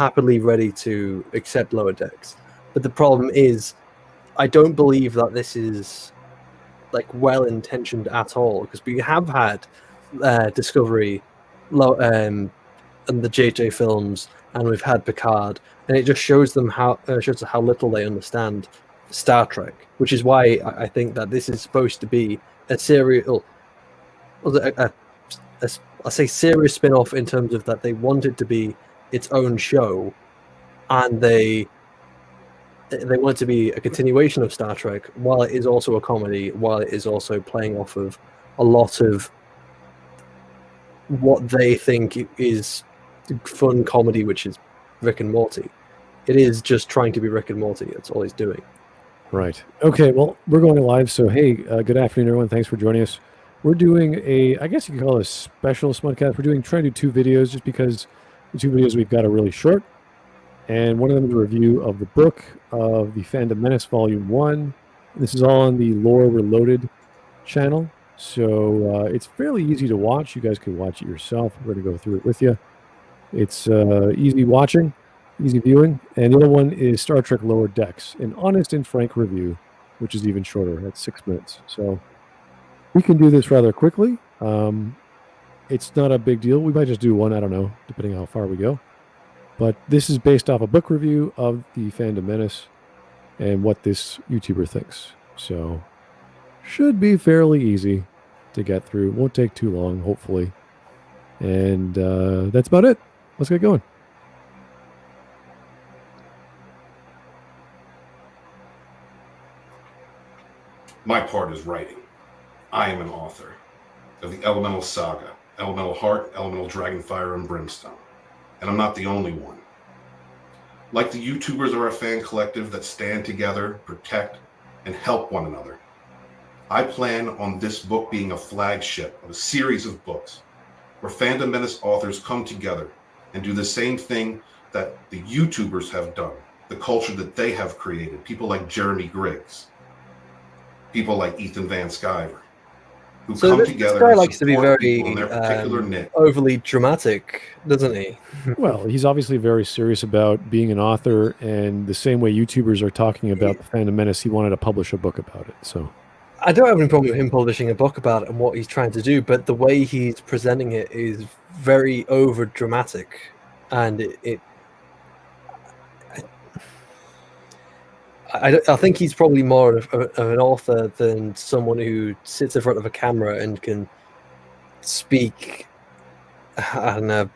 happily ready to accept Lower Decks. But the problem is, I don't believe that this is like well-intentioned at all, because we have had Discovery and the JJ films, and we've had Picard, and it just shows them how little they understand Star Trek, which is why I think that this is supposed to be a serial, I say serious spin-off in terms of that they want it to be its own show, and they want it to be a continuation of Star Trek, while it is also a comedy, while it is also playing off of a lot of what they think is fun comedy, which is Rick and Morty. It is just trying to be Rick and Morty. That's all he's doing. Right. Okay, well, we're going live, so hey, good afternoon, everyone. Thanks for joining us. We're doing I guess you could call it a special Smudcast. We're trying to do 2 videos just because the 2 videos we've got are really short. And one of them is a review of the book of the Fandom Menace Volume 1. This is all on the Lore Reloaded channel. So it's fairly easy to watch. You guys could watch it yourself. We're going to go through it with you. It's easy watching, easy viewing. And the other one is Star Trek Lower Decks, an honest and frank review, which is even shorter at 6 minutes. So we can do this rather quickly. It's not a big deal. We might just do one, I don't know, depending on how far we go. But this is based off a book review of the Fandom Menace and what this YouTuber thinks. So should be fairly easy to get through. Won't take too long, hopefully. And that's about it. Let's get going. My part is writing. I am an author of the Elemental Saga, Elemental Heart, Elemental Dragonfire, and Brimstone. And I'm not the only one. Like the YouTubers are a fan collective that stand together, protect, and help one another. I plan on this book being a flagship of a series of books where Fandom Menace authors come together and do the same thing that the YouTubers have done, the culture that they have created, people like Jeremy Griggs, people like Ethan Van Sciver, who come together. This guy likes to be very in their particular niche. Overly dramatic, doesn't he? Well, he's obviously very serious about being an author, and the same way YouTubers are talking about the Fandom Menace, he wanted to publish a book about it. So I don't have any problem with him publishing a book about it and what he's trying to do, but the way he's presenting it is very over dramatic, and I think he's probably more of an author than someone who sits in front of a camera and can speak. I don't know.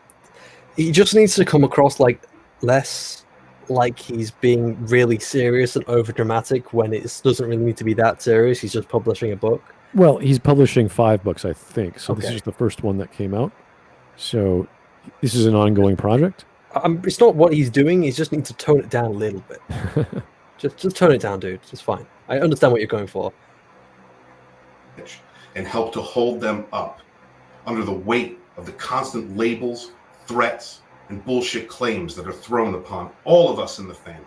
He just needs to come across like less like he's being really serious and over dramatic when it doesn't really need to be that serious. He's just publishing a book. Well, he's publishing 5 books, I think. So Okay. This is the first one that came out. So this is an ongoing project. It's not what he's doing. He just needs to tone it down a little bit. Just tone it down, dude. It's fine. I understand what you're going for. And help to hold them up under the weight of the constant labels, threats, and bullshit claims that are thrown upon all of us in the fandom.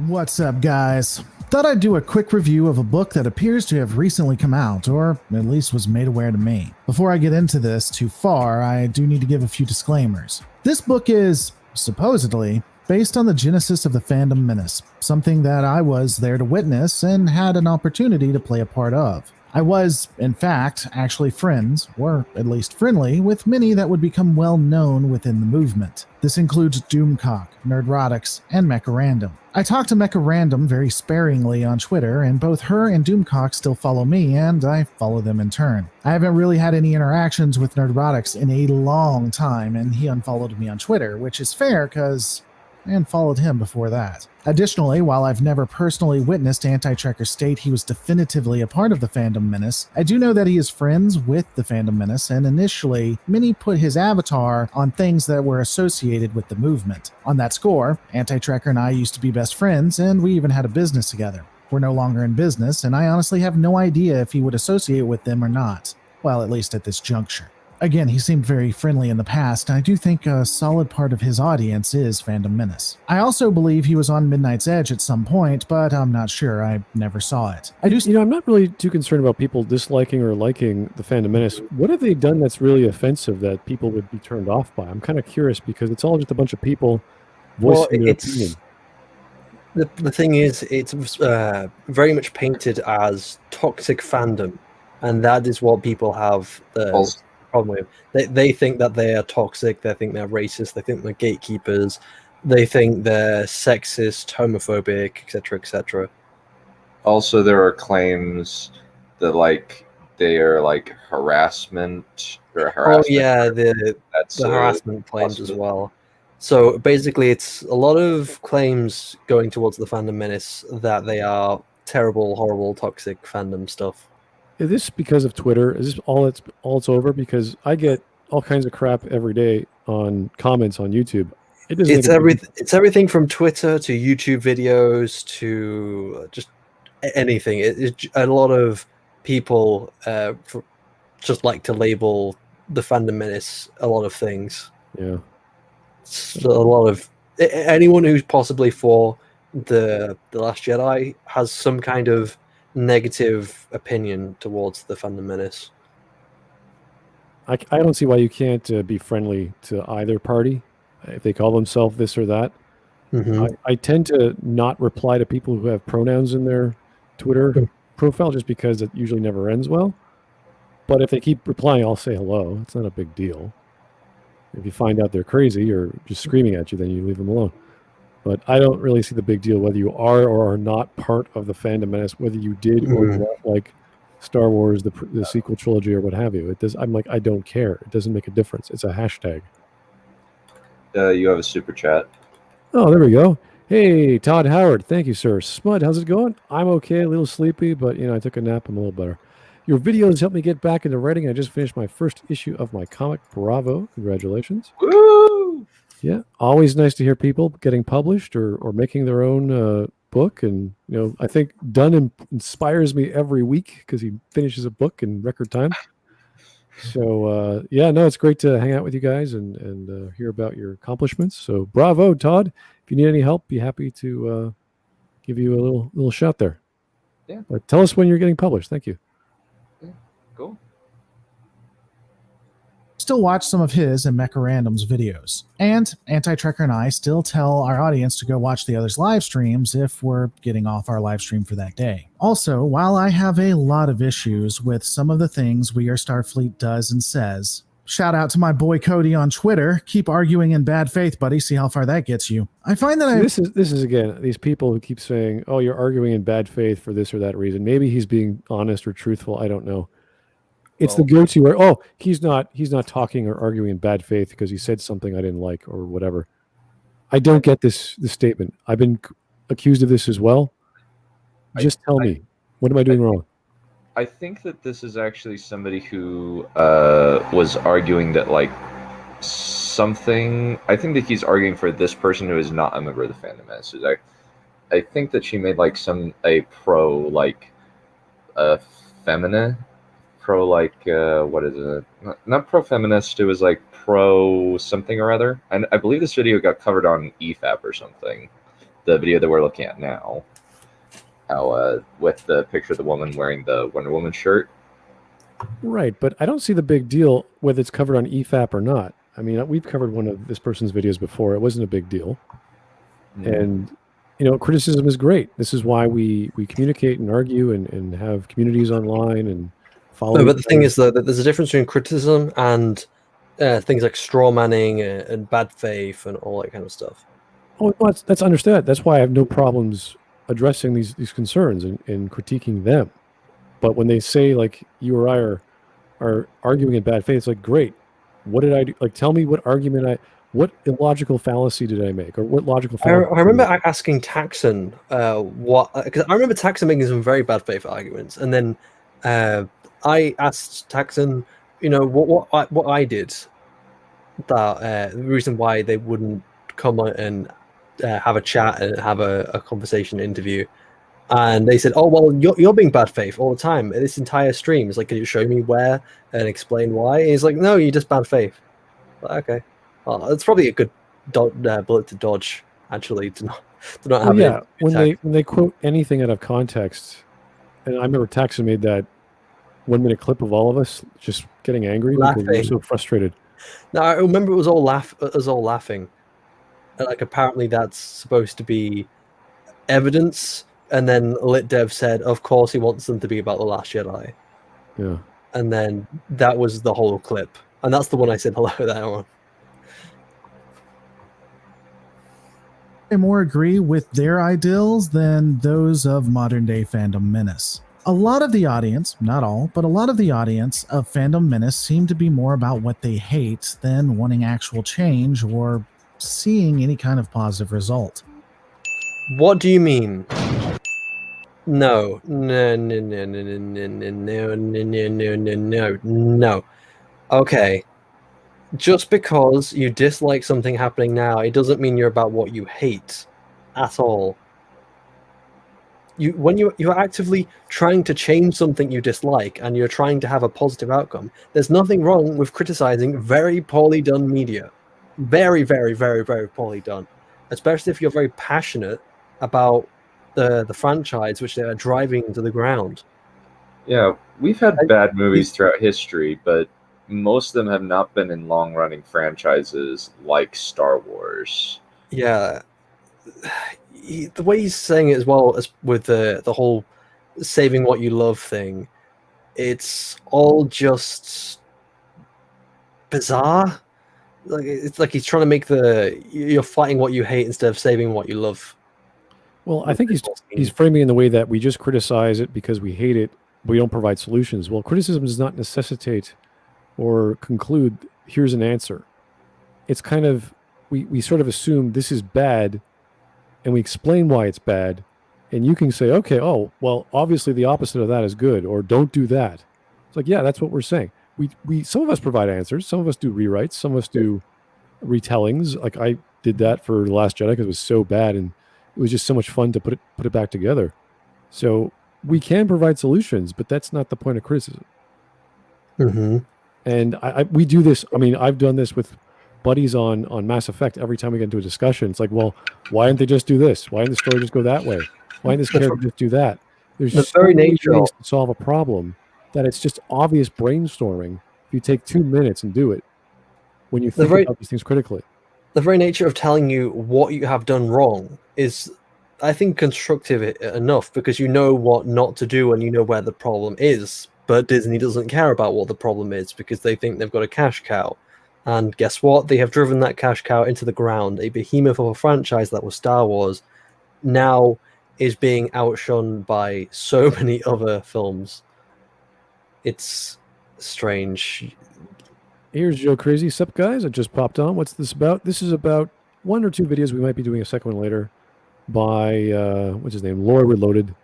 What's up, guys? Thought I'd do a quick review of a book that appears to have recently come out, or at least was made aware to me. Before I get into this too far, I do need to give a few disclaimers. This book is, supposedly, based on the genesis of the Fandom Menace, something that I was there to witness and had an opportunity to play a part of. I was, in fact, actually friends, or at least friendly, with many that would become well known within the movement. This includes Doomcock, Nerdrotics, and Mecha Random. I talk to Mecha Random very sparingly on Twitter, and both her and Doomcock still follow me, and I follow them in turn. I haven't really had any interactions with Nerdrotics in a long time, and he unfollowed me on Twitter, which is fair, because I unfollowed him before that. Additionally, while I've never personally witnessed Anti-Trekker state he was definitively a part of the Fandom Menace, I do know that he is friends with the Fandom Menace, and initially, many put his avatar on things that were associated with the movement. On that score, Anti-Trekker and I used to be best friends, and we even had a business together. We're no longer in business, and I honestly have no idea if he would associate with them or not. Well, at least at this juncture. Again, he seemed very friendly in the past, and I do think a solid part of his audience is Fandom Menace. I also believe he was on Midnight's Edge at some point, but I'm not sure. I never saw it. I'm not really too concerned about people disliking or liking the Fandom Menace. What have they done that's really offensive that people would be turned off by? I'm kind of curious because it's all just a bunch of people voicing their opinion. The thing is, it's very much painted as toxic fandom, and that is what people have the problem with. They think that they are toxic, they think they're racist, they think they're gatekeepers, they think they're sexist, homophobic, etc., etc. Also, there are claims that like they are like harassment or harassment. Oh yeah, the harassment claims as well. So basically, it's a lot of claims going towards the Fandom Menace that they are terrible, horrible, toxic fandom stuff. Is this because of Twitter? Is this all it's over? Because I get all kinds of crap every day on comments on YouTube. It's everything from Twitter to YouTube videos to just anything. It's a lot of people just like to label the Fandom Menace a lot of things. Yeah. A lot of anyone who's possibly for the Last Jedi has some kind of negative opinion towards the Fandom Menace. I don't see why you can't be friendly to either party if they call themselves this or that. Mm-hmm. I tend to not reply to people who have pronouns in their Twitter profile just because it usually never ends well. But if they keep replying, I'll say hello. It's not a big deal. If you find out they're crazy or just screaming at you, then you leave them alone. But I don't really see the big deal whether you are or are not part of the Fandom Menace, whether you did or not like Star Wars, the sequel trilogy, or what have you. I'm like, I don't care. It doesn't make a difference. It's a hashtag. You have a super chat. Oh, there we go. Hey, Todd Howard. Thank you, sir. Smud, how's it going? I'm okay, a little sleepy, but I took a nap. I'm a little better. Your videos helped me get back into writing. I just finished my first issue of my comic. Bravo. Congratulations. Woo! Yeah. Always nice to hear people getting published or making their own book. And, I think Dunn inspires me every week because he finishes a book in record time. So, it's great to hang out with you guys and hear about your accomplishments. So, bravo, Todd. If you need any help, be happy to give you a little shout there. Yeah. But tell us when you're getting published. Thank you. Cool. Still watch some of his and Mecha Random's videos. And Anti-Trekker and I still tell our audience to go watch the others' live streams if we're getting off our live stream for that day. Also, while I have a lot of issues with some of the things We Are Starfleet does and says, shout out to my boy Cody on Twitter. Keep arguing in bad faith, buddy. See how far that gets you. I find that This is again, these people who keep saying, oh, you're arguing in bad faith for this or that reason. Maybe he's being honest or truthful. I don't know. It's the go-to where, he's not talking or arguing in bad faith because he said something I didn't like or whatever. I don't get this statement. I've been accused of this as well. Just tell me, what am I doing wrong? I think that this is actually somebody who was arguing that like something. I think that he's arguing for this person who is not a member of the Fandom Menace. I think that she made like a pro like feminine. Pro like what is it? Not pro feminist. It was like pro something or other. And I believe this video got covered on EFAP or something. The video that we're looking at now. How with the picture of the woman wearing the Wonder Woman shirt. Right, but I don't see the big deal whether it's covered on EFAP or not. I mean, we've covered one of this person's videos before. It wasn't a big deal. And criticism is great. This is why we communicate and argue and have communities online and. No, but the thing is, though, that there's a difference between criticism and things like straw manning and bad faith and all that kind of stuff. Oh, well, that's understood. That's why I have no problems addressing these concerns and critiquing them. But when they say, like, you or I are arguing in bad faith, it's like, great. What did I do? Like, tell me what argument what illogical fallacy did I make? Or what logical fallacy? I remember asking Taxon because I remember Taxon making some very bad faith arguments. And then I asked Taxon, what I did, that the reason why they wouldn't come on and have a chat and have a conversation interview. And they said, oh, well, you're being bad faith all the time. This entire stream is like, can you show me where and explain why? And he's like, no, you're just bad faith. Like, okay. Well, it's probably a good bullet to dodge, actually, to not have it. When they quote anything out of context, and I remember Taxon made that 1 minute clip of all of us just getting angry because we were so frustrated. No, I remember it was all laughing. Like apparently that's supposed to be evidence, and then LitDev said, of course he wants them to be about The Last Jedi. Yeah. And then that was the whole clip. And that's the one I said hello there on. I more agree with their ideals than those of modern day Fandom Menace. A lot of the audience, not all, but a lot of the audience of Fandom Menace seem to be more about what they hate than wanting actual change or seeing any kind of positive result. What do you mean? No. No, no, no, no, no, no, no, no, no, no, no, no, no. Okay. Just because you dislike something happening now, it doesn't mean you're about what you hate at all. When you're actively trying to change something you dislike and you're trying to have a positive outcome, there's nothing wrong with criticizing very poorly done media. Very, very, very, very poorly done. Especially if you're very passionate about the franchise which they are driving to the ground. Yeah, we've had bad movies throughout history, but most of them have not been in long-running franchises like Star Wars. Yeah. The way he's saying it as well as with the whole saving what you love thing, it's all just bizarre. Like it's like he's trying to make you're fighting what you hate instead of saving what you love. Well, I think he's framing in the way that we just criticize it because we hate it, but we don't provide solutions. Well, criticism does not necessitate or conclude, here's an answer. It's kind of, we sort of assume this is bad, and we explain why it's bad, and you can say, okay, oh, well, obviously the opposite of that is good, or don't do that. It's like, yeah, that's what we're saying. We some of us provide answers, some of us do rewrites, some of us do retellings. Like I did that for The Last Jedi because it was so bad, and it was just so much fun to put it back together. So we can provide solutions, but that's not the point of criticism. Mm-hmm. And we do this. I mean, I've done this with buddies on Mass Effect. Every time we get into a discussion, it's like, well, why didn't they just do this? Why didn't the story just go that way? Why didn't this character just do that? There's the so very many nature ways to solve a problem that it's just obvious brainstorming. If you take 2 minutes and do it, when you think about these things critically. The very nature of telling you what you have done wrong is, I think, constructive enough because you know what not to do and you know where the problem is. But Disney doesn't care about what the problem is because they think they've got a cash cow. And guess what? They have driven that cash cow into the ground. A behemoth of a franchise that was Star Wars now is being outshone by so many other films. It's strange. Here's Joe Crazy. Sup, guys? I just popped on. What's this about? This is about 1 or 2 videos. We might be doing a second one later by, what's his name? Lore Reloaded.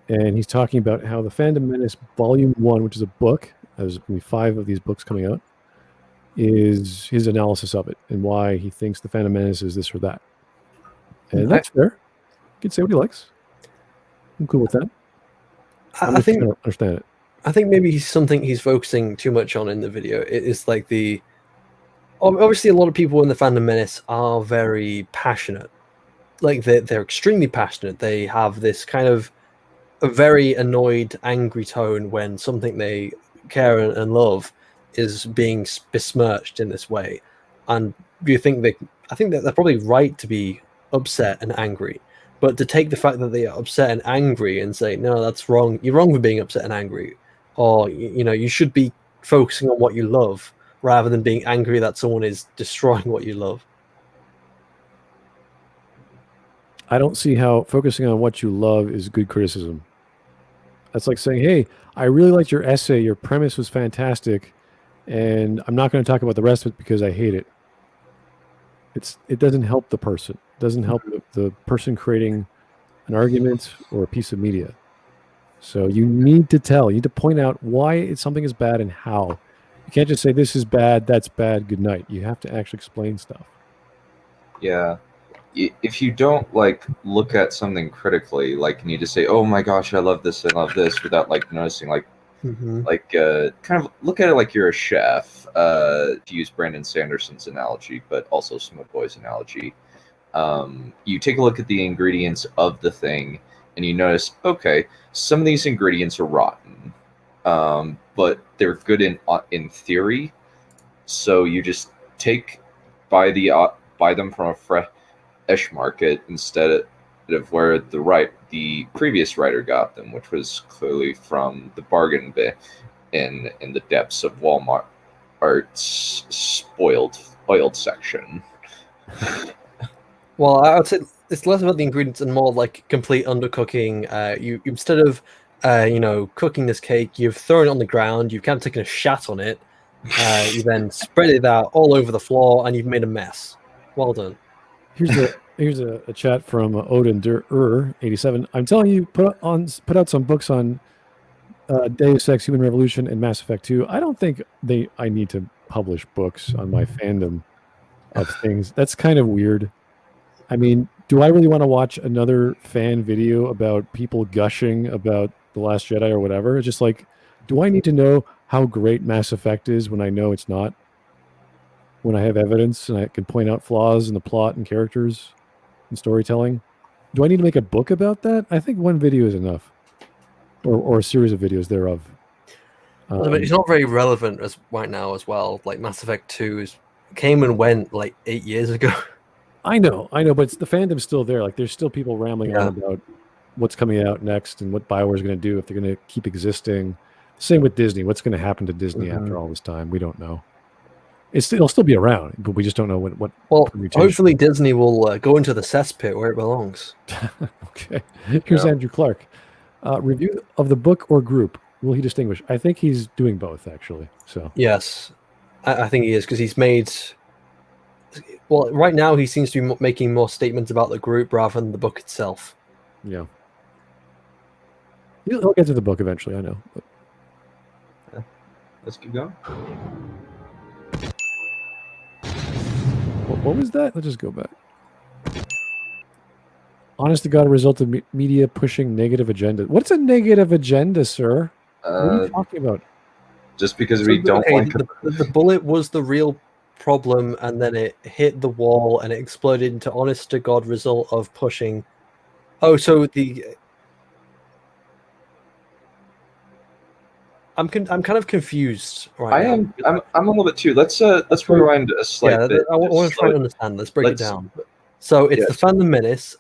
And he's talking about how the Fandom Menace Volume 1, which is a book, there's going to be 5 of these books coming out, is his analysis of it and why he thinks the Fandom Menace is this or that. And that's fair. He can say what he likes. I'm cool with that. I think I don't understand it. I think maybe something he's focusing too much on in the video. It is like obviously a lot of people in the Fandom Menace are very passionate. Like they're extremely passionate. They have this kind of a very annoyed, angry tone when something they care and love is being besmirched in this way. And I think that they're probably right to be upset and angry. But to take the fact that they are upset and angry and say, no, that's wrong. You're wrong for being upset and angry. Or, you should be focusing on what you love rather than being angry that someone is destroying what you love. I don't see how focusing on what you love is good criticism. That's like saying, hey, I really liked your essay. Your premise was fantastic. And I'm not going to talk about the rest of it because I hate it. It doesn't help the person. It doesn't help the person creating an argument or a piece of media. So you need to point out why something is bad and how. You can't just say this is bad, that's bad, good night. You have to actually explain stuff. Yeah. If you don't look at something critically, and you just say, oh my gosh, I love this without noticing, kind of look at it like you're a chef, to use Brandon Sanderson's analogy, but also Smudboy's analogy. You take a look at the ingredients of the thing and you notice, okay, some of these ingredients are rotten, but they're good in theory. So you just buy them from market instead of where the previous writer got them, which was clearly from the bargain bin in the depths of Walmart's spoiled section. Well, I would say it's less about the ingredients and more like complete undercooking. You instead of cooking this cake, you've thrown it on the ground. You've kind of taken a shat on it. You then spread it out all over the floor, and you've made a mess. Well done. Here's a chat from Odin Der 87. I'm telling you, put out some books on Deus Ex, Human Revolution, and Mass Effect 2. I don't think I need to publish books on my fandom of things. That's kind of weird. I mean, do I really want to watch another fan video about people gushing about The Last Jedi or whatever? It's just like, do I need to know how great Mass Effect is when I know it's not? When I have evidence and I can point out flaws in the plot and characters and storytelling? Do I need to make a book about that? I think one video is enough. Or a series of videos thereof. It's not very relevant right now as well. Like Mass Effect 2 came and went like 8 years ago. I know, but the fandom's still there. Like, there's still people rambling on about what's coming out next and what BioWare's going to do if they're going to keep existing. Same with Disney. What's going to happen to Disney after all this time? We don't know. It'll still be around, but we just don't know what. Well, hopefully Disney will go into the cesspit where it belongs. Okay. Here's Andrew Clark. Review of the book or group. Will he distinguish? I think he's doing both, actually. So yes, I think he is, because he's made. Well, right now he seems to be making more statements about the group rather than the book itself. Yeah. He'll get to the book eventually, I know. But... Yeah. Let's keep going. What was that? Let's just go back. Honest to God, a result of media pushing negative agenda. What's a negative agenda, sir? What are you talking about? Just because we don't like... The bullet was the real problem, and then it hit the wall and it exploded into honest to God result of pushing. Oh, so I'm kind of confused right now. I'm a little bit too. Let's rewind a slight bit. I want to try to understand. Let's break it down. So it's the Fandom Menace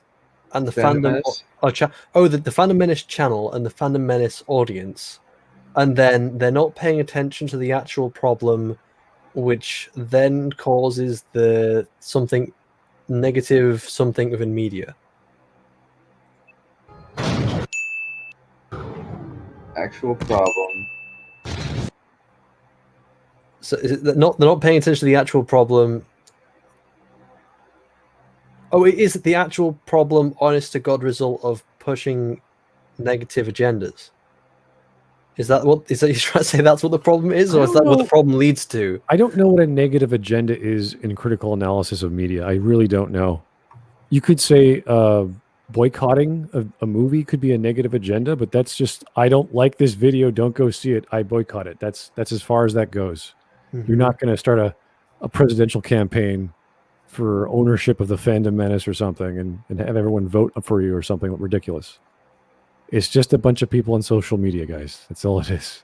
and the Fandom the Fandom Menace channel and the Fandom Menace audience, and then they're not paying attention to the actual problem, which then causes the something negative something within media. Actual problem. So is it they're not paying attention to the actual problem? Oh, it is the actual problem, honest to God result of pushing negative agendas. Is that you're trying to say? That's what the problem is, or is that what the problem leads to? I don't know what a negative agenda is in critical analysis of media. I really don't know. You could say boycotting a movie could be a negative agenda, but that's just, I don't like this video, don't go see it, I boycott it. That's as far as that goes. Mm-hmm. You're not going to start a presidential campaign for ownership of the Fandom Menace or something and have everyone vote for you or something ridiculous. It's just a bunch of people on social media, guys. That's all it is.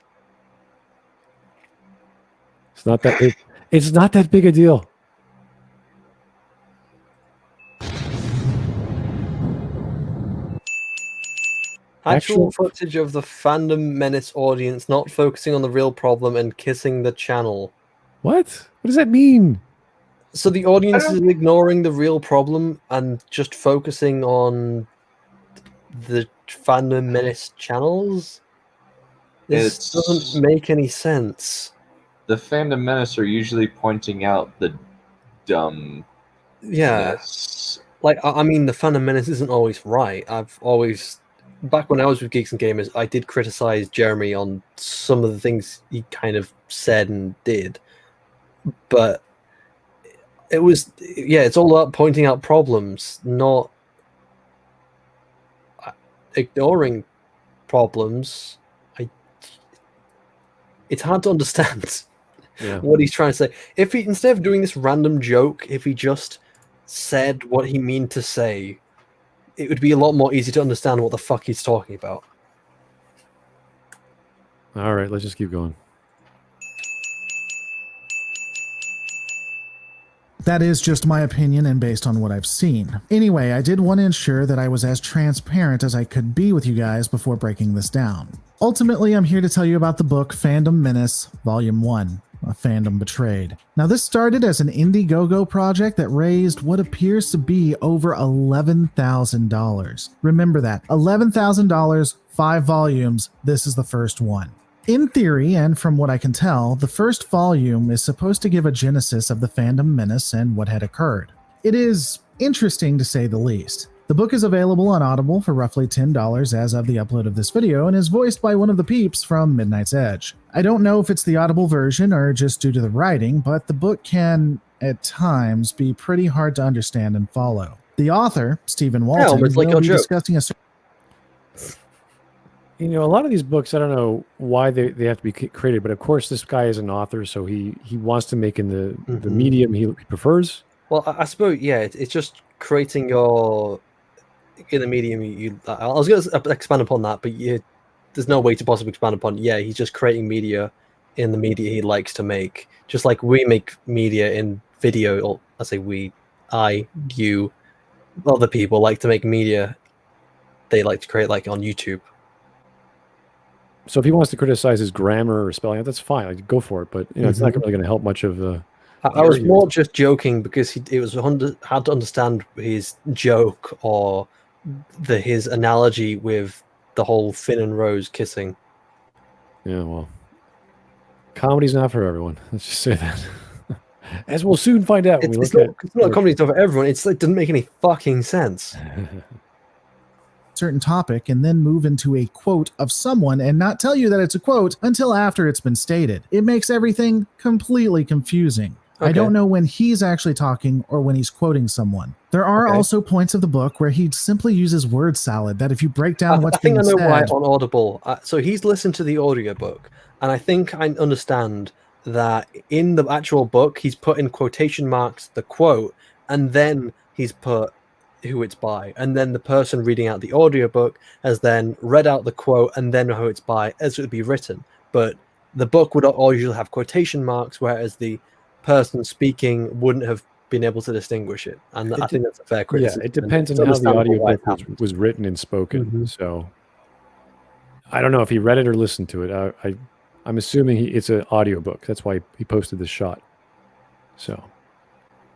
It's not that big. It's not that big a deal. Actual footage of the Fandom Menace audience not focusing on the real problem and kissing the channel. What? What does that mean? So the audience is ignoring the real problem and just focusing on the Fandom Menace channels? This doesn't make any sense. The Fandom Menace are usually pointing out the dumb. Yeah. Like, I mean, the Fandom Menace isn't always right. I've always... Back when I was with Geeks and Gamers, I did criticize Jeremy on some of the things he kind of said and did. But it was... Yeah, it's all about pointing out problems, not ignoring problems. It's hard to understand what he's trying to say. If he, instead of doing this random joke, if he just said what he meant to say, it would be a lot more easy to understand what the fuck he's talking about. All right, let's just keep going. That is just my opinion and based on what I've seen. Anyway, I did want to ensure that I was as transparent as I could be with you guys before breaking this down. Ultimately, I'm here to tell you about the book Fandom Menace, Volume 1, A Fandom Betrayed. Now, this started as an Indiegogo project that raised what appears to be over $11,000. Remember that, $11,000, 5 volumes, this is the first one. In theory, and from what I can tell, the first volume is supposed to give a genesis of the Fandom Menace and what had occurred. It is interesting to say the least. The book is available on Audible for roughly $10 as of the upload of this video and is voiced by one of the peeps from Midnight's Edge. I don't know if it's the Audible version or just due to the writing, but the book can, at times, be pretty hard to understand and follow. The author, Stephen Walton, it's like will be your joke. discussing a You know, a lot of these books, I don't know why they have to be created, but of course this guy is an author, so he wants to make in the medium he prefers. Well, I suppose, yeah, it's just creating your in the medium. I was going to expand upon that, but there's no way to possibly expand upon. Yeah, he's just creating media in the media he likes to make, just like we make media in video. Or I say we, you, other people like to make media. They like to create like on YouTube. So if he wants to criticize his grammar or spelling, that's fine. Like, go for it. But you know, it's not really going to help much of the. I was more just joking because it was hard to understand his joke or his analogy with the whole Finn and Rose kissing. Yeah, well, comedy's not for everyone. Let's just say that. As we'll soon find out when we look at. It's not comedy's not for everyone. It doesn't make any fucking sense. certain topic and then move into a quote of someone and not tell you that it's a quote until after it's been stated. It makes everything completely confusing. Okay. I don't know when he's actually talking or when he's quoting someone. There are also points of the book where he simply uses word salad that if you break down what's being said... I think I know why on Audible. So he's listened to the audiobook, and I think I understand that in the actual book, he's put in quotation marks the quote, and then he's put who it's by, and then the person reading out the audiobook has then read out the quote and then who it's by as it would be written. But the book would usually have quotation marks, whereas the person speaking wouldn't have been able to distinguish it. And I think that's a fair criticism. Yeah, it depends on how the audiobook was written and spoken. So I don't know if he read it or listened to it. I'm assuming it's an audiobook. That's why he posted this shot. So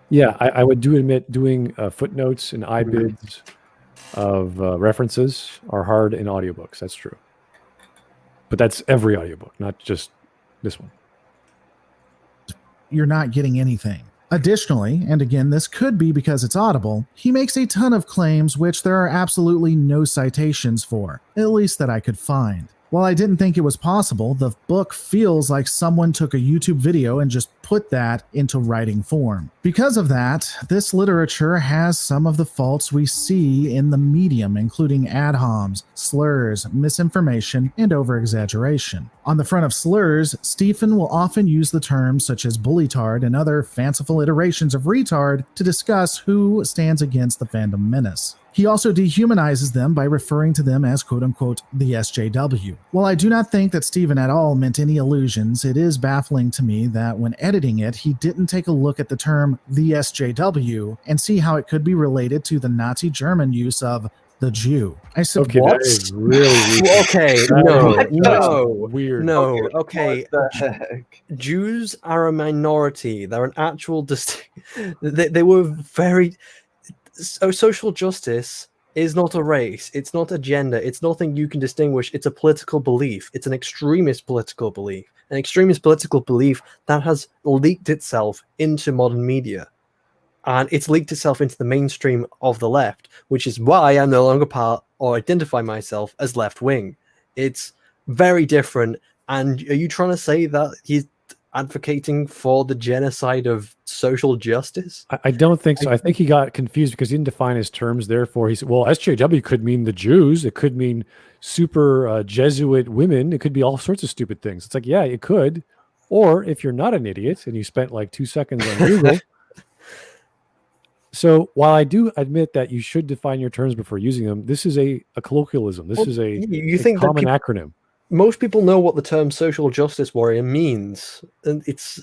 yeah, I would admit doing footnotes and IBIDs of references are hard in audiobooks. That's true. But that's every audiobook, not just this one. You're not getting anything. Additionally, and again, this could be because it's Audible, he makes a ton of claims which there are absolutely no citations for, at least that I could find. While I didn't think it was possible, the book feels like someone took a YouTube video and just put that into writing form. Because of that, this literature has some of the faults we see in the medium, including ad homs, slurs, misinformation, and over-exaggeration. On the front of slurs, Stephen will often use the terms such as bullytard and other fanciful iterations of retard to discuss who stands against the Fandom Menace. He also dehumanizes them by referring to them as quote-unquote the SJW. While I do not think that Stephen at all meant any allusions, it is baffling to me that when editing it, he didn't take a look at the term the SJW and see how it could be related to the Nazi German use of the Jew. I said, okay, what? That is really weird. Okay, weird. No, okay. Jews are a minority. They're an actual they were very... So social justice is not a race. It's not a gender. It's nothing you can distinguish. It's a political belief. It's an extremist political belief. An extremist political belief that has leaked itself into modern media. And it's leaked itself into the mainstream of the left, which is why I'm no longer part or identify myself as left-wing. It's very different. And are you trying to say that he's advocating for the genocide of social justice? I don't think so. I think he got confused because he didn't define his terms. Therefore, he said, well, SJW could mean the Jews. It could mean super Jesuit women. It could be all sorts of stupid things. It's like, yeah, it could. Or if you're not an idiot and you spent like 2 seconds on Google. So while I do admit that you should define your terms before using them, this is a colloquialism. This is a common acronym. Most people know what the term social justice warrior means, and it's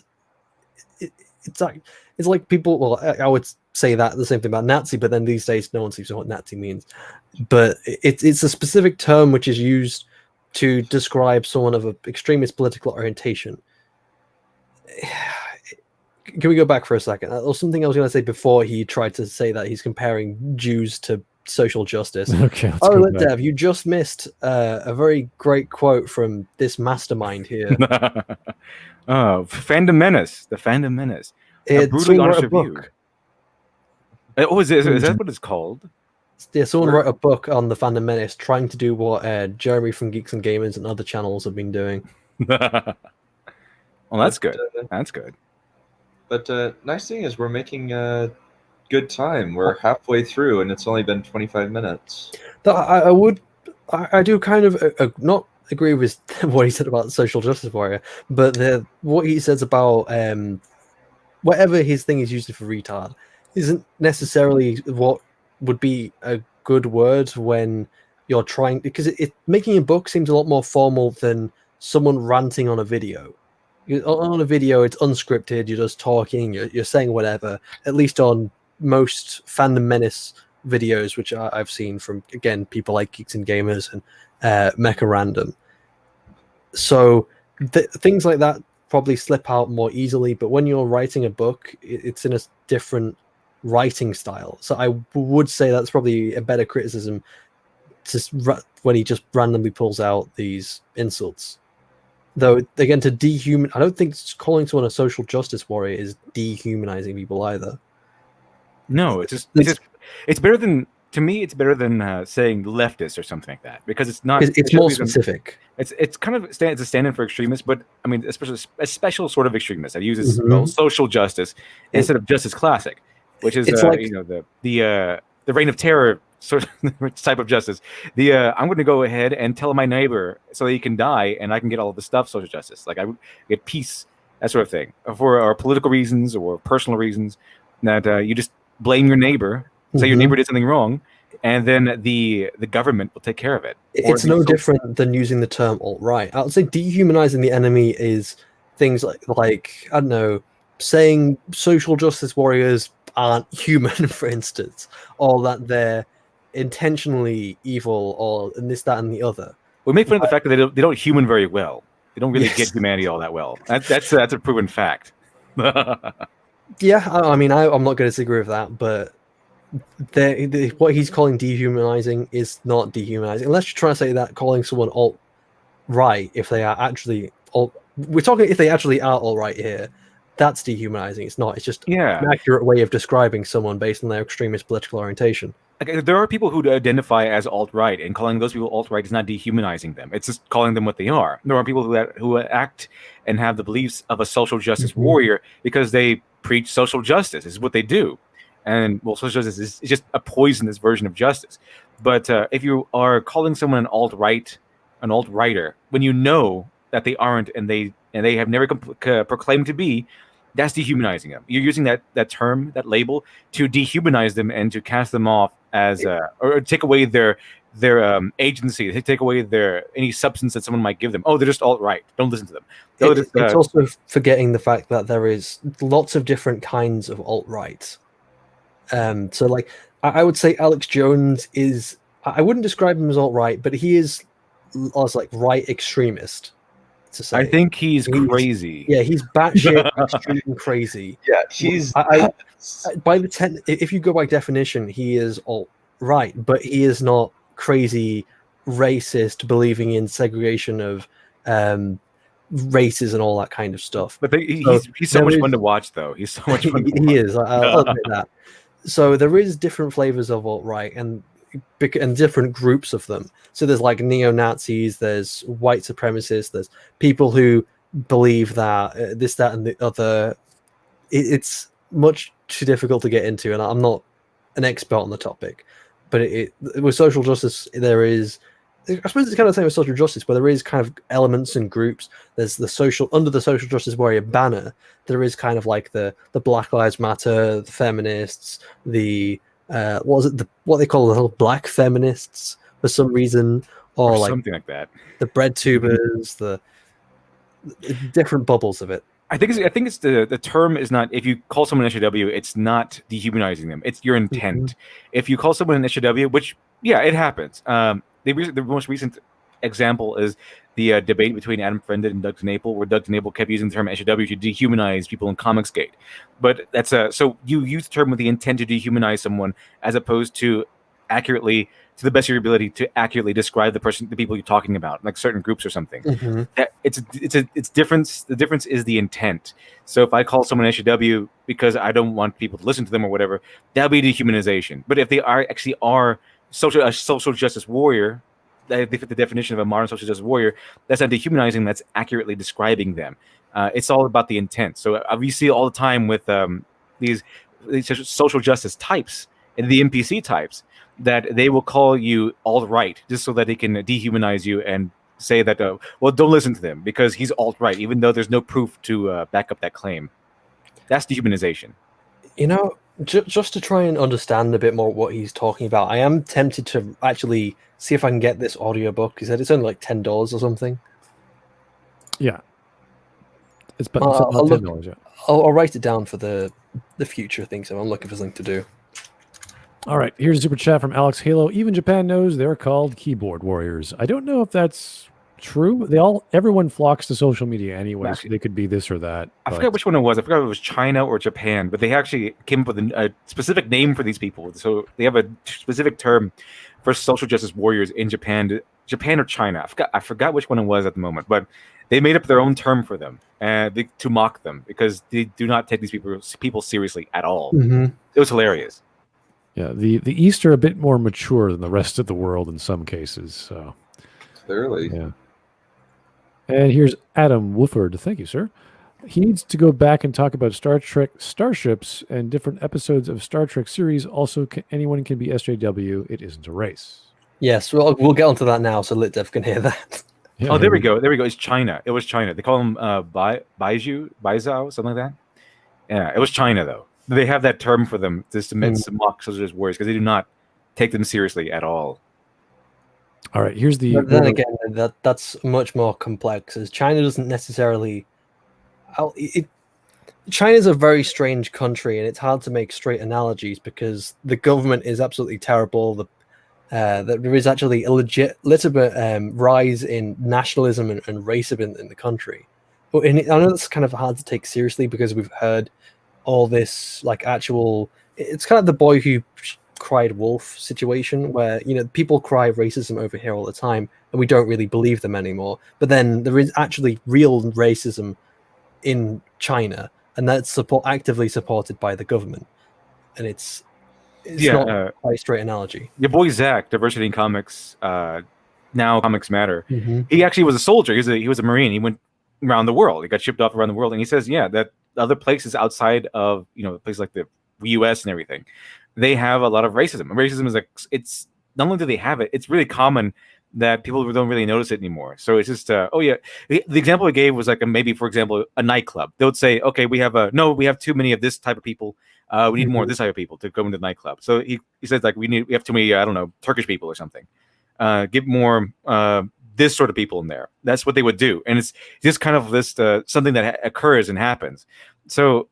it's like people. Well, I would say that the same thing about Nazi, but then these days no one seems to know what Nazi means. But it's a specific term which is used to describe someone of an extremist political orientation. Can we go back for a second? There was something I was going to say before he tried to say that he's comparing Jews to social justice. Okay. Dev, you just missed a very great quote from this mastermind here. Fandom Menace. The Fandom Menace. It's brutally honest a review. book. Oh, is that what it's called? Yeah, someone wrote a book on the Fandom Menace trying to do what Jeremy from Geeks and Gamers and other channels have been doing. Well, that's good. That's good. But nice thing is we're making good time. We're halfway through, and it's only been 25 minutes. I do kind of not agree with what he said about the social justice warrior, but what he says about whatever his thing is used for retard isn't necessarily what would be a good word when you're trying, because making a book seems a lot more formal than someone ranting on a video. On a video, it's unscripted. You're just talking. You're saying whatever. At least on most Fandom Menace videos, which I've seen from, again, people like Geeks and Gamers and Mecha Random. So things like that probably slip out more easily. But when you're writing a book, it's in a different writing style. So I would say that's probably a better criticism when he just randomly pulls out these insults. Though, again, I don't think calling someone a social justice warrior is dehumanizing people either. No, it's better than, to me, it's better than saying leftist or something like that, because it's not. It's more specific. It's kind of it's a stand-in for extremists, but I mean, especially a special sort of extremist that uses social justice instead of justice classic, which is the reign of terror sort of type of justice. I'm going to go ahead and tell my neighbor so that he can die and I can get all of the stuff, social justice. Like I would get peace, that sort of thing, for our political reasons or personal reasons. That you just blame your neighbor, say your neighbor did something wrong, and then the government will take care of it. It's no different than using the term alt-right. I would say dehumanizing the enemy is things like I don't know, saying social justice warriors aren't human, for instance, or that they're intentionally evil, or and this, that, and the other. We make fun of the fact that they don't human very well. They don't really get humanity all that well. That's a proven fact. Yeah, I mean, I'm not going to disagree with that, but what he's calling dehumanizing is not dehumanizing. Unless you're trying to say that calling someone alt-right, if they are actually we're talking if they actually are alt-right here, that's dehumanizing. It's not. It's just an accurate way of describing someone based on their extremist political orientation. Okay, there are people who identify as alt-right, and calling those people alt-right is not dehumanizing them. It's just calling them what they are. There are people who act and have the beliefs of a social justice warrior because they preach social justice. This is what they do. And, well, social justice is just a poisonous version of justice. But if you are calling someone an alt-righter, when you know that they aren't and they have never proclaimed to be, that's dehumanizing them. You're using that term, that label, to dehumanize them and to cast them off as or take away their agency, take away any substance that someone might give them. Oh, they're just alt-right. Don't listen to them. It's also forgetting the fact that there is lots of different kinds of alt-right. So, like, I would say Alex Jones is. I wouldn't describe him as alt-right, but he is as like right extremist. To say. I think he's crazy. Yeah, he's batshit extreme crazy. Yeah, he's. If you go by definition, he is alt-right, but he is not crazy racist, believing in segregation of races and all that kind of stuff. But he's so much fun to watch, though. He's so much fun. He is. I'll admit that. So there is different flavors of alt-right and different groups of them. So there's like neo-Nazis, there's white supremacists, there's people who believe that this, that, and the other. It's much too difficult to get into, and I'm not an expert on the topic. But with social justice, there is, I suppose it's kind of the same with social justice, where there is kind of elements and groups. There's under the social justice warrior banner, there is kind of like the Black Lives Matter, the feminists, the what they call the black feminists for some reason, or like something like that. The bread tubers, the different bubbles of it. I think it's the term is not, if you call someone an SJW, it's not dehumanizing them. It's your intent. If you call someone an SJW, which it happens. The most recent example is the debate between Adam Friended and Doug DeNapel, where Doug DeNapel kept using the term SJW to dehumanize people in Comicsgate. But that's so you use the term with the intent to dehumanize someone, as opposed to accurately, to the best of your ability, to accurately describe the people you're talking about, like certain groups or something. That it's difference. The difference is the intent. So if I call someone SJW because I don't want people to listen to them or whatever, that'll be dehumanization. But if they are a social justice warrior, they fit the definition of a modern social justice warrior, that's not dehumanizing. That's accurately describing them. It's all about the intent. So we see all the time with these social justice types and the NPC types, that they will call you alt-right just so that they can dehumanize you and say that, well, don't listen to them because he's alt-right, even though there's no proof to back up that claim. That's dehumanization. Just to try and understand a bit more what he's talking about, I am tempted to actually see if I can get this audiobook. He said it's only like $10 or something. Yeah. It's about $10, yeah. I'll write it down for the future thing, so I'm looking for something to do. All right, here's a super chat from Alex Halo. Even Japan knows they're called keyboard warriors. I don't know if that's true. Everyone flocks to social media anyway, so they could be this or that. I forgot which one it was. I forgot if it was China or Japan, but they actually came up with a specific name for these people. So they have a specific term for social justice warriors in Japan or China. I forgot which one it was at the moment, but they made up their own term for them to mock them, because they do not take these people seriously at all. It was hilarious. Yeah, the East are a bit more mature than the rest of the world in some cases. So Clearly. Yeah. And here's Adam Wooford. Thank you, sir. He needs to go back and talk about Star Trek starships and different episodes of Star Trek series. Also, anyone can be SJW. It isn't a race. Yes, we'll get onto that now so LitDev can hear that. Yeah, there we go. It's China. It was China. They call them Baizhou, something like that. Yeah, it was China, though. They have that term for them just to mock social justice warriors, because they do not take them seriously at all. All right, here's the. But then again, that's much more complex, as China doesn't necessarily. China's a very strange country, and it's hard to make straight analogies because the government is absolutely terrible. That there is actually a legitimate rise in nationalism and racism in the country. But I know that's kind of hard to take seriously because we've heard all this it's kind of the boy who cried wolf situation where people cry racism over here all the time and we don't really believe them anymore, but then there is actually real racism in China, and that's actively supported by the government, and it's not quite a straight analogy. Your boy Zach, Diversity in Comics, now Comics Matter, he actually was a soldier. He was a Marine. He went around the world. He got shipped off around the world, and he says that other places outside of places like the US and everything, they have a lot of racism. Racism is it's not only do they have it, it's really common that people don't really notice it anymore. So it's just the example I gave was maybe, for example, a nightclub. They would say, okay, we have too many of this type of people. We need more of this type of people to go into the nightclub. So he says we have too many Turkish people or something. Get more this sort of people in there. That's what they would do, and it's just kind of this something that occurs and happens. So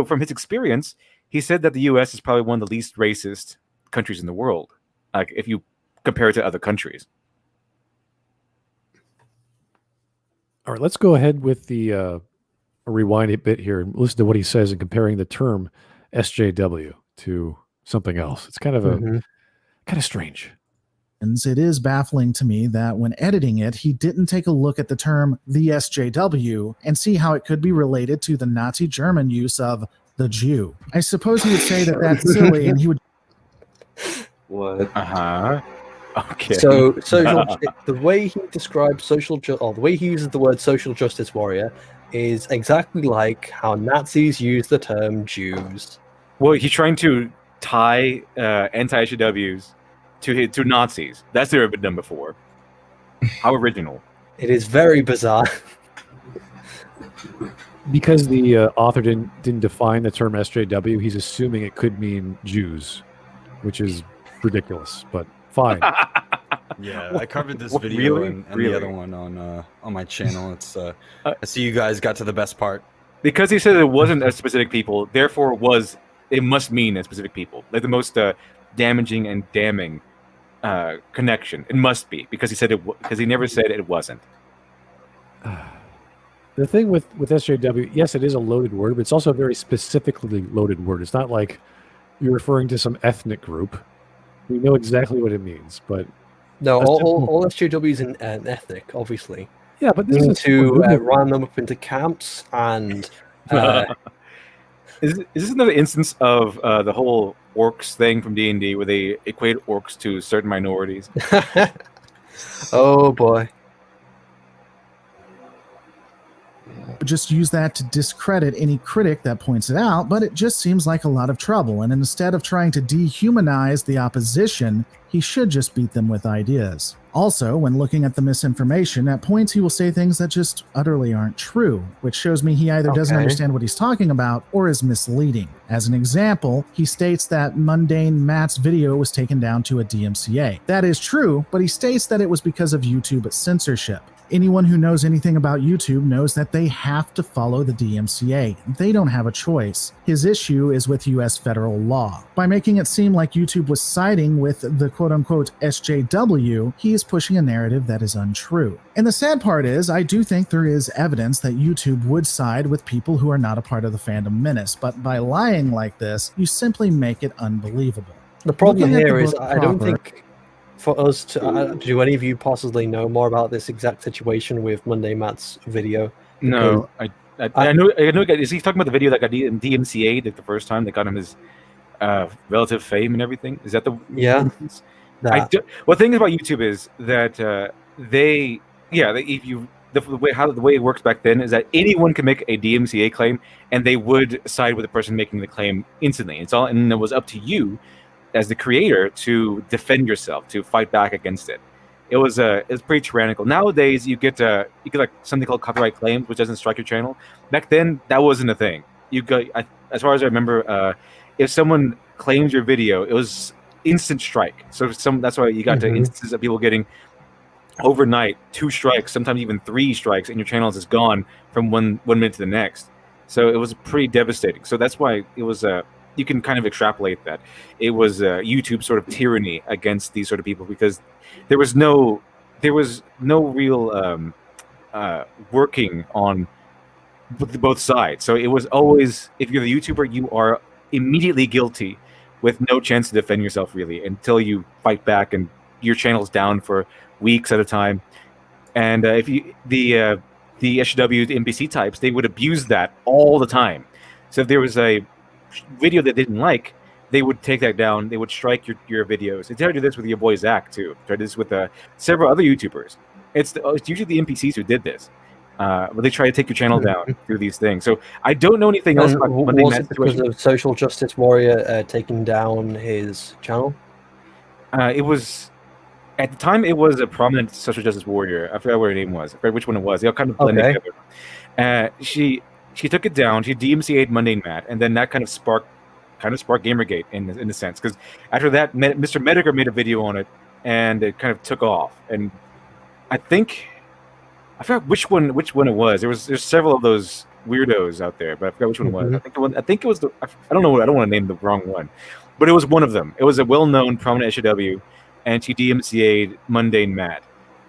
from his experience, he said that the U.S. is probably one of the least racist countries in the world, if you compare it to other countries. All right, let's go ahead with the rewind a bit here and listen to what he says in comparing the term SJW to something else. It's kind of strange. It is baffling to me that when editing it, he didn't take a look at the term the SJW and see how it could be related to the Nazi German use of the Jew. I suppose he would say that that's silly, and he would. What? Okay. So the way he describes the way he uses the word social justice warrior is exactly like how Nazis use the term Jews. Well, he's trying to tie anti-SJWs to Nazis. That's never been done before. How original. It is very bizarre. Because the author didn't define the term SJW, he's assuming it could mean Jews, which is ridiculous, but fine. Yeah, I covered this What, video really? and Really? the other one on my channel. It's I see you guys got to the best part. Because he said it wasn't a specific people, therefore it must mean a specific people. Like the most damaging and damning connection. It must be because he said because he never said it wasn't. The thing with SJW, yes, it is a loaded word, but it's also a very specifically loaded word. It's not like you're referring to some ethnic group. We know exactly what it means, but No, That's all SJWs in ethnic, obviously. yeah, but this Need is to round them up into camps and. Is this another instance of the whole orcs thing from D&D where they equate orcs to certain minorities? Oh boy. Just use that to discredit any critic that points it out, but it just seems like a lot of trouble. And instead of trying to dehumanize the opposition, he should just beat them with ideas. Also, when looking at the misinformation, at points he will say things that just utterly aren't true, which shows me he either doesn't Okay. understand what he's talking about or is misleading. As an example, he states that Mundane Matt's video was taken down to a DMCA. That is true, but he states that it was because of YouTube censorship. Anyone who knows anything about YouTube knows that they have to follow the DMCA. They don't have a choice. His issue is with US federal law. By making it seem like YouTube was siding with the quote-unquote SJW, he is pushing a narrative that is untrue. And the sad part is, I do think there is evidence that YouTube would side with people who are not a part of the Fandom Menace, but by lying like this, you simply make it unbelievable. The problem Looking at the here is book I don't proper- think for us to do any of you possibly know more about this exact situation with Monday Matt's video. No, I know. Is he talking about the video that got DMCA the first time that got him his relative fame and everything? Is that the Yeah. instance? That. Well, the thing about YouTube is that the way it works back then is that anyone can make a DMCA claim and they would side with the person making the claim instantly. And it was up to you as the creator to defend yourself, to fight back against it. It was pretty tyrannical. Nowadays, you get like something called copyright claims, which doesn't strike your channel. Back then, that wasn't a thing. As far as I remember, if someone claims your video, it was instant strike. So that's why you got to instances of people getting overnight 2 strikes, sometimes even 3 strikes, and your channel is just gone from one minute to the next. So it was pretty devastating. So that's why it was you can kind of extrapolate that it was YouTube sort of tyranny against these sort of people because there was no real working on both sides. So it was always, if you're the YouTuber, you are immediately guilty with no chance to defend yourself really until you fight back and your channel's down for weeks at a time. And if the SJW, the NPC types, they would abuse that all the time. So if there was a video that they didn't like, they would take that down. They would strike your videos. They tried to do this with your boy Zach too. Tried to do this with several other YouTubers. It's usually the NPCs who did this. But they try to take your channel down through these things. So I don't know anything else about Monday Was Matt it because situation. of Social Justice Warrior taking down his channel? It was at the time it was a prominent social justice warrior. I forgot what her name was. I forgot which one it was. They all kind of blended together. She took it down. She DMCA'd Mundane Matt, and then that kind of sparked GamerGate in a sense. Because after that, Mr. Mediger made a video on it, and it kind of took off. And I forgot which one it was. There's several of those weirdos out there, but I forgot which one it was. I think it was the. I don't know. I don't want to name the wrong one, but it was one of them. It was a well-known prominent SJW, and she DMCA'd Mundane Matt,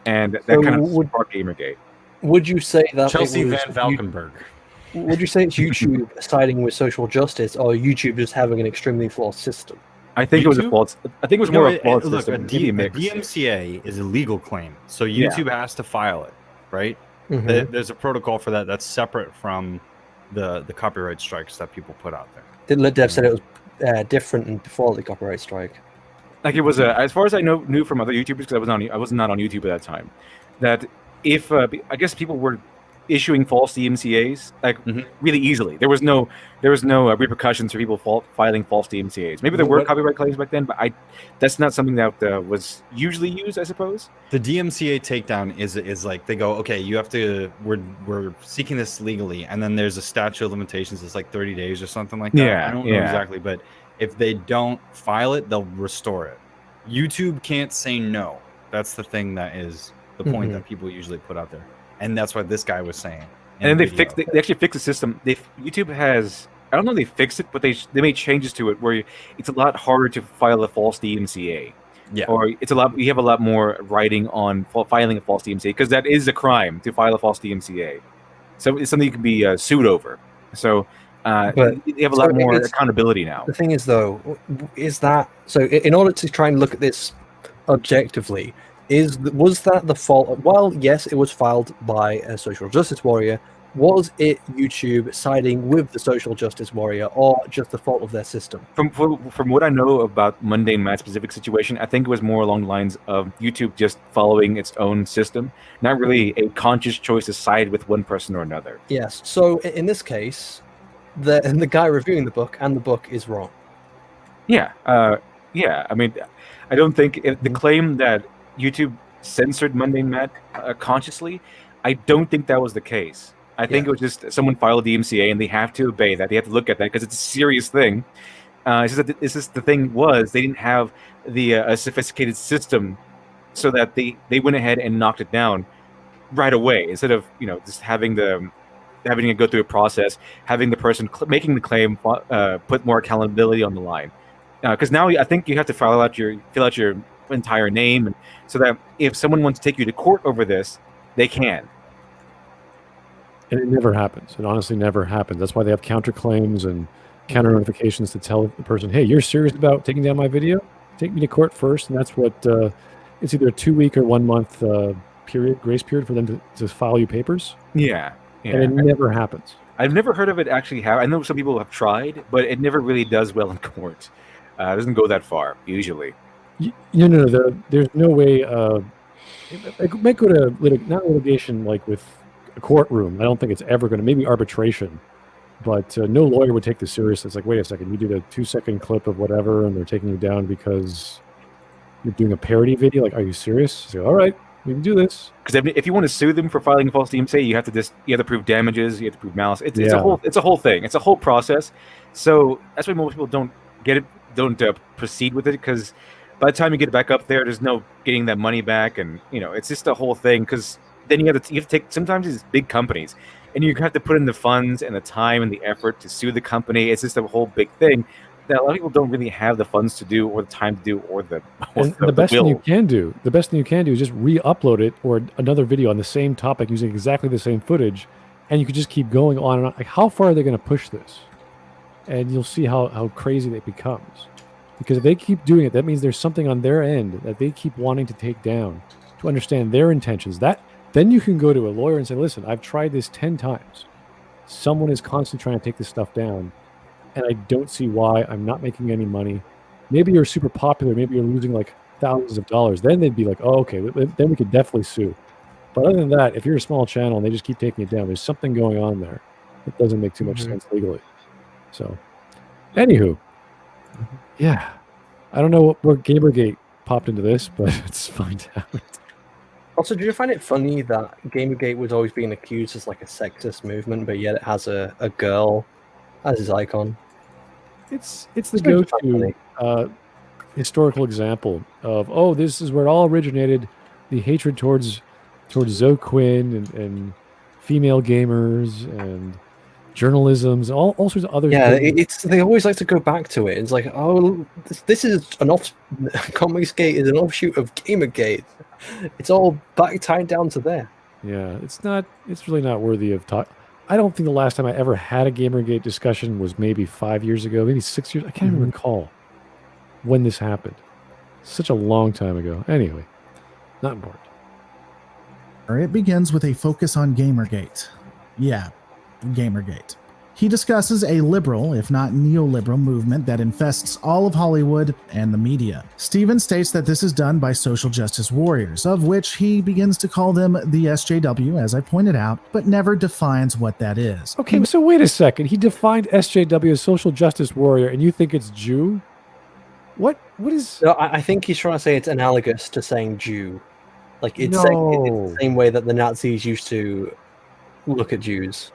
and that So kind of sparked GamerGate. Would you say that Chelsea it was Van Valkenburg. Would you say it's YouTube siding with social justice, or YouTube just having an extremely flawed system? I think it was a YouTube? fault. I think it was more of a flawed system. Maybe a mix. DMCA is a legal claim, so YouTube has to file it, right? There's a protocol for that that's separate from the copyright strikes that people put out there. Did LitDev said it was different before the copyright strike? Like it was as far as I knew from other YouTubers, because I was not on YouTube at that time, that if I guess people were issuing false DMCAs really easily. There was no repercussions for people filing false DMCAs. Maybe there were copyright claims back then, but that's not something that was usually used, I suppose. The DMCA takedown is like they go, okay, you have to. We're seeking this legally, and then there's a statute of limitations. It's like 30 days or something like that. Yeah, I don't know exactly, but if they don't file it, they'll restore it. YouTube can't say no. That's the thing that is the point that people usually put out there, and that's what this guy was saying. And then they actually fixed the system. YouTube has, I don't know if they fixed it, but they made changes to it where it's a lot harder to file a false DMCA. Yeah. Or you have a lot more writing on filing a false DMCA, because that is a crime to file a false DMCA. So it's something you can be sued over. So but you have a lot more accountability now. The thing is, though, is that so? In order to try and look at this objectively, was that the fault? Well, yes, it was filed by a social justice warrior. Was it YouTube siding with the social justice warrior, or just the fault of their system? From what I know about Mundane Matt's specific situation, I think it was more along the lines of YouTube just following its own system, not really a conscious choice to side with one person or another. Yes. So in this case, the guy reviewing the book and the book is wrong. Yeah. Yeah. I mean, I don't think the claim that YouTube censored Mundane Matt consciously, I don't think that was the case. I think it was just someone filed a DMCA and they have to obey that. They have to look at that because it's a serious thing. It's just the thing was they didn't have the sophisticated system, so that they went ahead and knocked it down right away instead of just having it go through a process, having the person making the claim put more accountability on the line. Because now I think you have to fill out your entire name, and so that if someone wants to take you to court over this, they can. And it never happens. It honestly never happens. That's why they have counterclaims and counter notifications to tell the person, hey, you're serious about taking down my video? Take me to court first. And that's what it's either a 2-week or 1 month grace period for them to file you papers. Yeah. And it never happens. I've never heard of it actually happen. I know some people have tried, but it never really does well in court. It doesn't go that far, usually. No, there's no way. It might go to not litigation like with a courtroom. I don't think it's ever going to. Maybe arbitration, but no lawyer would take this seriously. It's like, wait a second, you did a 2-second clip of whatever, and they're taking you down because you're doing a parody video. Like, are you serious? So, all right, we can do this. Because if you want to sue them for filing a false DMCA, you have to prove damages, you have to prove malice. It's a whole thing. It's a whole process. So that's why most people don't proceed with it, because by the time you get back up there's no getting that money back, and it's just a whole thing. Because then you have to take sometimes these big companies, and you have to put in the funds and the time and the effort to sue the company. It's just a whole big thing that a lot of people don't really have the funds to do, or the time to do, or the best thing you can do is just re-upload it or another video on the same topic using exactly the same footage, and you could just keep going on and on. Like, how far are they going to push this? And you'll see how crazy it becomes. Because if they keep doing it, that means there's something on their end that they keep wanting to take down to understand their intentions. Then you can go to a lawyer and say, listen, I've tried this 10 times. Someone is constantly trying to take this stuff down, and I don't see why. I'm not making any money. Maybe you're super popular. Maybe you're losing like thousands of dollars. Then they'd be like, oh, okay, then we could definitely sue. But other than that, if you're a small channel and they just keep taking it down, there's something going on there that doesn't make too much sense legally. So, anywho, yeah, I don't know where GamerGate popped into this, but let's find out. Also, did you find it funny that GamerGate was always being accused as like a sexist movement, but yet it has a girl as its icon? It's the go-to historical example of, this is where it all originated, the hatred towards Zoe Quinn and female gamers and journalisms and all sorts of other things. They always like to go back to it. It's like, this is Comicsgate is an offshoot of GamerGate. It's all tied down to there. Yeah, it's really not worthy of talk. I don't think the last time I ever had a GamerGate discussion was maybe 5 years ago, maybe 6 years. I can't even recall when this happened. Such a long time ago. Anyway, not important. It begins with a focus on GamerGate. Yeah, GamerGate. He discusses a liberal, if not neoliberal, movement that infests all of Hollywood and the media. Steven states that this is done by social justice warriors, of which he begins to call them the SJW, as I pointed out, but never defines what that is. Okay, so wait a second. He defined SJW as social justice warrior, and you think it's Jew? What is... No, I think he's trying to say it's analogous to saying Jew. Like, it's the same way that the Nazis used to look at Jews.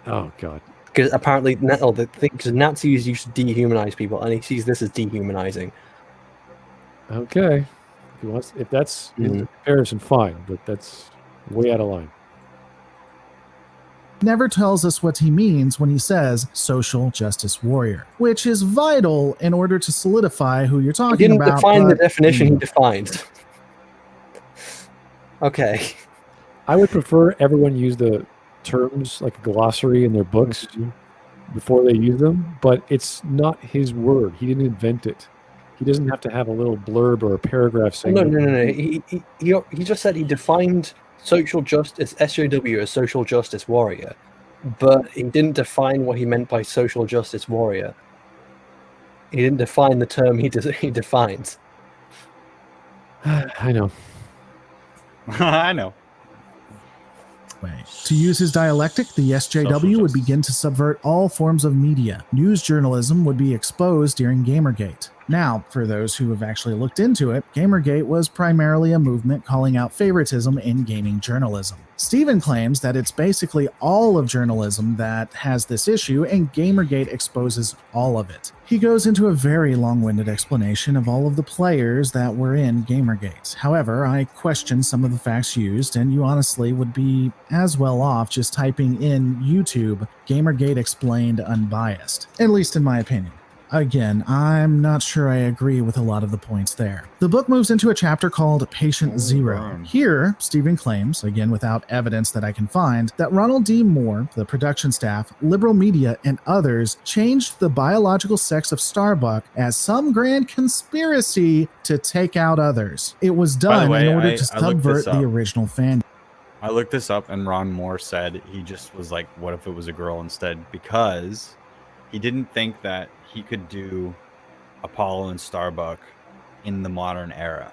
Oh god! Because apparently, because Nazis used to dehumanize people, and he sees this as dehumanizing. Okay. If that's his comparison, fine, but that's way out of line. Never tells us what he means when he says social justice warrior, which is vital in order to solidify who you're He talking didn't about. define the definition he defined. Okay. I would prefer everyone use the terms like a glossary in their books before they use them, but it's not his word. He didn't invent it. He doesn't have to have a little blurb or a paragraph saying. No. He just said he defined social justice, SJW, as social justice warrior, but he didn't define what he meant by social justice warrior. He didn't define the term he defines. I know. I know. To use his dialectic, the SJW would begin to subvert all forms of media. News journalism would be exposed during GamerGate. Now, for those who have actually looked into it, GamerGate was primarily a movement calling out favoritism in gaming journalism. Steven claims that it's basically all of journalism that has this issue, and GamerGate exposes all of it. He goes into a very long-winded explanation of all of the players that were in GamerGate. However, I question some of the facts used, and you honestly would be as well off just typing in YouTube GamerGate explained unbiased, at least in my opinion. Again, I'm not sure I agree with a lot of the points there. The book moves into a chapter called Patient Zero. Here, Stephen claims, again without evidence that I can find, that Ronald D. Moore, the production staff, liberal media, and others changed the biological sex of Starbuck as some grand conspiracy to take out others. It was done in order to subvert the original fandom. I looked this up, and Ron Moore said he just was like, what if it was a girl instead? Because he didn't think that he could do Apollo and Starbuck in the modern era.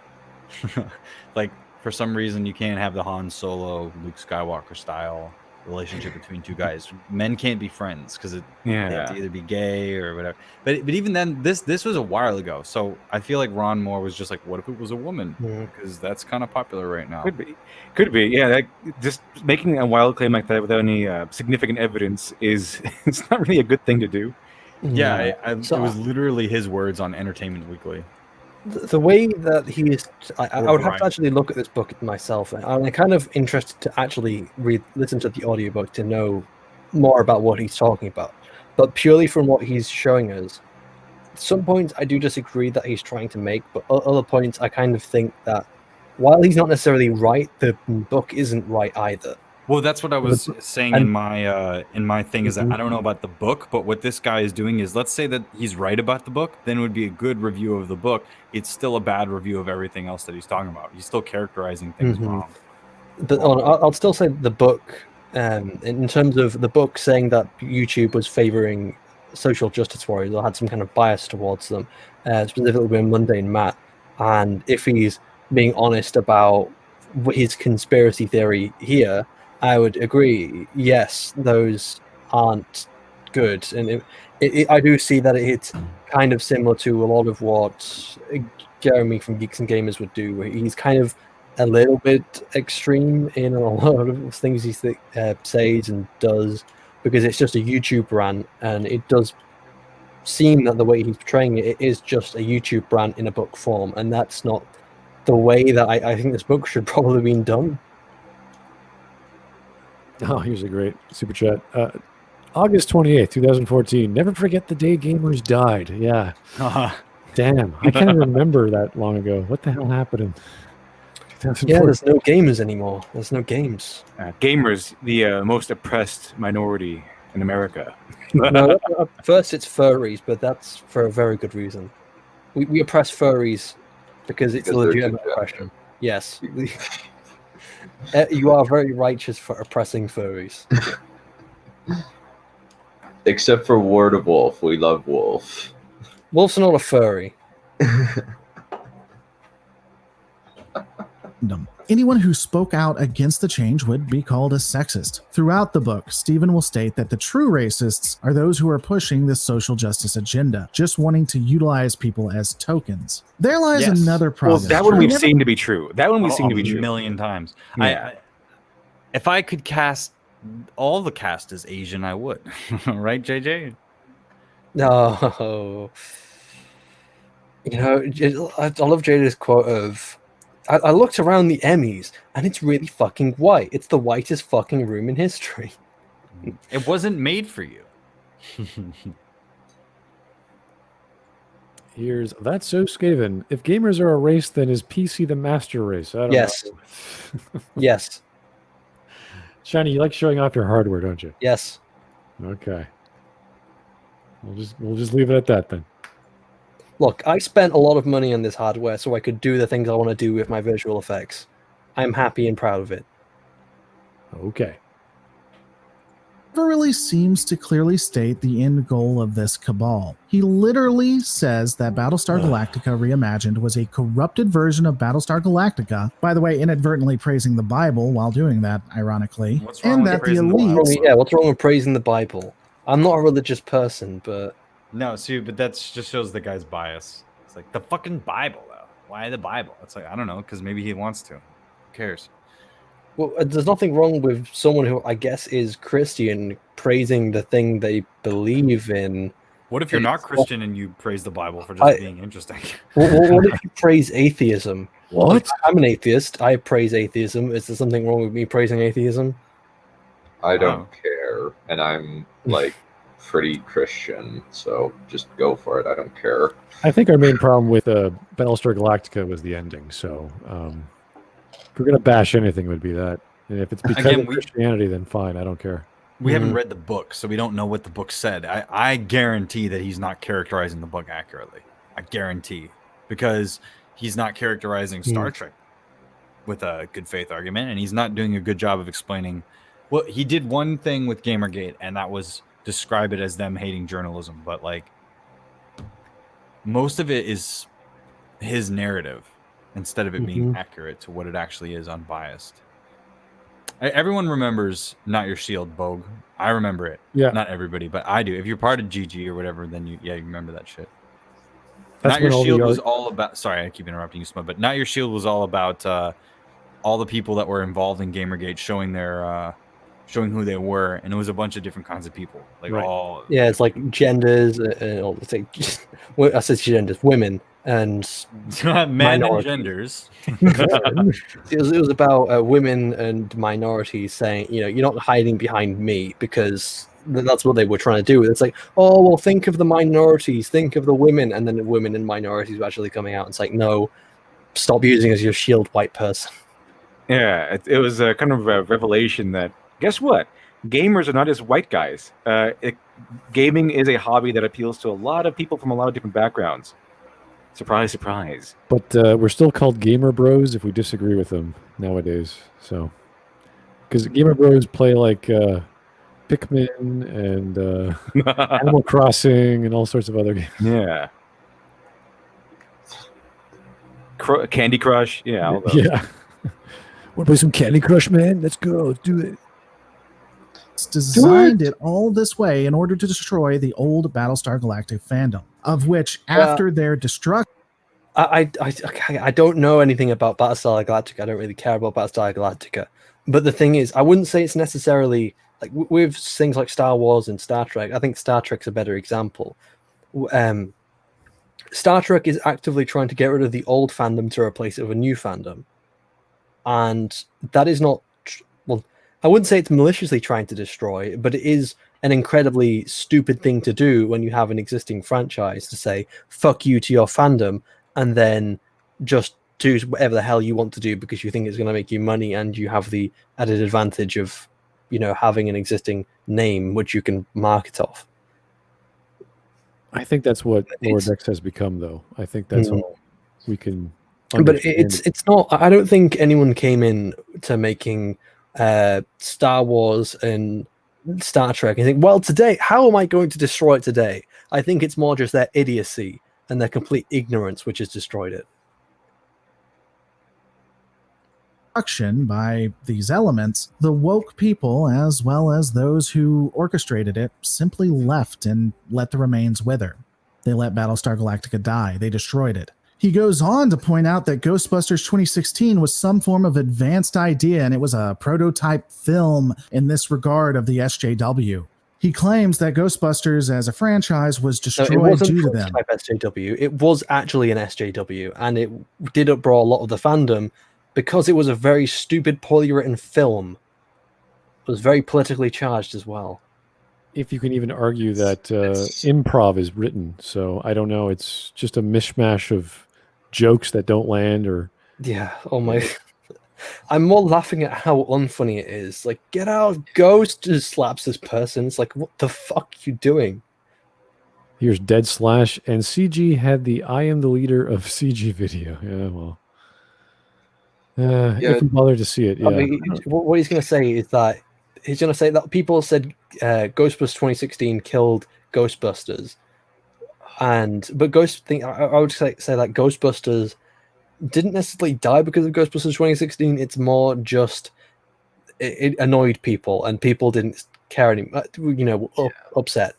Like, for some reason, you can't have the Han Solo, Luke Skywalker style relationship between two guys. Men can't be friends because they have to either be gay or whatever. But even then, this was a while ago. So I feel like Ron Moore was just like, what if it was a woman? Because that's kind of popular right now. Could be. Yeah, like, just making a wild claim like that without any significant evidence it's not really a good thing to do. Yeah, it was literally his words on Entertainment Weekly. The way that he is, I would have to actually look at this book myself. I'm kind of interested to actually listen to the audiobook to know more about what he's talking about. But purely from what he's showing us, some points I do disagree that he's trying to make, but other points I kind of think that while he's not necessarily right, the book isn't right either. Well, that's what I was saying in my thing is that I don't know about the book, but what this guy is doing is, let's say that he's right about the book, then it would be a good review of the book. It's still a bad review of everything else that he's talking about. He's still characterizing things wrong. But I'll still say the book, in terms of the book saying that YouTube was favoring social justice warriors or had some kind of bias towards them, specifically with Mundane Matt, and if he's being honest about his conspiracy theory here, I would agree. Yes, those aren't good, and I do see that it's kind of similar to a lot of what Jeremy from Geeks and Gamers would do. Where he's kind of a little bit extreme in a lot of things he says and does, because it's just a YouTube rant, and it does seem that the way he's portraying it is just a YouTube rant in a book form, and that's not the way that I think this book should probably have been done. Oh, here's a great super chat. August 28th, 2014. Never forget the day gamers died. Yeah. Damn. I can't remember that long ago. What the hell happened in Yeah, there's no gamers anymore. There's no games. Gamers, the most oppressed minority in America. No, first it's furries, but that's for a very good reason. We oppress furries because it's a legitimate oppression. Yes. You are very righteous for oppressing furries. Except for Ward of Wolf. We love Wolf. Wolf's not a furry. Anyone who spoke out against the change would be called a sexist. Throughout the book, Stephen will state that the true racists are those who are pushing this social justice agenda, just wanting to utilize people as tokens. There lies another problem. Well, that one we've seen to be true. That one we've seen to be true a million times. Yeah. If I could cast all the cast as Asian, I would. Right, JJ? No. You know, I love Jada's quote of, I looked around the Emmys and it's really fucking white. It's the whitest fucking room in history. It wasn't made for you. Here's That's So Skaven. If gamers are a race, then is PC the master race? I don't Yes. know. Yes. Shiny, you like showing off your hardware, don't you? Yes. Okay. We'll just leave it at that then. Look, I spent a lot of money on this hardware so I could do the things I want to do with my visual effects. I'm happy and proud of it. Okay. Never really seems to clearly state the end goal of this cabal. He literally says that Battlestar Galactica Reimagined was a corrupted version of Battlestar Galactica, by the way, inadvertently praising the Bible while doing that, ironically, What's wrong and with that the praising the Bible? elites... Yeah, what's wrong with praising the Bible? I'm not a religious person, but No, see, but that just shows the guy's bias. It's like the fucking Bible, though. Why the Bible? It's like, I don't know, because maybe he wants to. Who cares? well, there's nothing wrong with someone who I guess is Christian praising the thing they believe in. What if you're not It's- Christian and you praise the Bible for just being interesting? What if you praise atheism? What? Like, I'm an atheist. I praise atheism. Is there something wrong with me praising atheism? I don't care, and I'm like pretty Christian, so just go for it. I don't care. I think our main problem with Battlestar Galactica was the ending. So if we're going to bash anything, it would be that. And if it's because Again, of Christianity, then fine. I don't care. We haven't read the book, so we don't know what the book said. I guarantee that he's not characterizing the book accurately. I guarantee. Because he's not characterizing Star Trek with a good faith argument, and he's not doing a good job of explaining. Well, he did one thing with GamerGate, and that was describe it as them hating journalism. But like, most of it is his narrative instead of it being accurate to what it actually is, unbiased. Everyone remembers Not Your Shield, Bogue. I remember it. Yeah. Not everybody, but I do. If you're part of GG or whatever, then you remember that shit. That's Not Your when all the Shield art- was all about... Sorry, I keep interrupting you, Smud, but Not Your Shield was all about all the people that were involved in GamerGate showing their... showing who they were, and it was a bunch of different kinds of people. Like Right. all... Yeah, it's like genders, or let's say, I said genders, women, and Men and minorities. genders. it was about women and minorities saying, you know, you're not hiding behind me, because that's what they were trying to do. It's like, oh, well, think of the minorities, think of the women, and then the women and minorities were actually coming out. It's like, no, stop using as your shield, white person. Yeah, it was a kind of a revelation that, guess what? Gamers are not just white guys. Gaming is a hobby that appeals to a lot of people from a lot of different backgrounds. Surprise, surprise. But we're still called gamer bros if we disagree with them nowadays. So, because gamer bros play like Pikmin and Animal Crossing and all sorts of other games. Yeah. Candy Crush. Yeah. All those. Yeah. Want to play some Candy Crush, man? Let's go. Let's do it. It's designed it all this way in order to destroy the old Battlestar Galactica fandom, of which after their destruction... I don't know anything about Battlestar Galactica. I don't really care about Battlestar Galactica. But the thing is, I wouldn't say it's necessarily... like with things like Star Wars and Star Trek, I think Star Trek's a better example. Star Trek is actively trying to get rid of the old fandom to replace it with a new fandom. And that is not... well, I wouldn't say it's maliciously trying to destroy, but it is an incredibly stupid thing to do when you have an existing franchise, to say, fuck you to your fandom, and then just do whatever the hell you want to do because you think it's going to make you money, and you have the added advantage of, you know, having an existing name which you can market off. I think that's what Lower Decks has become, though. I think that's all we can understand. But it's not... I don't think anyone came in to making Star Wars and Star Trek and think, well, today, how am I going to destroy it today? I think it's more just their idiocy and their complete ignorance which has destroyed it. By these elements, the woke people, as well as those who orchestrated it, simply left and let the remains wither. They let Battlestar Galactica die. They destroyed it. He goes on to point out that Ghostbusters 2016 was some form of advanced idea, and it was a prototype film in this regard of the SJW. He claims that Ghostbusters as a franchise was No, destroyed it wasn't due to them. type SJW. It was actually an SJW, and it did uproar a lot of the fandom because it was a very stupid, poorly written film. It was very politically charged as well. If you can even argue that improv is written, so I don't know. It's just a mishmash of jokes that don't land, or Yeah. Oh my. I'm more laughing at how unfunny it is. Like, get out, Ghost! Just slaps this person. It's like, what the fuck are you doing? here's Dead Slash, and CG had the "I am the leader of CG" video. Yeah, well, Yeah. if we bother to see it, yeah. I mean, what he's going to say is that he's going to say that people said Ghostbusters 2016 killed Ghostbusters, but I would say that Ghostbusters didn't necessarily die because of Ghostbusters 2016. It's more just it annoyed people, and people didn't care anymore. Upset.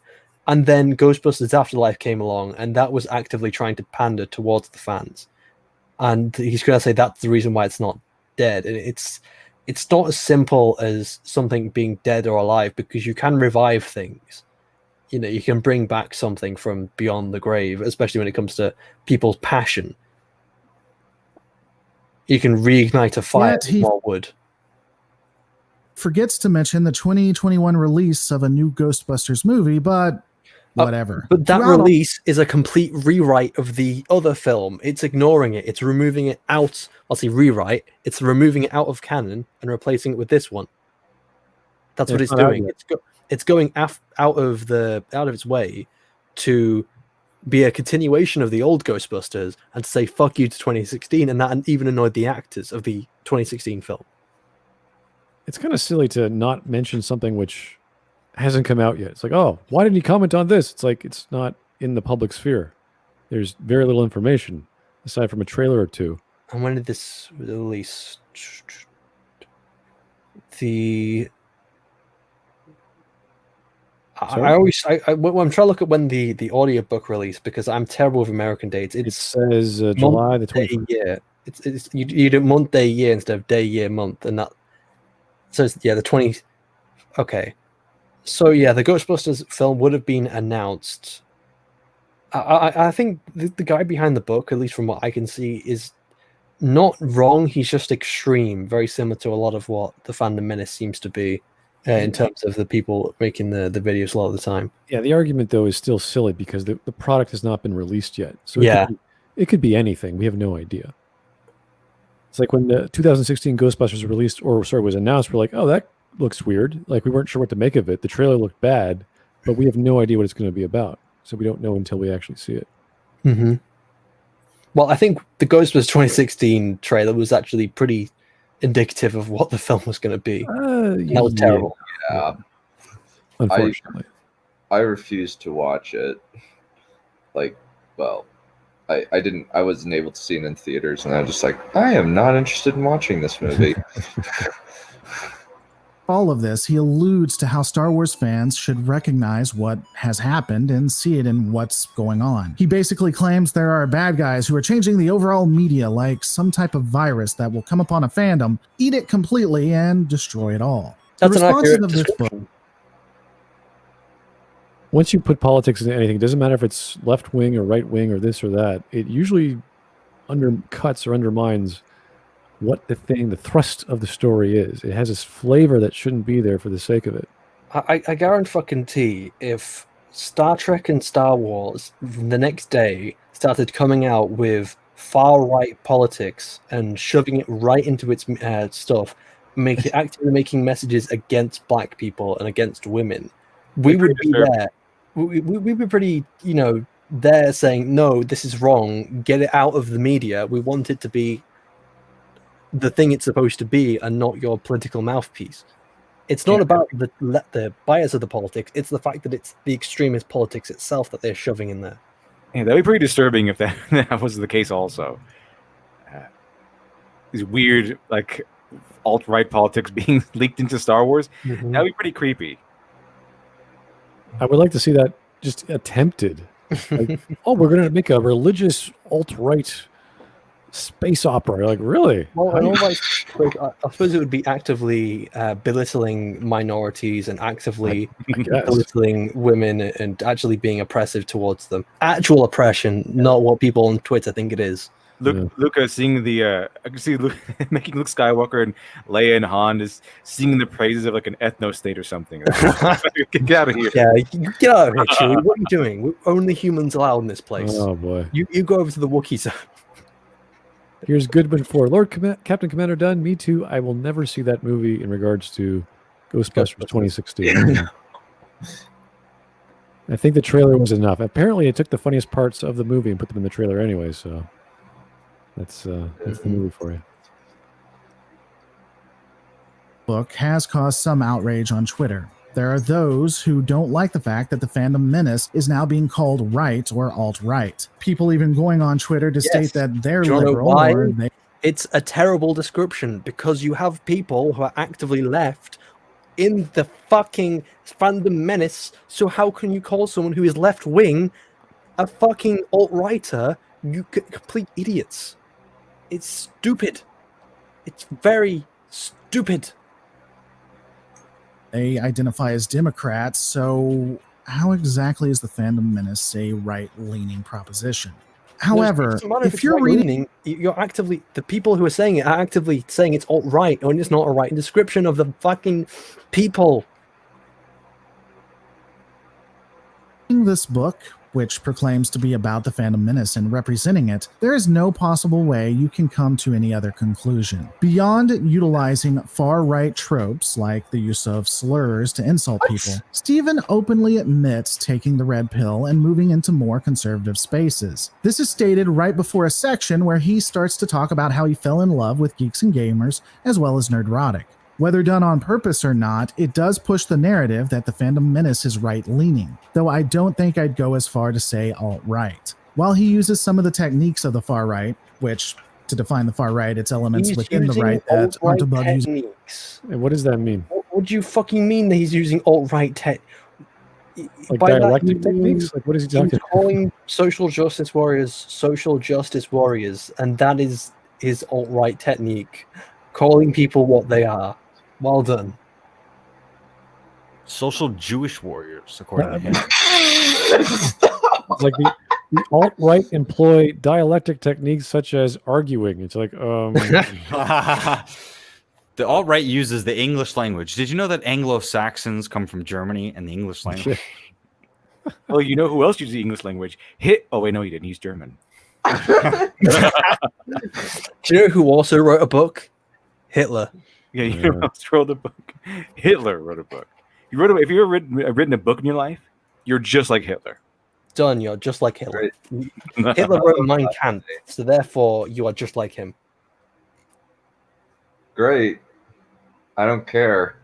And then Ghostbusters Afterlife came along, and that was actively trying to pander towards the fans. And he's going to say that's the reason why it's not dead. And it's not as simple as something being dead or alive, because you can revive things. You can bring back something from beyond the grave, especially when it comes to people's passion. You can reignite a fire with more wood. Forgets to mention the 2021 release of a new Ghostbusters movie, but whatever. But that release is a complete rewrite of the other film. It's ignoring it. It's removing it out. I'll say rewrite. It's removing it out of canon and replacing it with this one. That's what it's doing. It's going out of its way to be a continuation of the old Ghostbusters and to say fuck you to 2016, and that even annoyed the actors of the 2016 film. It's kind of silly to not mention something which hasn't come out yet. It's like, oh, why didn't you comment on this? It's like it's not in the public sphere. There's very little information aside from a trailer or two. And when did this release? I'm trying to look at when the audiobook released, because I'm terrible with American dates. It says July the 21st. Year. You do month, day, year instead of day, year, month, and that. So the 20. Okay, so the Ghostbusters film would have been announced. I think the guy behind the book, at least from what I can see, is not wrong. He's just extreme, very similar to a lot of what the Fandom Menace seems to be. In terms of the people making the videos a lot of the time. Yeah, the argument, though, is still silly because the product has not been released yet. So it could be anything. We have no idea. It's like when the 2016 Ghostbusters was announced, we're like, oh, that looks weird. Like, we weren't sure what to make of it. The trailer looked bad, but we have no idea what it's going to be about. So we don't know until we actually see it. Mm-hmm. Well, I think the Ghostbusters 2016 trailer was actually pretty indicative of what the film was going to be. That was terrible. Yeah. Unfortunately. I refused to watch it. I wasn't able to see it in theaters, and I was just like, I am not interested in watching this movie. All of this, he alludes to how Star Wars fans should recognize what has happened and see it in what's going on. He basically claims there are bad guys who are changing the overall media like some type of virus that will come upon a fandom, eat it completely, and destroy it all. That's an accurate description. Once you put politics into anything, it doesn't matter if it's left wing or right wing or this or that, it usually undercuts or undermines what the thrust of the story is. It has this flavor that shouldn't be there for the sake of it. I guarantee if Star Trek and Star Wars the next day started coming out with far-right politics and shoving it right into its stuff, actively making messages against black people and against women, we would be there. We'd be pretty, there saying, no, this is wrong, get it out of the media. We want it to be the thing it's supposed to be and not your political mouthpiece. It's not about the bias of the politics, it's the fact that it's the extremist politics itself that they're shoving in there. Yeah, that'd be pretty disturbing if that was the case also. These weird, alt-right politics being leaked into Star Wars, that'd be pretty creepy. I would like to see that just attempted. We're going to make a religious alt-right Space opera. You're like, really? Well, and all right, I suppose it would be actively belittling minorities and actively guess. belittling women and actually being oppressive towards them. Actual oppression, not what people on Twitter think it is. Luca singing I can see Luke making Luke Skywalker and Leia and Han is singing the praises of like an ethno state or something. Get out of here. Yeah, get out of here, Chewie. What are you doing? We're only humans allowed in this place. Oh boy. You go over to the Wookiee zone. Here's Goodman for Lord Captain Commander Dunn. Me too. I will never see that movie in regards to Ghostbusters 2016. I think the trailer was enough. Apparently, it took the funniest parts of the movie and put them in the trailer anyway. So that's the movie for you. Book has caused some outrage on Twitter. There are those who don't like the fact that the Fandom Menace is now being called right or alt-right. People even going on Twitter to state that they're Do you wanna know liberal why? or they It's a terrible description because you have people who are actively left in the fucking Fandom Menace. So how can you call someone who is left wing a fucking alt-righter? You complete idiots. It's stupid. It's very stupid. they identify as Democrats. So how exactly is the Fandom Menace a right-leaning proposition? However, if you're reading, you're actively, the people who are saying it are actively saying it's alt-right, and it's not a right description of the fucking people. this book, which proclaims to be about the Fandom Menace and representing it, there is no possible way you can come to any other conclusion. Beyond utilizing far-right tropes like the use of slurs to insult people, Stephen openly admits taking the red pill and moving into more conservative spaces. This is stated right before a section where he starts to talk about how he fell in love with geeks and gamers, as well as nerdrotic. Whether done on purpose or not, it does push the narrative that the Fandom Menace is right-leaning, though I don't think I'd go as far to say alt-right. While he uses some of the techniques of the far right, which, to define the far right, it's elements He's within the using right that aren't alt-right above using. techniques. And what does that mean? What do you fucking mean that he's using alt-right tech? Like By that, dialectic he techniques? means Like what is he he's talking about? calling social justice warriors, and that is his alt-right technique, calling people what they are. Well done. Social Jewish warriors, according to him. It's like the alt-right employ dialectic techniques such as arguing. It's like, The alt-right uses the English language. Did you know that Anglo-Saxons come from Germany and the English language? Well, you know who else uses the English language? Oh, wait, no, he didn't. He's German. Do you know who also wrote a book? Hitler. Yeah, you know who else wrote a book? Hitler wrote a book. If you've ever written a book in your life, you're just like Hitler. Done. You're just like Hitler. Hitler wrote Mein Kampf, so therefore you are just like him. Great. I don't care.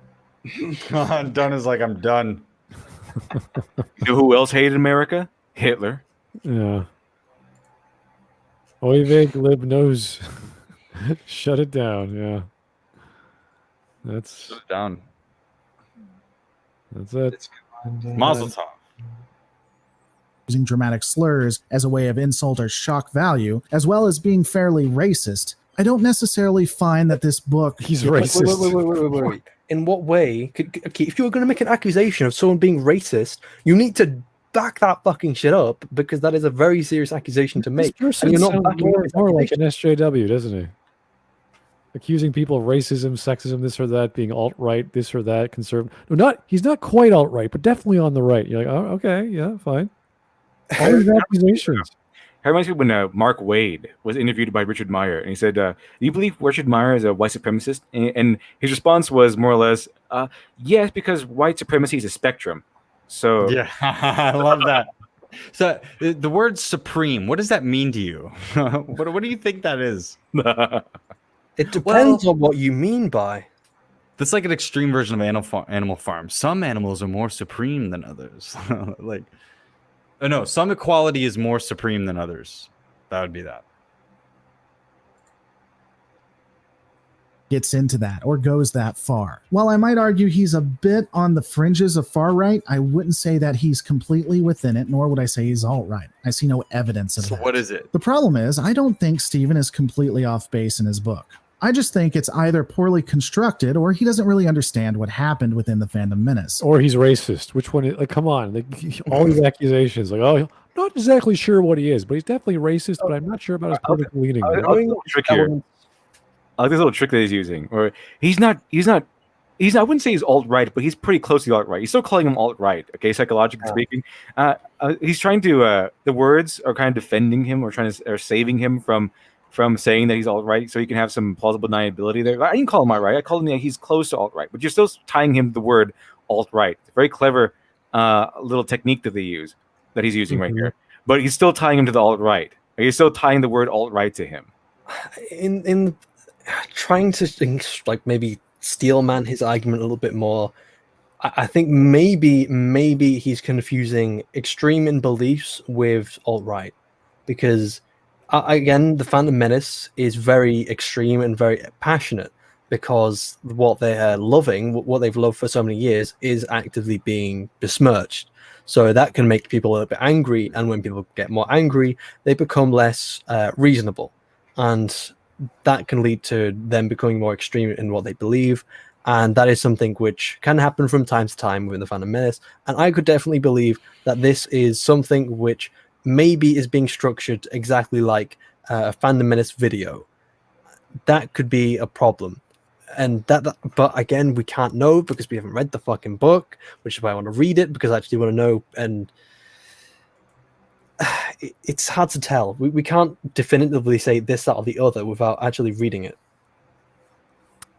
Dunn is like, I'm done. You know who else hated America? Hitler. yeah. Oy Glib knows. Shut it down. Yeah. That's Down. it. Mazel tov. Using dramatic slurs as a way of insult or shock value, as well as being fairly racist. I don't necessarily find that this book... He's Wait. racist. In what way? Okay, if you were going to make an accusation of someone being racist, you need to back that fucking shit up, because that is a very serious accusation to This make. person And you're not sounds backing up his more like an accusation. SJW, doesn't he? Accusing people of racism, sexism, this or that, being alt-right, this or that, conservative. No, he's not quite alt-right, but definitely on the right. You're like, oh, okay, yeah, fine. All these accusations. It reminds me when Mark Wade was interviewed by Richard Meyer, and he said, do you believe Richard Meyer is a white supremacist? And his response was more or less, yes, because white supremacy is a spectrum. So Yeah, I love that. So the word supreme, what does that mean to you? What do you think that is? It depends on what you mean by. That's like an extreme version of Animal Farm. Some animals are more supreme than others. Some equality is more supreme than others. That would be that. gets into that or goes that far. While I might argue he's a bit on the fringes of far right, I wouldn't say that he's completely within it, nor would I say he's alt-right. I see no evidence of So that. what is it? The problem is, I don't think Stephen is completely off base in his book. I just think it's either poorly constructed or he doesn't really understand what happened within the Fandom Menace. Or he's racist. Which one? Like, come on. Like, all these accusations. Like, oh, I'm not exactly sure what he is, but he's definitely racist, but I'm not sure about his political leaning. I like this little trick here. I like this little trick that he's using. Or he's not, I wouldn't say he's alt-right, but he's pretty close to alt-right. He's still calling him alt-right, okay, psychologically speaking. He's trying to, the words are kind of defending him or saving him from saying that he's alt-right, so he can have some plausible deniability there. I didn't call him alt-right. I called him that he's close to alt-right, but you're still tying him to the word alt-right. It's a very clever little technique that he's using right here. But he's still tying him to the alt-right. He's still tying the word alt-right to him. In trying to like maybe steelman his argument a little bit more, I think maybe he's confusing extreme in beliefs with alt-right, because again, the Phantom Menace is very extreme and very passionate, because what they're loving, what they've loved for so many years, is actively being besmirched. So that can make people a little bit angry, and when people get more angry, they become less reasonable, and that can lead to them becoming more extreme in what they believe. And that is something which can happen from time to time within the Phantom Menace. And I could definitely believe that this is something which maybe is being structured exactly like a Fandom Menace video. That could be a problem. And but again, we can't know because we haven't read the fucking book, which is why I want to read it, because I actually want to know. And it's hard to tell. We can't definitively say this, that, or the other without actually reading it.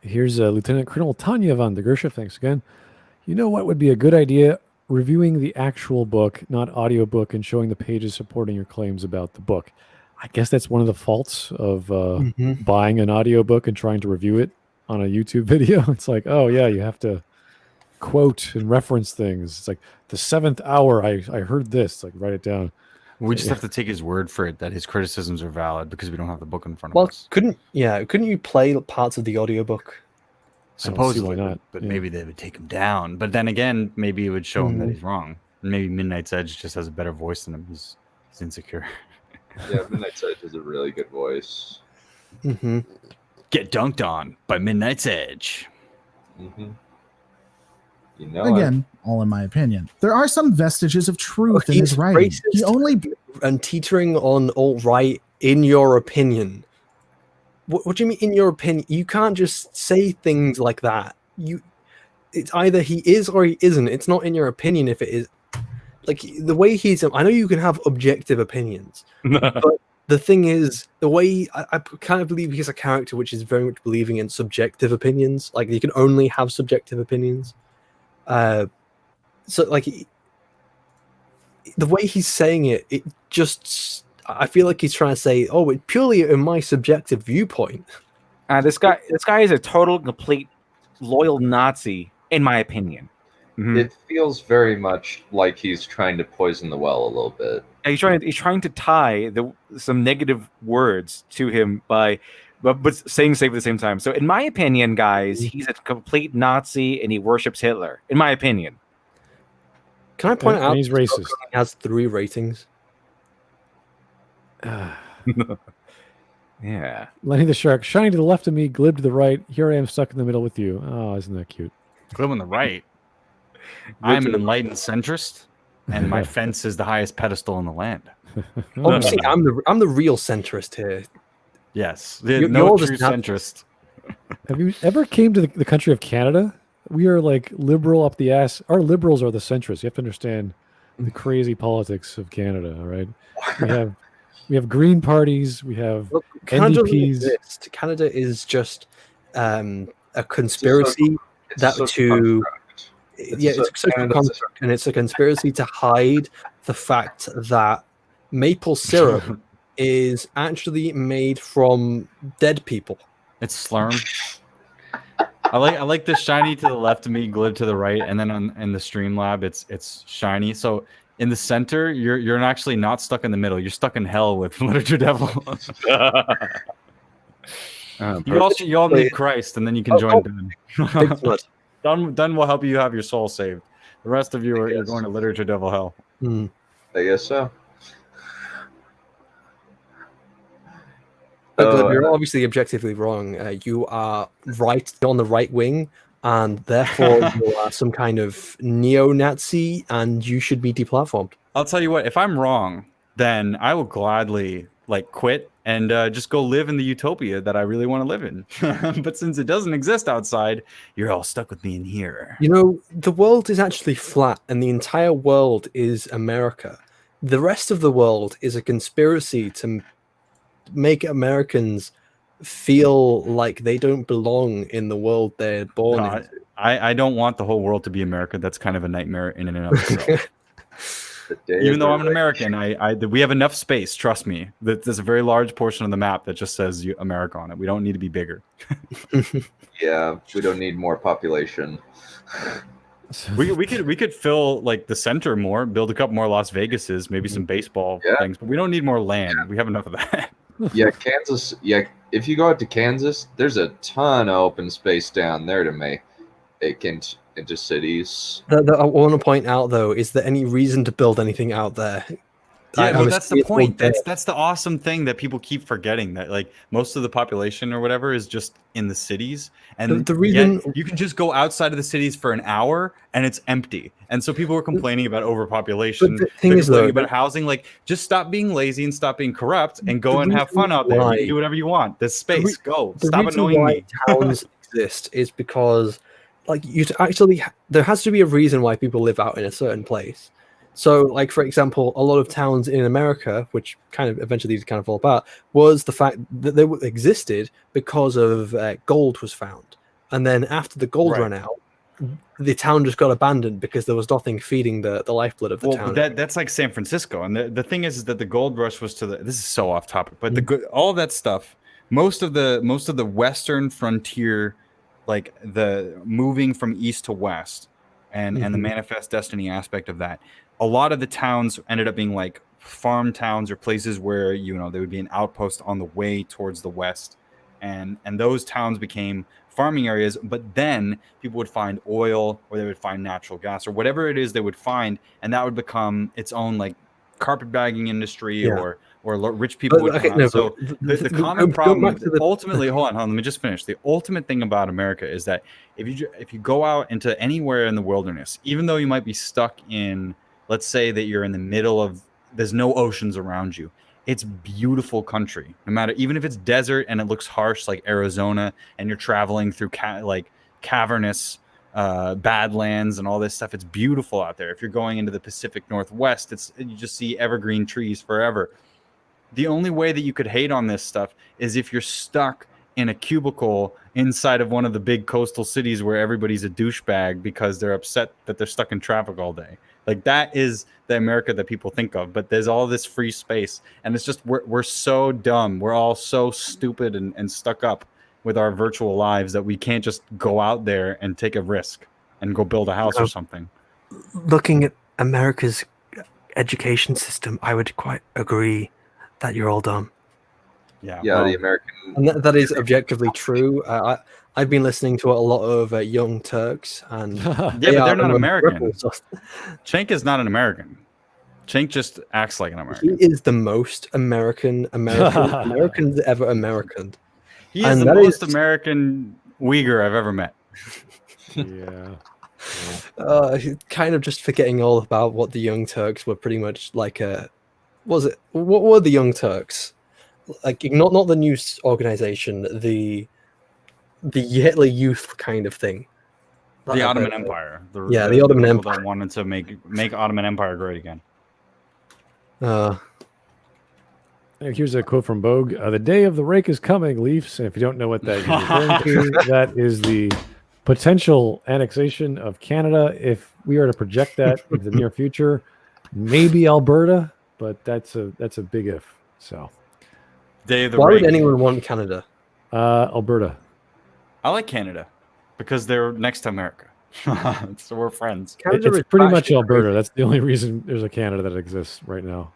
Here's Lieutenant Colonel Tanya von der Gersche. Thanks again. You know what would be a good idea? Reviewing the actual book, not audiobook, and showing the pages supporting your claims about the book. I guess that's one of the faults of buying an audiobook and trying to review it on a YouTube video. It's like, oh yeah, you have to quote and reference things. It's like the 7th hour, I heard this. Like, write it down. We just have to take his word for it that his criticisms are valid because we don't have the book in front of Well, us. couldn't you play parts of the audiobook? Supposedly, why not. but Yeah. maybe they would take him down. But then again, maybe it would show him that he's wrong. Maybe Midnight's Edge just has a better voice than him. He's insecure. Yeah, Midnight's Edge is a really good voice. Mm-hmm. Get dunked on by Midnight's Edge. Mm-hmm. You know, Again, all in my opinion. There are some vestiges of truth in his writing. He only and teetering on alt-right, in your opinion. What do you mean, in your opinion? You can't just say things like that. It's either he is or he isn't. It's not in your opinion if it is. Like, the way he's... I know you can have objective opinions, but the thing is, the way... I kind of believe he's a character which is very much believing in subjective opinions. Like, you can only have subjective opinions. So, like, the way he's saying it just... I feel like he's trying to say, oh, it's purely in my subjective viewpoint. This guy is a total, complete, loyal Nazi, in my opinion. Mm-hmm. It feels very much like he's trying to poison the well a little bit. He's trying to tie some negative words to him but saying safe at the same time. So, in my opinion, guys, he's a complete Nazi and he worships Hitler. In my opinion. Can I point out he's racist? He has 3 ratings. Yeah. Lenny the Shark, shining to the left of me, Glib to the right. Here I am stuck in the middle with you. Oh, isn't that cute? Glib on the right. I'm an enlightened centrist, and my fence is the highest pedestal in the land. Obviously, I'm the real centrist here. Yes, You're no just true not- centrist. Have you ever came to the country of Canada? We are like liberal up the ass. Our liberals are the centrists. You have to understand the crazy politics of Canada. All right, we have green parties. We have Look, Canada doesn't NDPs. exist. Canada is just a conspiracy It's a social construct. it's a social Canada's construct, and it's a conspiracy to hide the fact that maple syrup is actually made from dead people. It's slurm. I like the shiny to the left of me, Glib to the right, and then in the Streamlab, it's shiny. So in the center, you're actually not stuck in the middle. You're stuck in hell with LiteratureDevil. You all need Christ, and then you can join Dunn. Big Smud. Dunn will help you have your soul saved. The rest of you you're going to Literature Devil hell. I guess so. But you're obviously objectively wrong. You are right on the right wing, and therefore you are some kind of neo-Nazi, and you should be deplatformed. I'll tell you what, if I'm wrong, then I will gladly quit and just go live in the utopia that I really want to live in. But since it doesn't exist outside, you're all stuck with me in here. You know, the world is actually flat, and the entire world is America. The rest of the world is a conspiracy to make Americans feel like they don't belong in the world they're born into. I don't want the whole world to be America. That's kind of a nightmare in and of itself. Even though I'm an American, we have enough space. Trust me. There's a very large portion of the map that just says America on it. We don't need to be bigger. Yeah, we don't need more population. We could fill the center more, build a couple more Las Vegases, maybe some baseball things, but we don't need more land. We have enough of that. Yeah, Kansas. Yeah, if you go out to Kansas, there's a ton of open space down there to make it into cities. I want to point out, though, is there any reason to build anything out there? Yeah, but that's the point. That's the awesome thing that people keep forgetting, that most of the population or whatever is just in the cities, and the reason you can just go outside of the cities for an hour and it's empty. And so people are complaining about overpopulation. But the thing is, though, about housing, just stop being lazy and stop being corrupt and go and have fun out there. You can do whatever you want. There's space. Go. Stop annoying me. Towns exist is because there has to be a reason why people live out in a certain place. So, for example, a lot of towns in America, which kind of eventually kind of fall apart, was the fact that they existed because of gold was found. And then after the gold ran out, the town just got abandoned because there was nothing feeding the lifeblood of the town. That's like San Francisco. And the thing is that the gold rush was this is so off topic, but all of that stuff, most of the western frontier, the moving from east to west and the manifest destiny aspect of that, a lot of the towns ended up being farm towns or places where there would be an outpost on the way towards the west, and those towns became farming areas. But then people would find oil, or they would find natural gas, or whatever it is they would find, and that would become its own carpetbagging industry, or rich people would come out. So the common problem ultimately, hold on, let me just finish. The ultimate thing about America is that if you go out into anywhere in the wilderness, even though you might be stuck in, let's say that you're in the middle of, there's no oceans around you, it's beautiful country. No matter, even if it's desert and it looks harsh like Arizona, and you're traveling through cavernous badlands and all this stuff, it's beautiful out there. If you're going into the Pacific Northwest, you just see evergreen trees forever. The only way that you could hate on this stuff is if you're stuck in a cubicle inside of one of the big coastal cities where everybody's a douchebag because they're upset that they're stuck in traffic all day. That is the America that people think of, but there's all this free space, and it's just we're so dumb. We're all so stupid and stuck up with our virtual lives that we can't just go out there and take a risk and go build a house or something. Looking at America's education system, I would quite agree that you're all dumb. Yeah, the American... And that is objectively true. I've been listening to a lot of Young Turks, and but they're not American. Cenk is not an American. Cenk just acts like an American. He is the most American ever American. He is the most American Uyghur I've ever met. Yeah. Kind of just forgetting all about what the Young Turks were pretty much like what were the Young Turks? Not the news organization, the Hitler Youth kind of thing. The Ottoman Empire. The Ottoman Empire. That wanted to make Ottoman Empire great again. Here's a quote from Bogue. The day of the rake is coming, Leafs. And if you don't know what that is referring to, that is the potential annexation of Canada. If we are to project that into the near future, maybe Alberta, but that's a big if. So, day of the why rake. would anyone want Canada? Alberta. I like Canada because they're next to America, so we're friends. It's pretty much Alberta. That's the only reason there's a Canada that exists right now.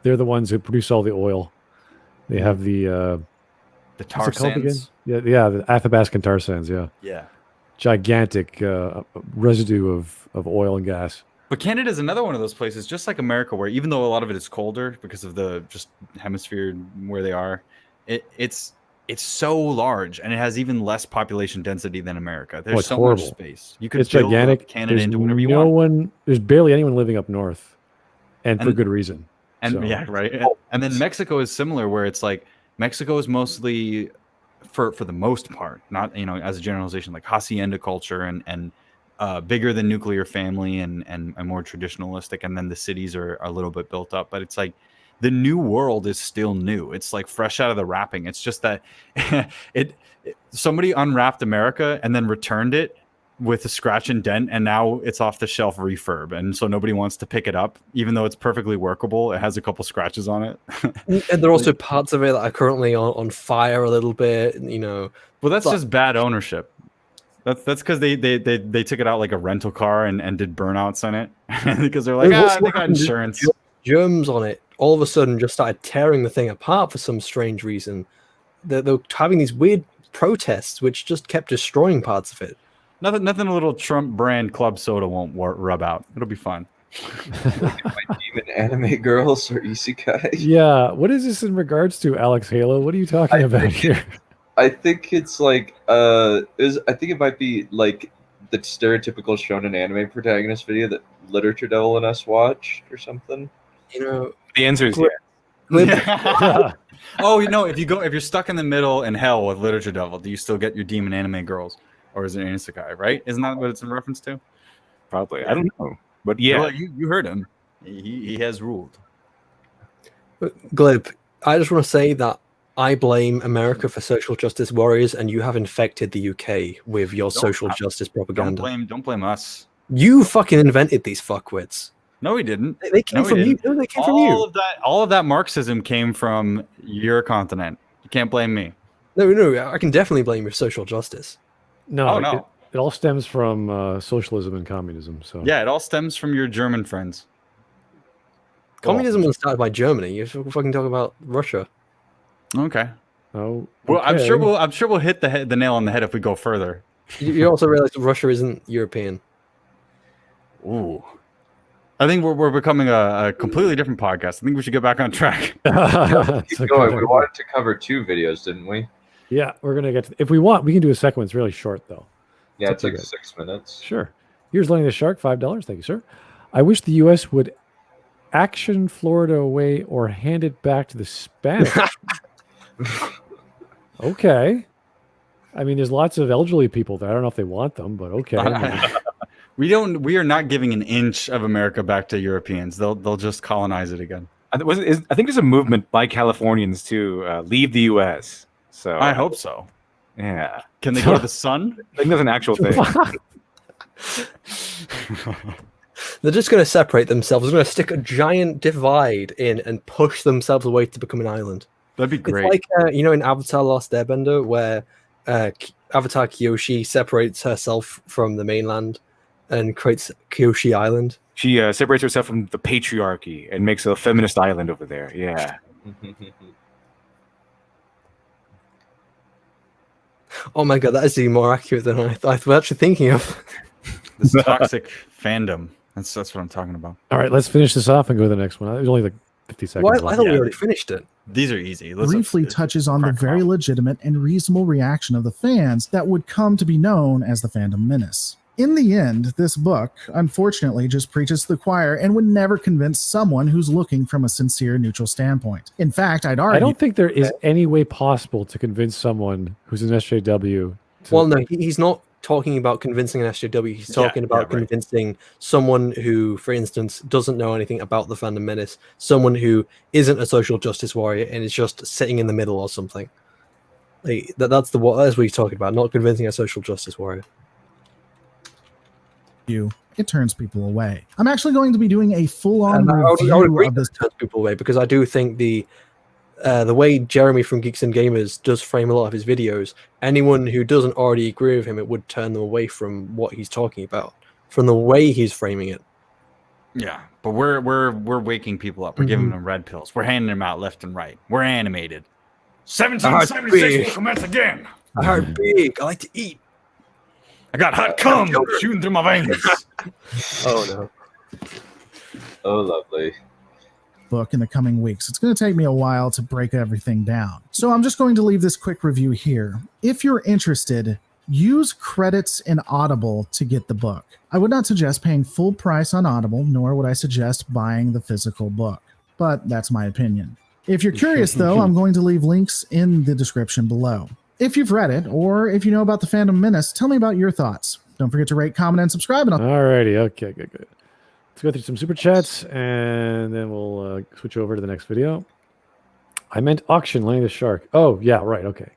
They're the ones who produce all the oil. They have the The What's tar it called again? sands. Yeah, the Athabascan tar sands. Yeah, Yeah. gigantic residue of oil and gas. But Canada is another one of those places, just like America, where even though a lot of it is colder because of the just hemisphere where they are, it's so large and it has even less population density than America. There's it's so horrible. much space. You could It's build gigantic. Canada There's into whatever you no want. one. There's barely anyone living up north, and for And- good reason. And So- yeah, right. And then Mexico is similar, where it's like Mexico is mostly, for the most part, not as a generalization, like hacienda culture and bigger than nuclear family and more traditionalistic, and then the cities are a little bit built up. But it's like the new world is still new. It's like fresh out of the wrapping. It's just that somebody unwrapped America and then returned it with a scratch and dent, and now it's off the shelf refurb, and so nobody wants to pick it up, even though it's perfectly workable. It has a couple scratches on it. And there are also parts of it that are currently on fire a little bit. Well, that's But- just bad ownership. That's because they took it out like a rental car and did burnouts on it because they're like, What's they got happened is insurance. Germs on it all of a sudden just started tearing the thing apart for some strange reason. They're having these weird protests which just kept destroying parts of it. Nothing a little Trump brand club soda won't rub out. It'll be fine. Demon anime girls or isekai. Yeah, what is this in regards to, Alex Halo? What are you talking about here? I think it's like I think it might be like the stereotypical shonen anime protagonist video that LiteratureDevil and us watched or something. The answer is Glib- yes. Oh, if you're stuck in the middle in hell with LiteratureDevil, do you still get your demon anime girls, or is it an isekai? Right? Isn't that what it's in reference to? Probably. I don't know. But yeah. Well, you heard him. He has ruled. Glib, I just want to say that I blame America for social justice warriors, and you have infected the UK with your social justice propaganda. Don't blame us. You fucking invented these fuckwits. No, he didn't. They came No, from we you. didn't. No, they came from you. All of that Marxism came from your continent. You can't blame me. No, I can definitely blame you for social justice. No, Oh, no. It all stems from socialism and communism. So Yeah, it all stems from your German friends. Communism was started by Germany. You're fucking talking about Russia. Okay. Oh, Well, I'm okay. sure we'll hit the nail on the head if we go further. You also realize that Russia isn't European. Ooh. I think we're becoming a completely different podcast. I think we should get back on track. It's Keep okay. going. We wanted to cover 2 videos, didn't we? Yeah, we're gonna get. If we want, we can do a second one. It's really short though. Yeah, It's it's up like to 6 minutes. Sure. Here's Lenny the Shark, $5. Thank you, sir. I wish the U.S. would action Florida away or hand it back to the Spanish. Okay. I mean, there's lots of elderly people there. I don't know if they want them, but okay. We are not giving an inch of America back to Europeans. They'll just colonize it again. I think there's a movement by Californians to leave the U.S. So I hope so. Yeah. Can they go to the sun? I think that's an actual thing. They're just going to separate themselves. They're going to stick a giant divide in and push themselves away to become an island. That'd be great. It's like, in Avatar Lost Airbender, where Avatar Kyoshi separates herself from the mainland and creates Kyoshi Island. She separates herself from the patriarchy and makes a feminist island over there. Yeah. Oh my god, that is even more accurate than I was actually thinking of. This toxic fandom. That's what I'm talking about. All right, let's finish this off and go to the next one. It was only like 50 seconds. Well, I left. thought we already finished it. These are easy. Briefly touches on the crack very on. legitimate and reasonable reaction of the fans that would come to be known as the Fandom Menace. In the end, this book, unfortunately, just preaches to the choir and would never convince someone who's looking from a sincere, neutral standpoint. In fact, I'd argue... I don't think there is any way possible to convince someone who's an SJW. Well, no, he's not talking about convincing an SJW. He's talking about convincing someone who, for instance, doesn't know anything about the Fandom Menace, someone who isn't a social justice warrior and is just sitting in the middle or something. That's what he's talking about, not convincing a social justice warrior. It turns people away. I'm actually going to be doing a full-on I would review agree of that this. it turns people away, because I do think the way Jeremy from Geeks and Gamers does frame a lot of his videos, anyone who doesn't already agree with him, it would turn them away from what he's talking about, from the way he's framing it. Yeah, but we're waking people up. We're giving them red pills. We're handing them out left and right. We're animated. 1776 will commence again. I heart big. I like to eat. I got hot cum shooting through my veins. Oh no. Oh, lovely. Book in the coming weeks. It's going to take me a while to break everything down. So I'm just going to leave this quick review here. If you're interested, use credits in Audible to get the book. I would not suggest paying full price on Audible, nor would I suggest buying the physical book, but that's my opinion. If you're curious, though, I'm going to leave links in the description below. If you've read it, or if you know about the Fandom Menace, tell me about your thoughts. Don't forget to rate, comment, and subscribe. And Alrighty, okay, good. Let's go through some super chats, and then we'll switch over to the next video. I meant auction, Lenny the Shark. Oh, yeah, right, okay.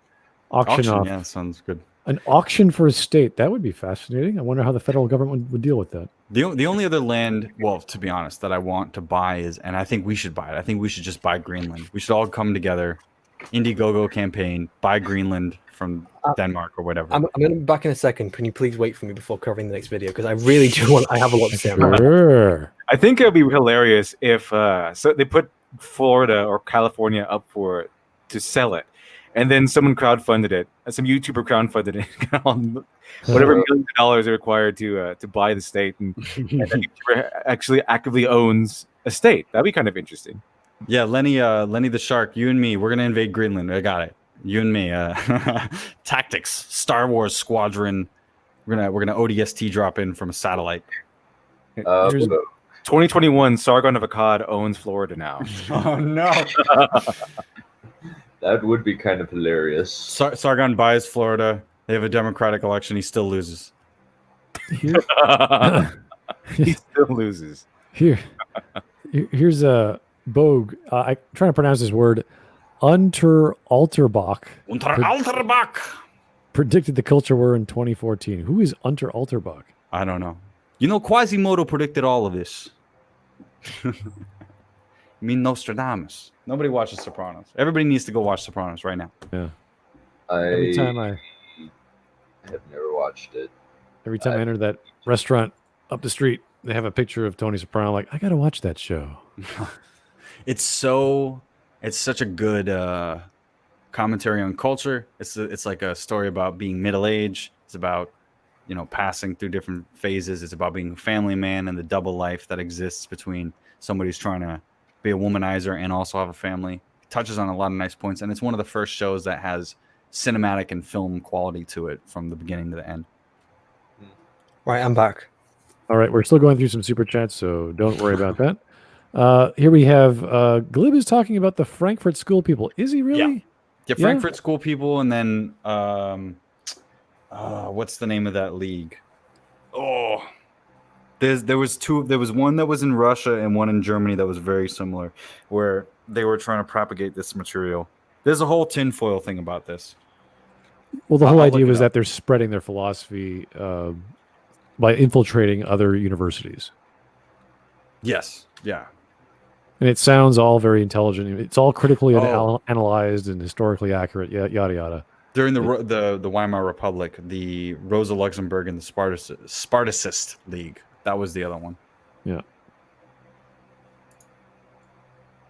Auction off. Yeah, sounds good. An auction for a state. That would be fascinating. I wonder how the federal government would deal with that. The only other land, well, to be honest, that I want to buy is, and I think we should buy it. I think we should just buy Greenland. We should all come together, Indiegogo campaign, buy Greenland from Denmark or whatever. I'm going to be back in a second. Can you please wait for me before covering the next video? Because I really do want. I have a lot to say about it. Sure. I think it would be hilarious if so they put Florida or California up to sell it, and then someone crowdfunded it. Some YouTuber crowdfunded it. Whatever millions of dollars are required to buy the state, and that YouTuber actually actively owns a state. That'd be kind of interesting. Yeah, Lenny the Shark, you and me, we're gonna invade Greenland. I got it. You and me. Tactics, Star Wars Squadron. We're gonna ODST drop in from a satellite. 2021, Sargon of Akkad owns Florida now. Oh no! That would be kind of hilarious. Sargon buys Florida. They have a democratic election. He still loses. He still loses. Here's a Bogue. I'm trying to pronounce this word. Unteralterbach predicted the culture war in 2014. Who is Unteralterbach? I don't know. You know, Quasimodo predicted all of this. I mean, Nostradamus. Nobody watches Sopranos. Everybody needs to go watch Sopranos right now. Yeah. Every time I have never watched it. Every time I enter that restaurant up the street, they have a picture of Tony Soprano. Like, I got to watch that show. It's such a good commentary on culture. It's like a story about being middle-aged. It's about, passing through different phases. It's about being a family man and the double life that exists between somebody who's trying to be a womanizer and also have a family. It touches on a lot of nice points, and it's one of the first shows that has cinematic and film quality to it from the beginning to the end. Right, I'm back. All right, we're still going through some super chats, so don't worry about that. Here we have Glib is talking about the Frankfurt School people. Is he really? Yeah, Frankfurt School people, and then what's the name of that league? Oh, there was one that was in Russia and one in Germany that was very similar, where they were trying to propagate this material. There's a whole tinfoil thing about this. Well, the whole idea was that they're spreading their philosophy by infiltrating other universities. Yes. Yeah. And it sounds all very intelligent. It's all critically analyzed and historically accurate. Yada yada. During the Weimar Republic, the Rosa Luxemburg and the Spartacist League. That was the other one. Yeah.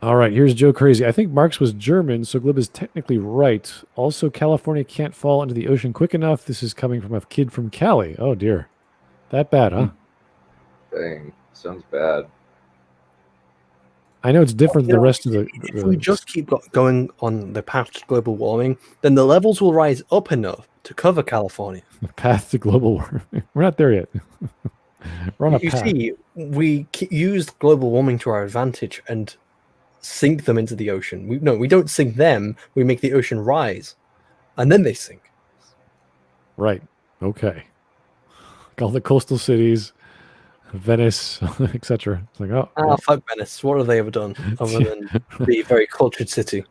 All right, here's Joe Crazy. I think Marx was German, so Glib is technically right. Also, California can't fall into the ocean quick enough. This is coming from a kid from Cali. Oh, dear. That bad, huh? Dang, sounds bad. I know it's different than the rest of the... If we just keep going on the path to global warming, then the levels will rise up enough to cover California. The path to global warming. We're not there yet. We're on a path. See, we used global warming to our advantage and sink them into the ocean. We don't sink them. We make the ocean rise, and then they sink. Right. Okay. All the coastal cities, Venice, etc. It's like, fuck Venice. What have they ever done other than be a very cultured city?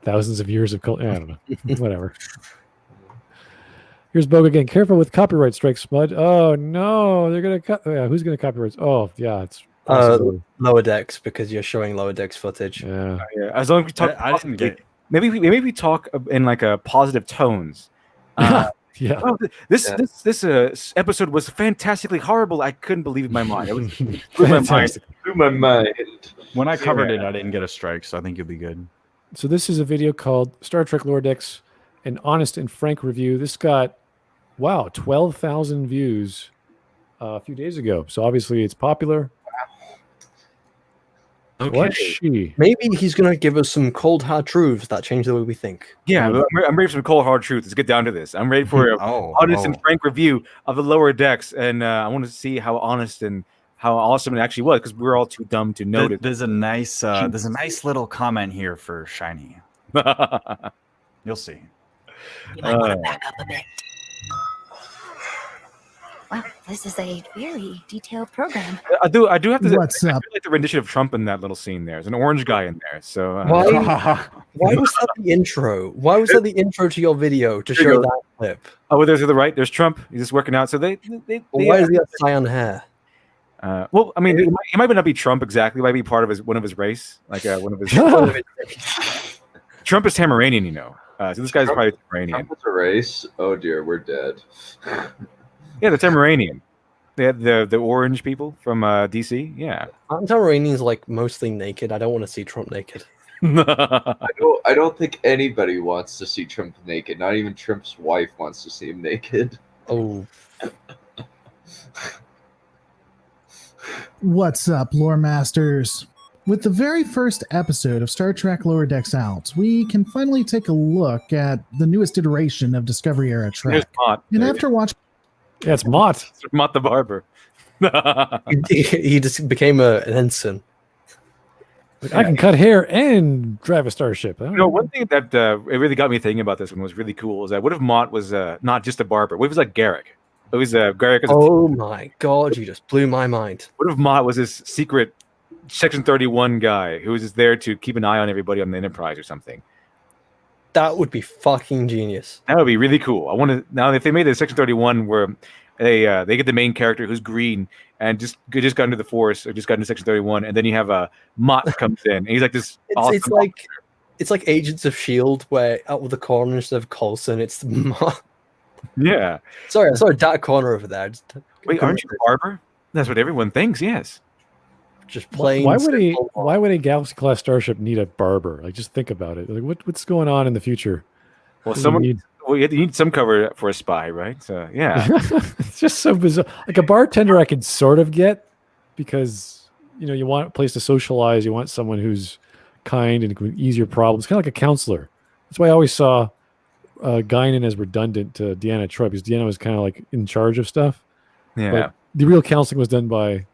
Thousands of years of culture. I don't know. Whatever. Here's Bogue again. Careful with copyright strikes, Smud. Oh no, they're gonna cut. Yeah, who's gonna copyright? Oh yeah, it's Lower Decks, because you're showing Lower Decks footage. Yeah. As long as we talk, I didn't get. Maybe we talk in like a positive tones. Yeah. Oh, this episode was fantastically horrible. I couldn't believe my mind. It was blew my mind. Through my mind. When I covered it, I didn't get a strike, so I think you'll be good. So this is a video called Star Trek Lower Decks, an honest and frank review. This got, 12,000 views a few days ago. So obviously it's popular. Okay. What's she? Maybe he's going to give us some cold, hard truths that change the way we think. Yeah, I'm ready for some cold hard truth. Let's get down to this. I'm ready for an honest and frank review of the Lower Decks, and I want to see how honest and how awesome it actually was, because we're all too dumb to notice. There's a nice little comment here for Shiny. You'll see. You might want to back up a bit. Wow, this is a very detailed program. I do have to. What's I up? feel like the rendition of Trump in that little scene there. There's an orange guy in there. So Why was that the intro? Why was that the intro to your video to show that clip? Oh, there's to the right. There's Trump. He's just working out. So they Why does he have cyan hair? Well, I mean, he might not be Trump exactly. He might be part of one of his race, like one of his. Trump is Tamaranian, you know. So this guy's probably Tamaranian. Trump is a race. Oh dear, we're dead. Yeah, the Tamaranian. They had the orange people from DC. Yeah. Aren't Tamaranians like mostly naked? I don't want to see Trump naked. I don't think anybody wants to see Trump naked. Not even Trump's wife wants to see him naked. Oh. What's up, lore masters? With the very first episode of Star Trek Lower Decks out, we can finally take a look at the newest iteration of Discovery era Here's Trek. Mott. And after watching, Yeah, it's Mott. It's Mott the barber. He just became an ensign. I can cut hair and drive a starship. You know, one thing that it really got me thinking about this one was really cool is that what if Mott was not just a barber? What if he was like Garrick? It was Garrick. Oh my god, you just blew my mind. What if Mott was this secret Section 31 guy who was just there to keep an eye on everybody on the Enterprise or something? That would be fucking genius. That would be really cool. I want to now if they made the Section 31 where they get the main character who's green and just got into the Force or just got into Section 31, and then you have a Mott comes in and he's like this. It's like Agents of Shield where out of the corner instead of Coulson, it's the Yeah. Sorry, I saw a dark corner over there. Wait, aren't you a barber? That's what everyone thinks. Yes. Just plain. Why would a Galaxy class starship need a barber? Like, just think about it. Like, what's going on in the future? Well, You you need some cover for a spy, right? So yeah. it's just so bizarre. Like a bartender, I could sort of get because you want a place to socialize. You want someone who's kind and can ease your problems, kind of like a counselor. That's why I always saw Guinan as redundant to Deanna Troi, because Deanna was kind of like in charge of stuff. Yeah. But the real counseling was done by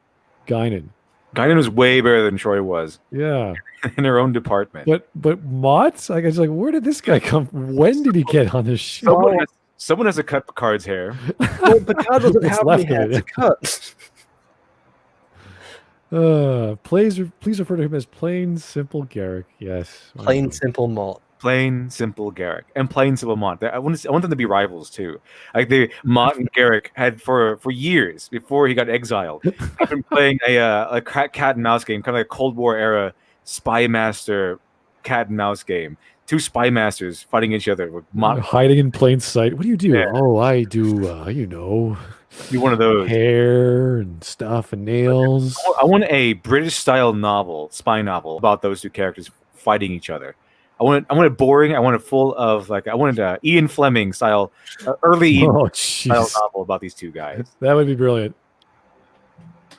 Guinan. Guinan was way better than Troy was. Yeah. In her own department. But Mott, I was like, where did this guy come from? When did he get on this show? Someone has to cut Picard's hair. Well, Picard doesn't It's have left any hair of it. to cut. Please refer to him as plain simple Garrick. Yes. Plain simple Mott. Plain simple Garrick and plain simple Mott. I want them to be rivals too. Like Mott and Garrick had for years before he got exiled. I've been playing a cat and mouse game, kind of like a Cold War era spy master cat and mouse game. Two spy masters fighting each other with Mott hiding in plain sight. What do you do? Yeah. Oh, I do. Be one of those. Hair and stuff and nails. I want a British style novel, spy novel about those two characters fighting each other. I want it boring. I want it full of I wanted Ian Fleming style, early Ian style novel about these two guys. That would be brilliant.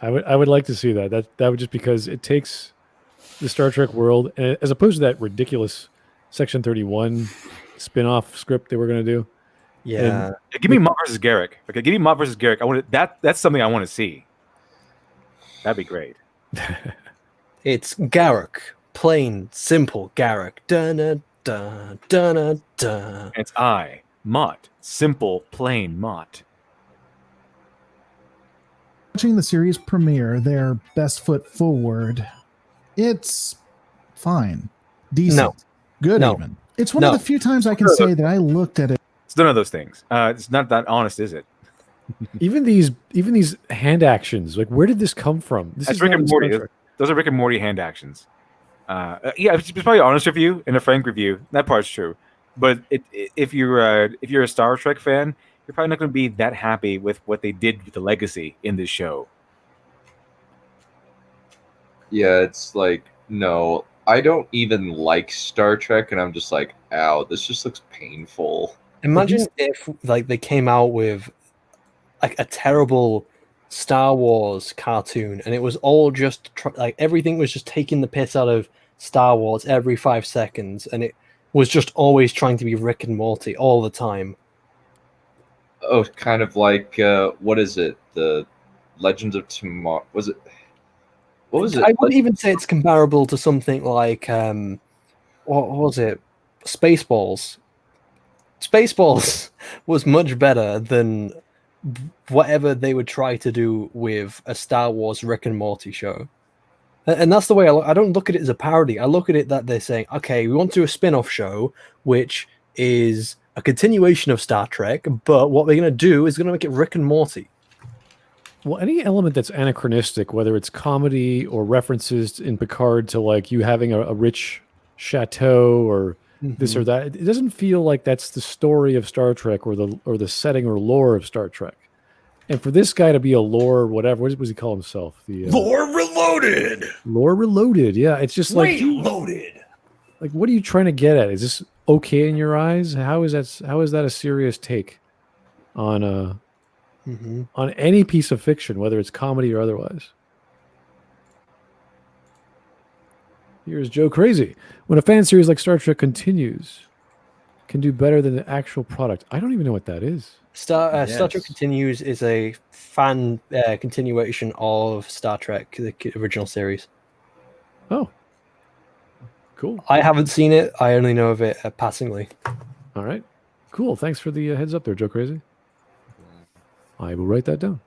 I would like to see that. That would just because it takes the Star Trek world, and as opposed to that ridiculous Section 31 spin-off script they were going to do. Yeah. Give me Mott versus Garrick. Okay, give me Mott versus Garrick. I want that's something I want to see. That'd be great. It's Garrick. Plain, simple Garrick. Da-na-da, da-na-da. It's I, Mott. Simple, plain Mott. watching the series premiere, their best foot forward, it's fine. Decent. No. Good No. even. It's one of the few times I can say that I looked at it. It's none of those things. It's not that honest, is it? Even these hand actions, like where did this come from? This That's is Rick not and Star Morty. Trek. Those are Rick and Morty hand actions. Yeah, it's probably an honest review and a frank review. That part's true. But if you're a Star Trek fan, you're probably not going to be that happy with what they did with the legacy in this show. Yeah, it's like, no, I don't even like Star Trek, and I'm just like, ow, this just looks painful. Imagine if like they came out with like a terrible Star Wars cartoon, and it was all just like everything was just taking the piss out of Star Wars every 5 seconds, and it was just always trying to be Rick and Morty all the time. Oh, kind of like what is it? The Legends of Tomorrow? Was it? What was it? I wouldn't even say it's comparable to something like what was it? Spaceballs. Spaceballs was much better than whatever they would try to do with a Star Wars Rick and Morty show. And that's the way I don't look at it as a parody. I look at it that they're saying, okay, we want to do a spin-off show, which is a continuation of Star Trek, but what we're going to do is going to make it Rick and Morty. Well, any element that's anachronistic, whether it's comedy or references in Picard to like you having a rich chateau or this or that, it doesn't feel like that's the story of Star Trek or the setting or lore of Star Trek. And for this guy to be a lore, whatever, what does he call himself? The Lore Reloaded. Lore Reloaded. Yeah, it's just like Reloaded. Like, what are you trying to get at? Is this okay in your eyes? How is that a serious take on on any piece of fiction, whether it's comedy or otherwise? Here's Joe Crazy. When a fan series like Star Trek continues, can do better than the actual product. I don't even know what that is. Star Trek Continues is a fan continuation of Star Trek, the original series. Oh, cool. I haven't seen it. I only know of it passingly. All right. Cool. Thanks for the heads up there, Joe Crazy. I will write that down.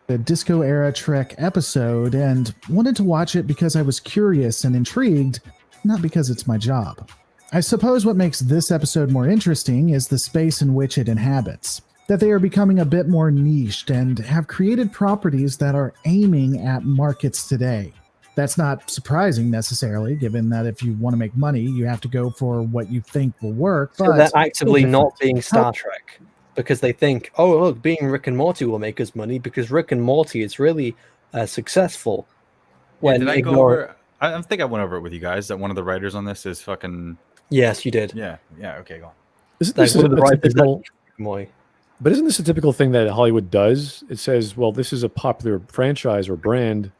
A Disco Era Trek episode and wanted to watch it because I was curious and intrigued, not because it's my job. I suppose what makes this episode more interesting is the space in which it inhabits, that they are becoming a bit more niched and have created properties that are aiming at markets today. That's not surprising necessarily, given that if you want to make money, you have to go for what you think will work. But so they're actively not being Star Trek because they think, oh, look, being Rick and Morty will make us money because Rick and Morty is really successful. When did I go over? I think I went over it with you guys that one of the writers on this is fucking... Yes, you did. Yeah. Okay, go on. Isn't this but isn't this a typical thing that Hollywood does? It says, well, this is a popular franchise or brand.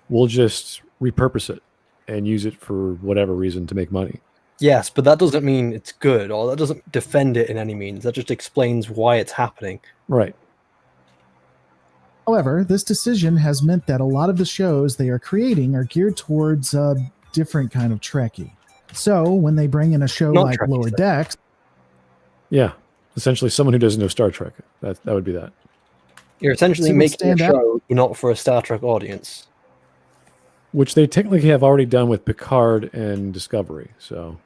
We'll just repurpose it and use it for whatever reason to make money. Yes, but that doesn't mean it's good, or that doesn't defend it in any means. That just explains why it's happening. Right. However, this decision has meant that a lot of the shows they are creating are geared towards a different kind of Trekkie. So when they bring in a show like Lower Decks... Yeah, essentially someone who doesn't know Star Trek. That would be that. You're essentially making a show not for a Star Trek audience. Which they technically have already done with Picard and Discovery. So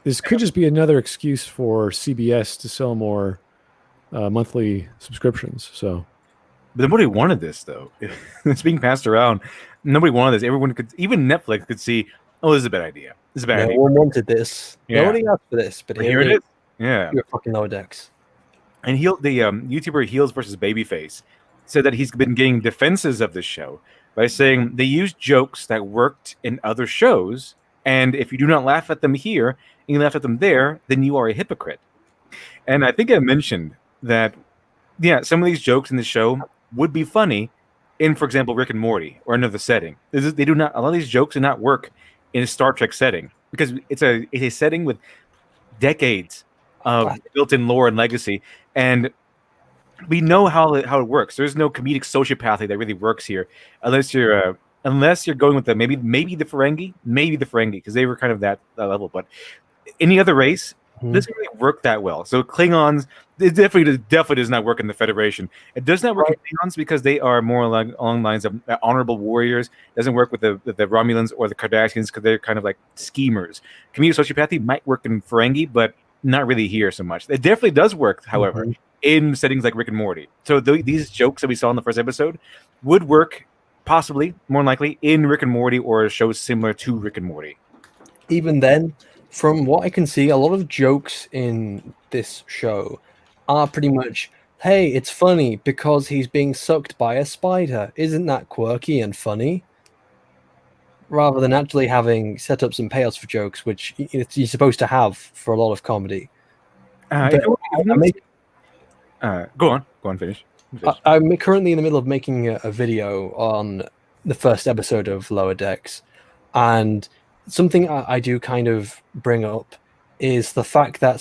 this could just be another excuse for CBS to sell more monthly subscriptions. So, but nobody wanted this, though. It's being passed around. Nobody wanted this. Everyone could, even Netflix could see, oh, this is a bad idea. This is a bad idea. No one wanted this. Yeah. Nobody asked for this, but here it is. Yeah. You're fucking Lower Decks. And the YouTuber Heels versus Babyface said that he's been getting defenses of this show by saying they use jokes that worked in other shows, and if you do not laugh at them here and you laugh at them there, then you are a hypocrite. And I think I mentioned that, yeah, some of these jokes in the show would be funny in, for example, Rick and Morty or another setting. They do not. A lot of these jokes do not work in a Star Trek setting because it's a setting with decades of built-in lore and legacy, and we know how it works. There's no comedic sociopathy that really works here, unless you're going with the maybe the Ferengi, because they were kind of that level. But any other race doesn't really work that well. So Klingons, it definitely does not work in the Federation. It does not work in Klingons because they are more along lines of honorable warriors. It doesn't work with the Romulans or the Cardassians because they're kind of like schemers. Comedic sociopathy might work in Ferengi, but not really here so much. It definitely does work, however, in settings like Rick and Morty. So these jokes that we saw in the first episode would work, possibly, more likely, in Rick and Morty or shows similar to Rick and Morty. Even then, from what I can see, a lot of jokes in this show are pretty much, hey, it's funny because he's being sucked by a spider. Isn't that quirky and funny? rather than actually having setups and payouts for jokes, which you're supposed to have for a lot of comedy. Go on, finish. I'm currently in the middle of making a video on the first episode of Lower Decks, and something I do kind of bring up is the fact that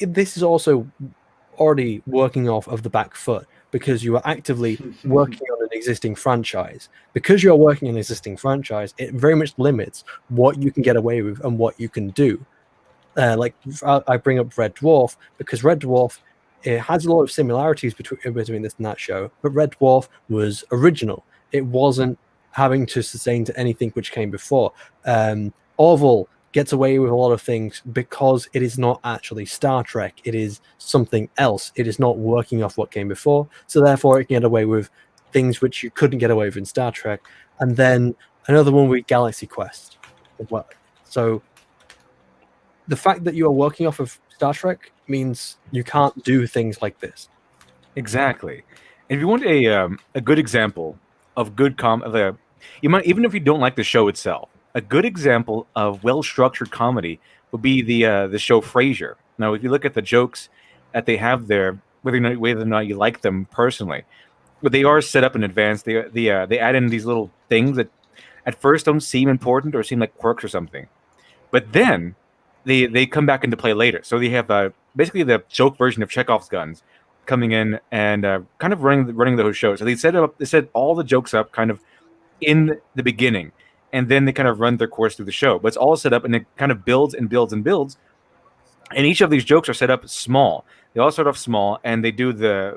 this is also already working off of the back foot, because you are actively working on an existing franchise. Because you're working on an existing franchise, it very much limits what you can get away with and what you can do. I bring up Red Dwarf because Red Dwarf, it has a lot of similarities between this and that show, but Red Dwarf was original. It wasn't having to sustain to anything which came before. Orville gets away with a lot of things because it is not actually Star Trek. It is something else. It is not working off what came before, so therefore it can get away with things which you couldn't get away with in Star Trek. And then another one with Galaxy Quest. Well, so the fact that you are working off of Star Trek means you can't do things like this. Exactly. And if you want a good example of good you might, even if you don't like the show itself, a good example of well-structured comedy would be the show Frasier. Now, if you look at the jokes that they have there, whether or not you like them personally, but they are set up in advance. They add in these little things that at first don't seem important or seem like quirks or something, but then they come back into play later. So they have basically the joke version of Chekhov's guns coming in and kind of running the whole show. So they set all the jokes up kind of in the beginning, and then they kind of run their course through the show. But it's all set up, and it kind of builds and builds and builds. And each of these jokes are set up small. They all start off small, and they do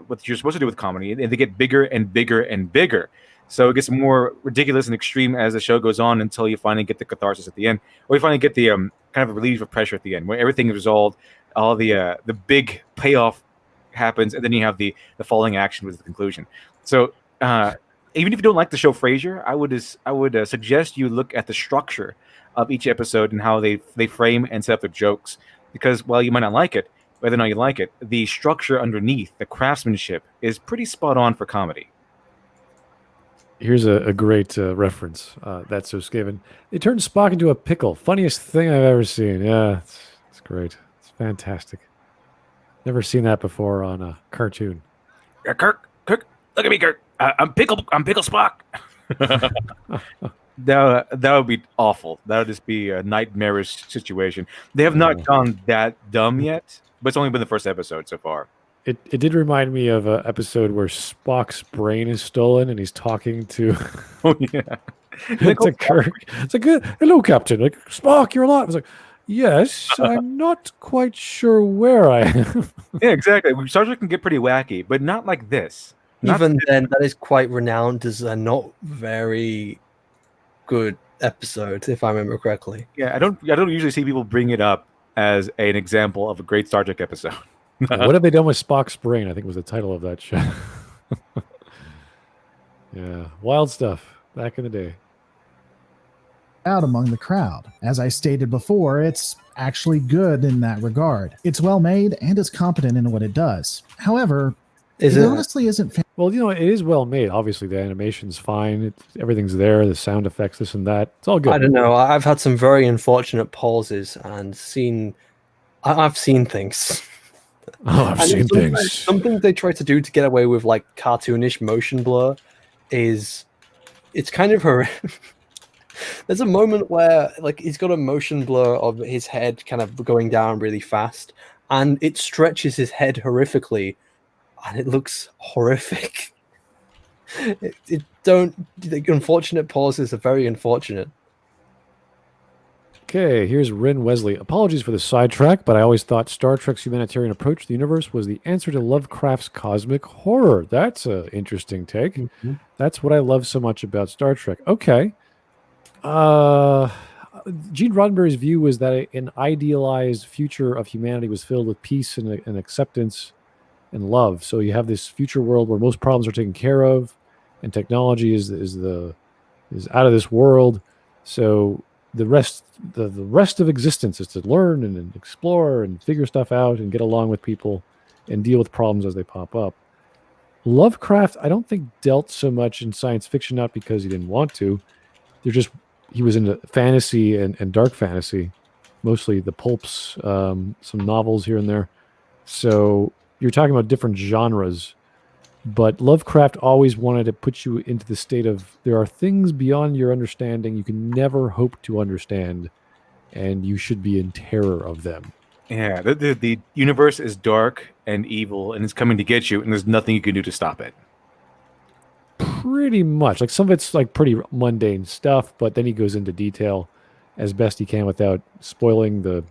what you're supposed to do with comedy, and they get bigger and bigger and bigger. So it gets more ridiculous and extreme as the show goes on until you finally get the catharsis at the end, or you finally get the kind of relief of pressure at the end, where everything is resolved, all the big payoff happens, and then you have the falling action with the conclusion. So even if you don't like the show Frasier, I would suggest you look at the structure of each episode and how they frame and set up their jokes. Because while you might not like it, whether or not you like it, the structure underneath, the craftsmanship, is pretty spot on for comedy. Here's a great reference. That's so Skaven. They turned Spock into a pickle. Funniest thing I've ever seen. Yeah, it's great. It's fantastic. Never seen that before on a cartoon. Kirk, look at me, Kirk. I'm Pickle Spock. That would be awful. That would just be a nightmarish situation. They have not gone that dumb yet, but it's only been the first episode so far. It did remind me of an episode where Spock's brain is stolen and he's talking to to Kirk. It's like, hello, Captain. Like, Spock, you're alive. I was like, yes, I'm not quite sure where I am. Yeah, exactly. Star Trek can get pretty wacky, but not like this. Even then, that is quite renowned as a not very good episode, if I remember correctly. Yeah, I don't usually see people bring it up as an example of a great Star Trek episode. What have they done with Spock's brain? I think was the title of that show. Yeah, wild stuff back in the day. Out among the crowd. As I stated before, it's actually good in that regard. It's well made and is competent in what it does. However, it honestly isn't. Well, it is well made. Obviously, the animation's fine. Everything's there. The sound effects, this and that. It's all good. I don't know. I've had some very unfortunate pauses and I've seen things. Oh, I've seen things. Something they try to do to get away with like cartoonish motion blur it's kind of horrific. There's a moment where like he's got a motion blur of his head kind of going down really fast, and it stretches his head horrifically, and it looks horrific. The unfortunate pauses are very unfortunate. Okay, here's Rin Wesley. Apologies for the sidetrack, but I always thought Star Trek's humanitarian approach to the universe was the answer to Lovecraft's cosmic horror. That's an interesting take. Mm-hmm. That's what I love so much about Star Trek. Okay. Gene Roddenberry's view was that an idealized future of humanity was filled with peace and acceptance and love. So you have this future world where most problems are taken care of, and technology is out of this world. So the rest of existence is to learn and explore and figure stuff out and get along with people and deal with problems as they pop up. Lovecraft, I don't think dealt so much in science fiction, not because he didn't want to. He was into fantasy and dark fantasy, mostly the pulps, some novels here and there. So you're talking about different genres, but Lovecraft always wanted to put you into the state of there are things beyond your understanding you can never hope to understand, and you should be in terror of them. Yeah, the universe is dark and evil, and it's coming to get you, and there's nothing you can do to stop it. Pretty much. Like, some of it's like pretty mundane stuff, but then he goes into detail as best he can without spoiling the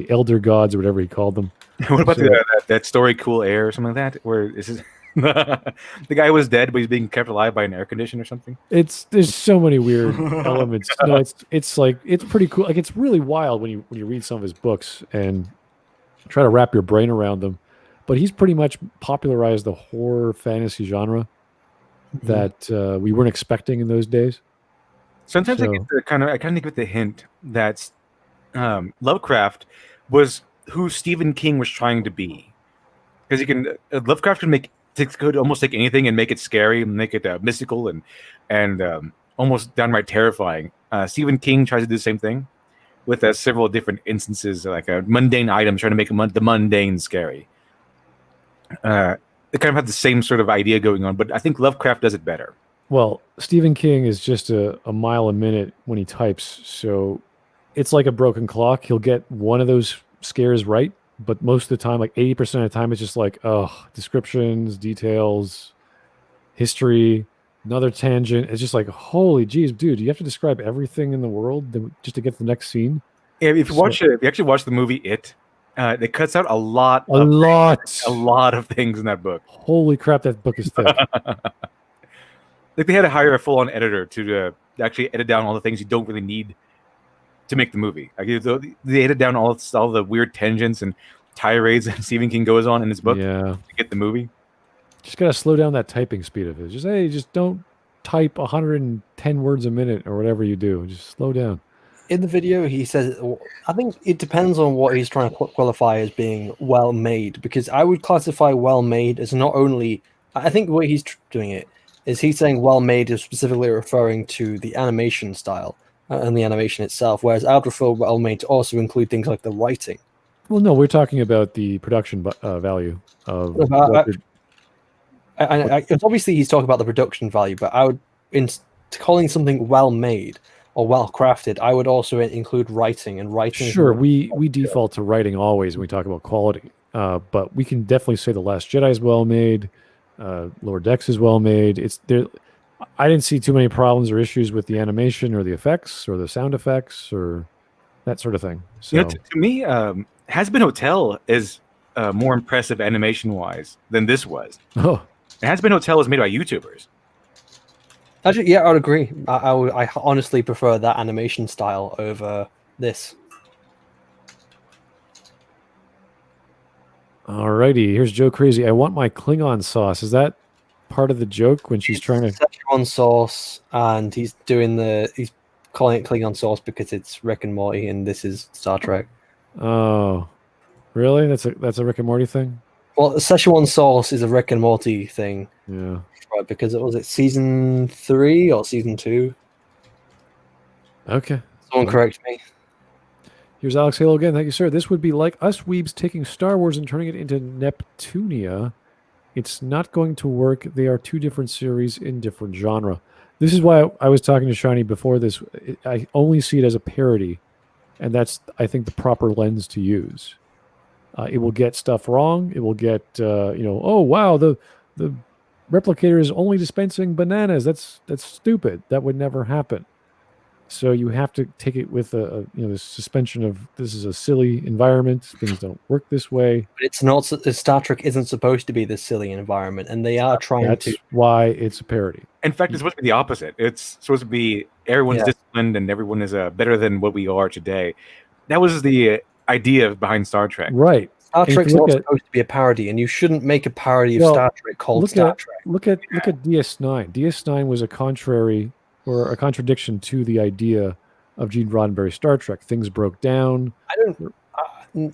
elder gods or whatever he called them. What about that story, Cool Air, or something like that? Where this is the guy was dead, but he's being kept alive by an air conditioner or something. There's so many weird elements. No, it's like, it's pretty cool. Like, it's really wild when you read some of his books and try to wrap your brain around them. But he's pretty much popularized the horror fantasy genre that we weren't expecting in those days. Sometimes I kind of get the hint that Lovecraft was who Stephen King was trying to be, because Lovecraft could almost take anything and make it scary and make it mystical and almost downright terrifying. Stephen King tries to do the same thing with several different instances, like a mundane item, trying to make the mundane scary. They kind of have the same sort of idea going on, but I think Lovecraft does it better. Well, Stephen King is just a mile a minute when he types, so it's like a broken clock. He'll get one of those scares right, but most of the time, like 80% of the time, it's just like, descriptions, details, history, another tangent. It's just like, holy geez, dude, you have to describe everything in the world just to get to the next scene? Yeah, if you actually watch the movie It cuts out a lot of things in that book. Holy crap, that book is thick. Like, they had to hire a full-on editor to actually edit down all the things you don't really need to make the movie. Like, they edit down all the weird tangents and tirades that Stephen King goes on in his book to get the movie. Just gotta slow down that typing speed of it. Just don't type 110 words a minute or whatever you do. Just slow down. In the video, he says, I think it depends on what he's trying to qualify as being well made, because I would classify well made as not only, I think the way he's doing it is he's saying well made is specifically referring to the animation style and the animation itself, whereas I would refer well made to also include things like the writing. Well, no, we're talking about the production value of. Obviously, he's talking about the production value, but I would, in calling something well made or well crafted, I would also include writing and writing. Sure, we default to writing always when we talk about quality, but we can definitely say The Last Jedi is well made. Lower Decks is well made. It's there. I didn't see too many problems or issues with the animation or the effects or the sound effects or that sort of thing. So to me, Has Been Hotel is more impressive animation wise than this was. Oh, Has Been Hotel is made by YouTubers. Actually, yeah, I would agree. I honestly prefer that animation style over this. Alrighty, here's Joe Crazy. I want my Klingon sauce. Is that part of the joke when she's trying to Szechuan sauce, and he's calling it Klingon sauce because it's Rick and Morty, and this is Star Trek. Oh, really? That's a Rick and Morty thing? Well, Szechuan sauce is a Rick and Morty thing. Yeah. Right, because it was season 3 or season 2. Okay. Someone correct me. Here's Alex Halo again. Thank you, sir. This would be like us weebs taking Star Wars and turning it into Neptunia. It's not going to work. They are two different series in different genre. This is why I was talking to Shiny before this. I only see it as a parody, and that's, I think, the proper lens to use. It will get stuff wrong. It will get, oh, wow, the replicator is only dispensing bananas. That's stupid. That would never happen. So you have to take it with this suspension of this is a silly environment. Things don't work this way. But it's not. Star Trek isn't supposed to be this silly environment, and they are trying That's to. why it's a parody. In fact, it's supposed to be the opposite. It's supposed to be everyone's disciplined and everyone is better than what we are today. That was the idea behind Star Trek. Right. Star Trek's not supposed to be a parody, and you shouldn't make a parody of Star Trek called Star Trek. Look at DS9. DS9 was a contradiction to the idea of Gene Roddenberry's Star Trek. Things broke down.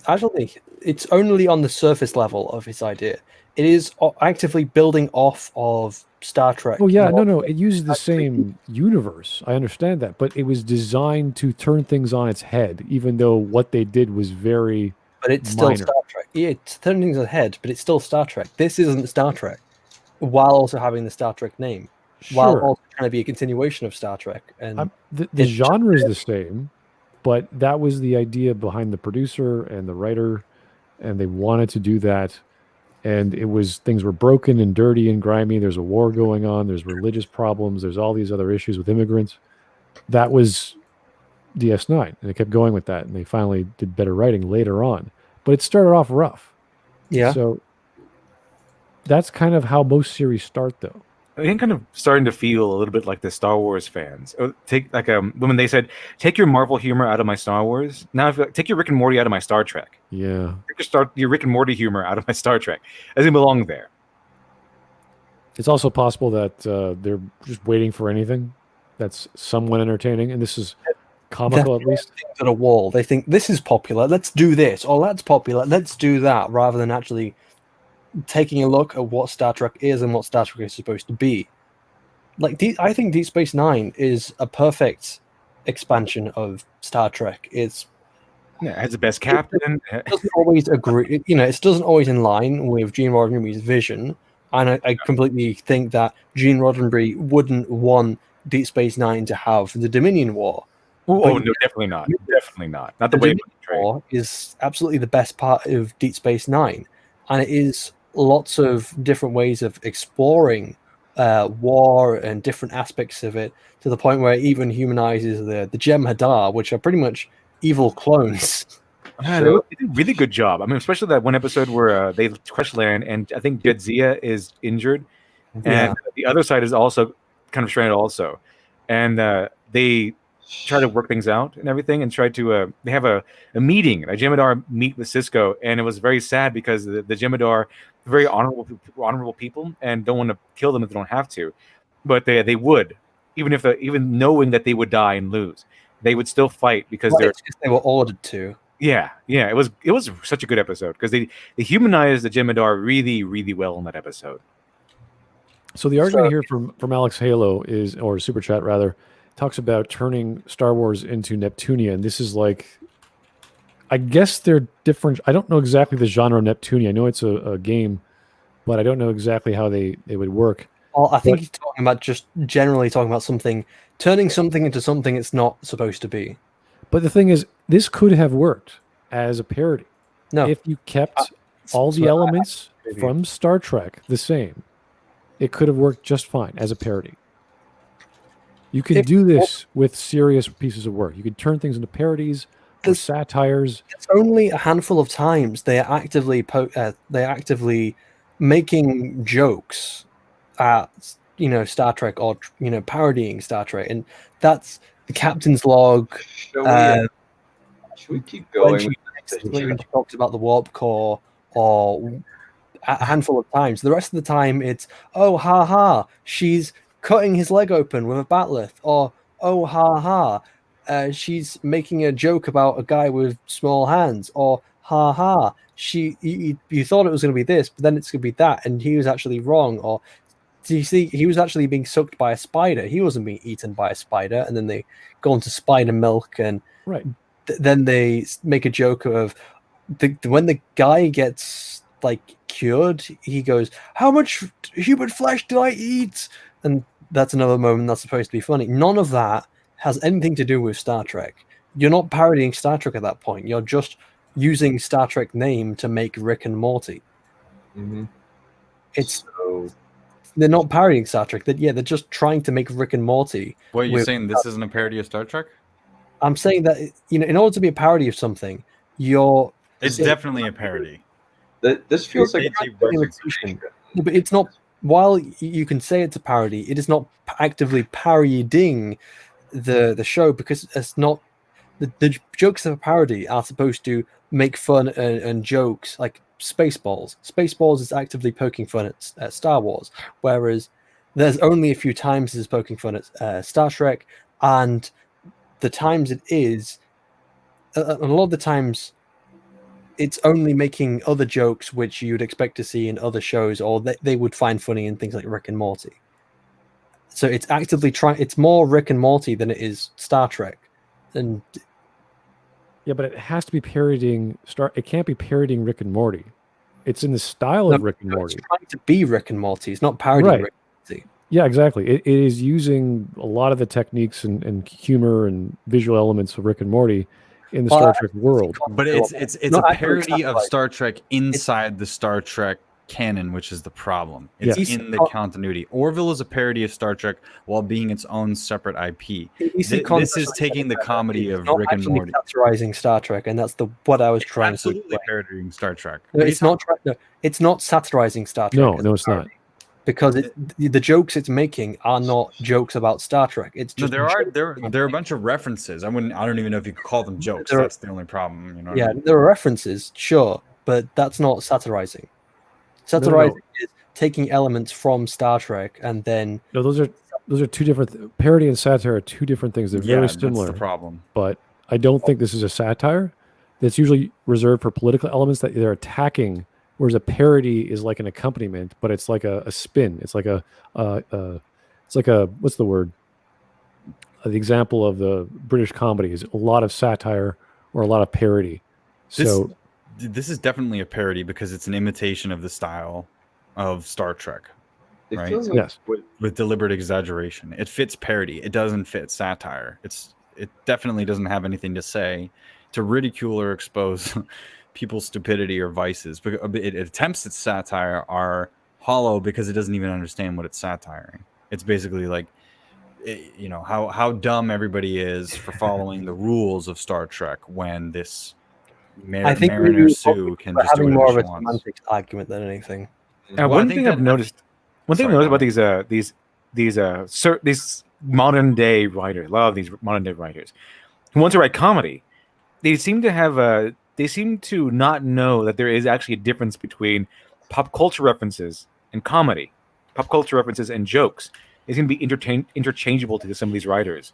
Actually, it's only on the surface level of his idea. It is actively building off of Star Trek. Oh yeah, no, it uses the same universe. I understand that, but it was designed to turn things on its head, even though what they did was very. But it's still minor. Star Trek. Yeah, it's turning things on its head, but it's still Star Trek. This isn't Star Trek, while also having the Star Trek name, while Sure, also trying to be a continuation of Star Trek. And the genre is the same, but that was the idea behind the producer and the writer, and they wanted to do that. And it was things were broken and dirty and grimy. There's a war going on. There's religious problems. There's all these other issues with immigrants. That was DS9, and they kept going with that. And they finally did better writing later on. But it started off rough. yeah, So that's kind of how most series start, though. I think kind of starting to feel a little bit like the Star Wars fans. Take like when they said, "Take your Marvel humor out of my Star Wars." Now, take your Rick and Morty out of my Star Trek. Yeah. Take your Rick and Morty humor out of my Star Trek. Doesn't belong there. It's also possible that they're just waiting for anything that's somewhat entertaining, and this is comical at least. things at a wall. They think this is popular. Let's do this. Or that's popular. Let's do that. Rather than actually taking a look at what Star Trek is and what Star Trek is supposed to be. Like, I think Deep Space Nine is a perfect expansion of Star Trek. It Has the best captain. doesn't always agree. It doesn't always in line with Gene Roddenberry's vision. And I completely think that Gene Roddenberry wouldn't want Deep Space Nine to have the Dominion War. Oh no, definitely not. Definitely not. Not the way it was portrayed. War is absolutely the best part of Deep Space Nine, and it is lots of different ways of exploring war and different aspects of it, to the point where it even humanizes the Jem'Hadar, which are pretty much evil clones. Yeah, they did a really good job. I mean, especially that one episode where they crash land, and I think Jadzia is injured, and the other side is also kind of stranded also, and they try to work things out and everything, and try to they have a meeting. A Jem'Hadar meet with Cisco, and it was very sad because the Jem'Hadar are very honorable people and don't want to kill them if they don't have to, but they would, even knowing that they would die and lose, they would still fight because they were ordered to. Yeah, it was such a good episode because they humanized the Jem'Hadar really, really well in that episode. So the argument here from Alex Halo is, or Super Chat rather, talks about turning Star Wars into Neptunia, and this is like, I guess they're different. I don't know exactly the genre of Neptunia. I know it's a game, but I don't know exactly how they would work. Well, I think he's talking about just generally talking about turning something into something it's not supposed to be. But the thing is, this could have worked as a parody. No. If you kept all the elements from Star Trek the same, it could have worked just fine as a parody. You could do this with serious pieces of work. You could turn things into parodies or satires. It's only a handful of times they are actively making jokes at Star Trek, or parodying Star Trek, and that's the Captain's Log. Should we keep going? When she talks about the warp core, or a handful of times. The rest of the time, it's oh ha ha, she's cutting his leg open with a batleth, or oh ha ha, she's making a joke about a guy with small hands, or ha ha, you thought it was going to be this, but then it's going to be that, and he was actually wrong. Or do you see, he was actually being sucked by a spider. He wasn't being eaten by a spider. And then they go into spider milk, and then they make a joke of when the guy gets cured, he goes, "How much human flesh did I eat?" And that's another moment that's supposed to be funny. None of that has anything to do with Star Trek. You're not parodying Star Trek at that point. You're just using Star Trek name to make Rick and Morty. Mm-hmm. They're not parodying Star Trek. They're just trying to make Rick and Morty. What, you're saying this isn't a parody of Star Trek? I'm saying that in order to be a parody of something, it's definitely a parody. This feels like but it's not. While you can say it's a parody, it is not actively parodying the show, because it's not the jokes of a parody are supposed to make fun and jokes, like Spaceballs. Spaceballs is actively poking fun at Star Wars, whereas there's only a few times it's poking fun at Star Trek, and the times it is, a lot of the times it's only making other jokes which you'd expect to see in other shows, or they would find funny in things like Rick and Morty. So it's actively trying. It's more Rick and Morty than it is Star Trek, and Yeah, but it has to be parodying It can't be parodying Rick and Morty. It's in the style of Rick and Morty. It's trying to be Rick and Morty. It's not parodying Rick and Morty. Yeah, exactly. It is using a lot of the techniques and humor and visual elements of Rick and Morty in the Star Trek world. But it's a parody of Star Trek inside the Star Trek canon, which is the problem. It's in the continuity. Orville is a parody of Star Trek while being its own separate IP. This is taking the comedy of Rick and Morty, satirizing Star Trek, and that's what I was trying to absolutely parodying Star Trek. No, it's not satirizing Star Trek. No, it's not. Because the jokes it's making are not jokes about Star Trek. It's just there are a bunch of references. I don't even know if you could call them jokes. That's the only problem. You know. Yeah, there are references, sure, but that's not satirizing. Satirizing is taking elements from Star Trek and then those are two different. Parody and satire are two different things. They're very similar. That's the problem. But I don't think this is a satire. It's usually reserved for political elements that they're attacking. Whereas a parody is like an accompaniment, but it's like a spin. It's like what's the word? The example of the British comedy is a lot of satire or a lot of parody. So this is definitely a parody because it's an imitation of the style of Star Trek, right? Yes, with deliberate exaggeration. It fits parody. It doesn't fit satire. It definitely doesn't have anything to say to ridicule or expose people's stupidity or vices. But it attempts at satire are hollow because it doesn't even understand what it's satiring. It's basically like, how dumb everybody is for following the rules of Star Trek when this Mariner Sue can just do whatever she wants. Semantics argument than anything. One thing I've noticed about these modern day writers, a lot of these modern day writers who want to write comedy, they seem to not know that there is actually a difference between pop culture references and comedy, pop culture references and jokes. They seem to be interchangeable to some of these writers.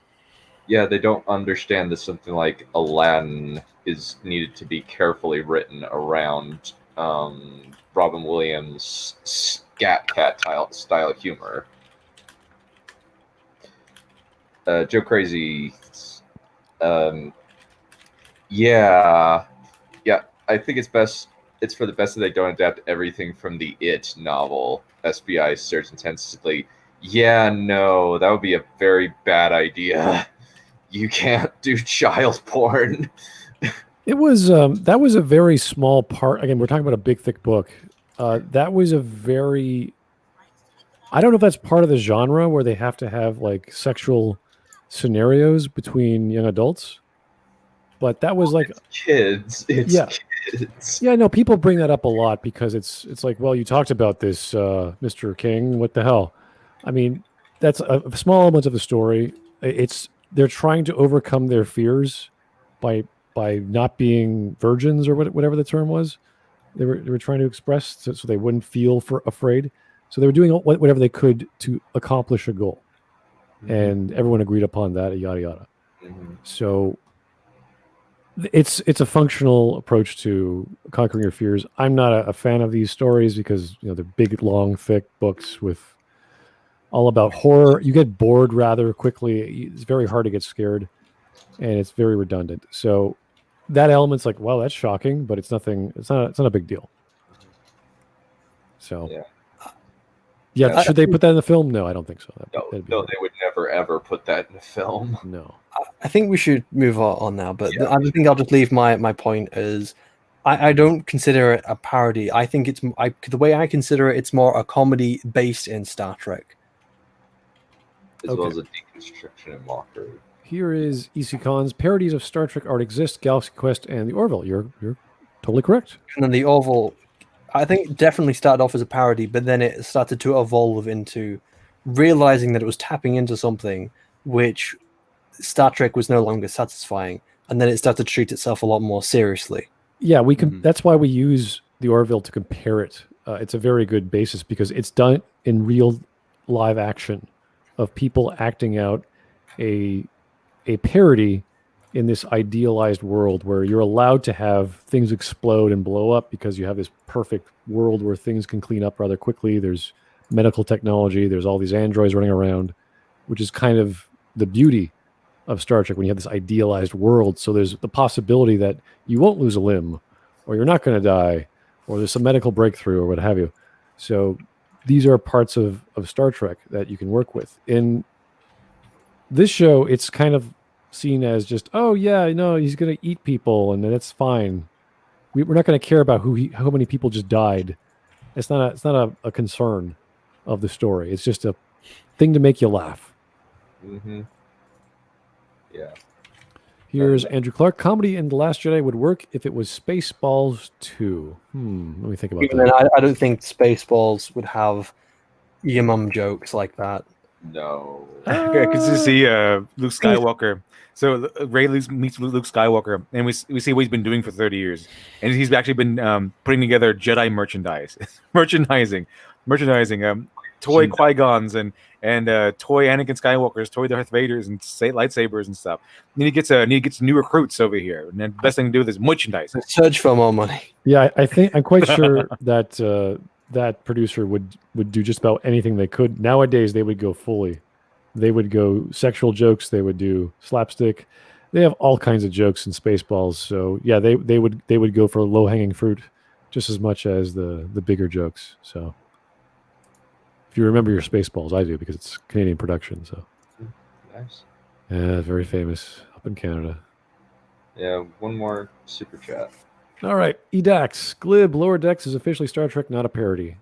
Yeah, they don't understand that something like Aladdin is needed to be carefully written around Robin Williams' scat cat style humor. Joe Crazy, yeah, I think it's for the best that they don't adapt everything from the It novel, SBI Search Intensely. Yeah, no, that would be a very bad idea. You can't do child porn. it was that was a very small part. Again, we're talking about a big, thick book. That was a very. I don't know if that's part of the genre where they have to have like sexual scenarios between young adults, but that was like kids. Kids. Yeah, no, people bring that up a lot because it's like, well, you talked about this, Mr. King. What the hell? I mean, that's a small element of the story. They're trying to overcome their fears by not being virgins or whatever the term was. They were trying to express so they wouldn't feel afraid. So they were doing whatever they could to accomplish a goal, and everyone agreed upon that. Yada yada. Mm-hmm. So it's a functional approach to conquering your fears. I'm not a fan of these stories because they're big, long, thick books with all about horror. You get bored rather quickly. It's very hard to get scared, and it's very redundant. So that element's like, wow, that's shocking, but it's nothing. It's not a big deal. So yeah, should they put that in the film? No, I don't think so. No, they would never ever put that in the film. No. I think we should move on now, but I think I'll just leave my point as I don't consider it a parody. I think the way I consider it, it's more a comedy based in Star Trek. As well as a deconstruction and mockery. Here is EC Khan's parodies of Star Trek already exist, Galaxy Quest and the Orville. You're totally correct. And then the Orville, I think, definitely started off as a parody, but then it started to evolve into realizing that it was tapping into something which Star Trek was no longer satisfying, and then it started to treat itself a lot more seriously. Yeah, we can. That's why we use the Orville to compare it. It's a very good basis because it's done in real live action of people acting out a parody in this idealized world where you're allowed to have things explode and blow up because you have this perfect world where things can clean up rather quickly. There's medical technology. There's all these androids running around, which is kind of the beauty of Star Trek when you have this idealized world. So there's the possibility that you won't lose a limb, or you're not going to die, or there's some medical breakthrough or what have you. So these are parts of Star Trek that you can work with. In this show, it's kind of seen as just, oh yeah, no, he's going to eat people and that's fine. We're not going to care about how many people just died. It's not a concern of the story. It's just a thing to make you laugh. Mm-hmm. Yeah. Here's Andrew Clark. Comedy in The Last Jedi would work if it was Spaceballs 2. Let me think about Even that. then, I don't think Spaceballs would have your mum jokes like that. No. I could just see Luke Skywalker. So Ray meets Luke Skywalker, and we see what he's been doing for 30 years, and he's actually been putting together Jedi merchandising, toy Qui-Gons and toy Anakin Skywalkers, toy Darth Vaders, and lightsabers and stuff. And then he gets new recruits over here, and the best thing to do with is merchandise. Search for more money. Yeah, I think I'm quite sure that that producer would do just about anything they could. Nowadays, they would go fully. They would go sexual jokes. They would do slapstick. They have all kinds of jokes in Spaceballs. So yeah, they would go for low hanging fruit just as much as the bigger jokes. So if you remember your Spaceballs, I do because it's Canadian production. So Nice. yeah, very famous up in Canada. Yeah, one more super chat. All right, Edax, Glib, Lower Decks is officially Star Trek, not a parody.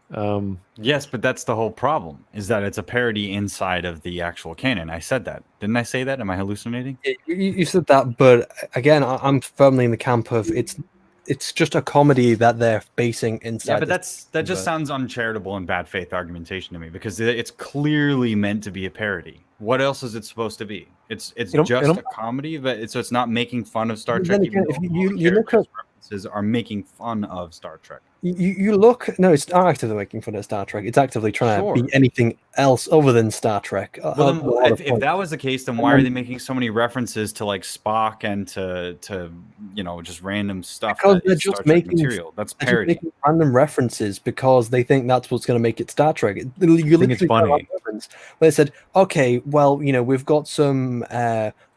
Yes, but that's the whole problem, is that it's a parody inside of the actual canon. I said that. Didn't I say that? Am I hallucinating? You said that, but again, I'm firmly in the camp of it's just a comedy that they're basing inside. Yeah, but that just sounds uncharitable and bad faith argumentation to me, because it's clearly meant to be a parody. What else is it supposed to be? It's just a comedy, but it's not making fun of Star Trek. Again, if you look at references are making fun of Star Trek. You look, no, it's not actively making fun of Star Trek. It's actively trying to be anything else other than Star Trek. Well, then, if that was the case, then why are they making so many references to like Spock and to just random stuff? Because they're just making material. That's parody. Making random references because they think that's what's going to make it Star Trek. You literally it's funny. Reference where they said, okay, well, we've got some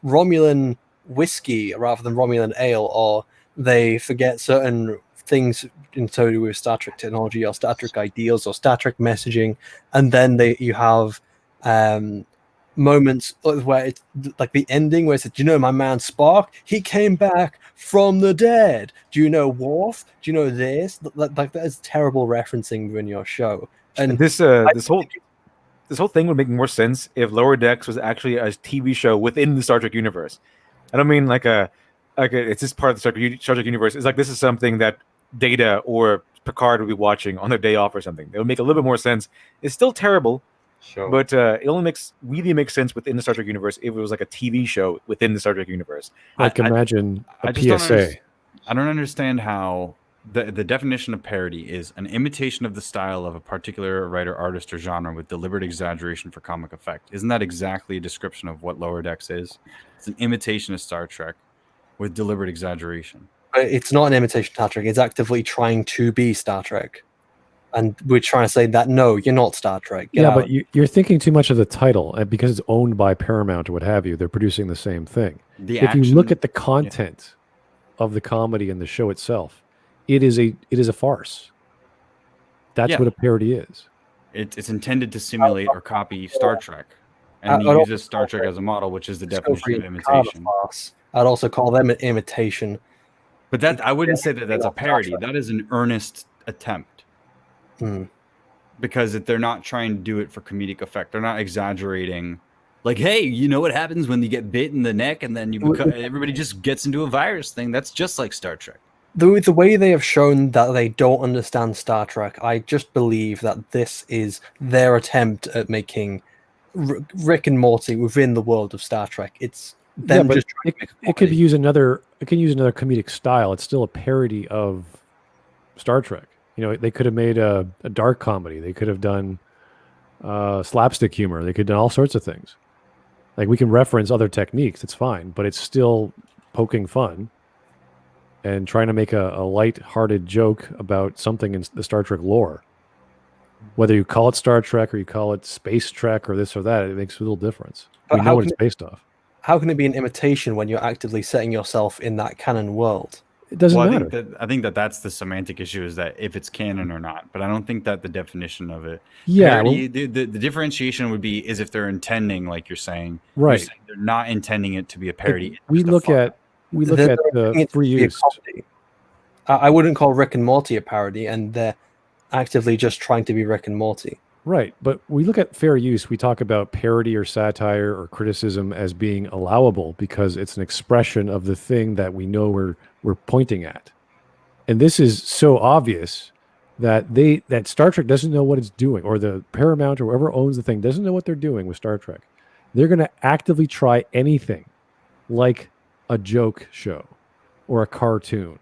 Romulan whiskey rather than Romulan ale, or they forget certain things in to do with Star Trek technology or Star Trek ideals or Star Trek messaging, and then you have moments where it's like the ending where it says, do you know my man Spock? He came back from the dead. Do you know Worf? Do you know this? Like that is terrible referencing within your show. And this whole thing would make more sense if Lower Decks was actually a TV show within the Star Trek universe. I don't mean it's just part of the Star Trek universe. It's like this is something that Data or Picard would be watching on their day off or something. It would make a little bit more sense. It's still terrible, but it only really makes sense within the Star Trek universe if it was like a TV show within the Star Trek universe. Imagine a PSA. I don't understand how the definition of parody is an imitation of the style of a particular writer, artist, or genre with deliberate exaggeration for comic effect. Isn't that exactly a description of what Lower Decks is? It's an imitation of Star Trek with deliberate exaggeration. But it's not an imitation of Star Trek. It's actively trying to be Star Trek. And we're trying to say that, no, you're not Star Trek. Get out. But you're thinking too much of the title. And because it's owned by Paramount or what have you, they're producing the same thing. If you look at the content of the comedy and the show itself, it is a farce. That's what a parody is. It's intended to simulate or copy Star Trek. And it uses Star Trek as a model, which is the definition of imitation. I'd also call them an imitation. But that I wouldn't say that that's a parody. That is an earnest attempt. Because they're not trying to do it for comedic effect. They're not exaggerating. Like, hey, you know what happens when you get bit in the neck and then everybody just gets into a virus thing? That's just like Star Trek. The way they have shown that they don't understand Star Trek, I just believe that this is their attempt at making Rick and Morty within the world of Star Trek. It's them just trying to make a comedy. It could use another comedic style. It's still a parody of Star Trek. They could have made a dark comedy. They could have done slapstick humor. They could have done all sorts of things. Like, we can reference other techniques. It's fine, but it's still poking fun and trying to make a light-hearted joke about something in the Star Trek lore. Whether you call it Star Trek or you call it Space Trek or this or that, it makes a little difference. But We know what it's based off. How can it be an imitation when you're actively setting yourself in that canon world? It doesn't Well, matter. I think that's the semantic issue, is that if it's canon or not. But I don't think that the definition of it. Yeah, Parody, the differentiation would be is if they're intending, like you're saying, right. They're not intending it to be a parody. We look at the free use. I wouldn't call Rick and Morty a parody, and they're actively just trying to be Rick and Morty. Right, but we look at fair use. We talk about parody or satire or criticism as being allowable because it's an expression of the thing that we know we're pointing at. And this is so obvious that that Star Trek doesn't know what it's doing, or the Paramount or whoever owns the thing doesn't know what they're doing with Star Trek. They're going to actively try anything like a joke show or a cartoon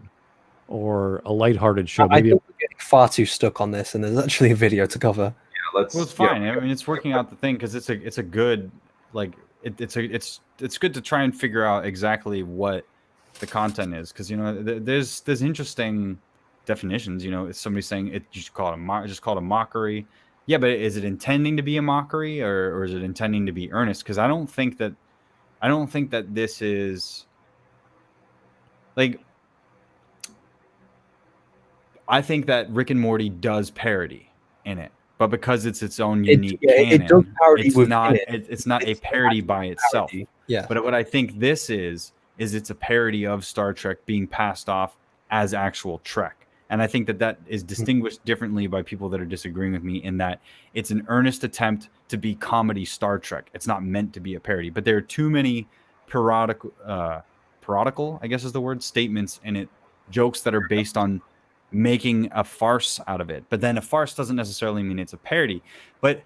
or a lighthearted show. I think we're getting far too stuck on this, and there's actually a video to cover. Well, it's fine. I mean, it's working out the thing because it's a good, like, it's good to try and figure out exactly what the content is, because there's interesting definitions. It's somebody saying you should call it a mockery. Yeah, but is it intending to be a mockery, or is it intending to be earnest? Because I don't think that this is like. I think that Rick and Morty does parody in it. But because it's its own unique canon, it does parody it's not a parody by itself. Yeah. But what I think this is it's a parody of Star Trek being passed off as actual Trek. And I think that is distinguished differently by people that are disagreeing with me, in that it's an earnest attempt to be comedy Star Trek. It's not meant to be a parody. But there are too many parodical, I guess is the word, statements in it, jokes that are based on making a farce out of it. But then a farce doesn't necessarily mean it's a parody, but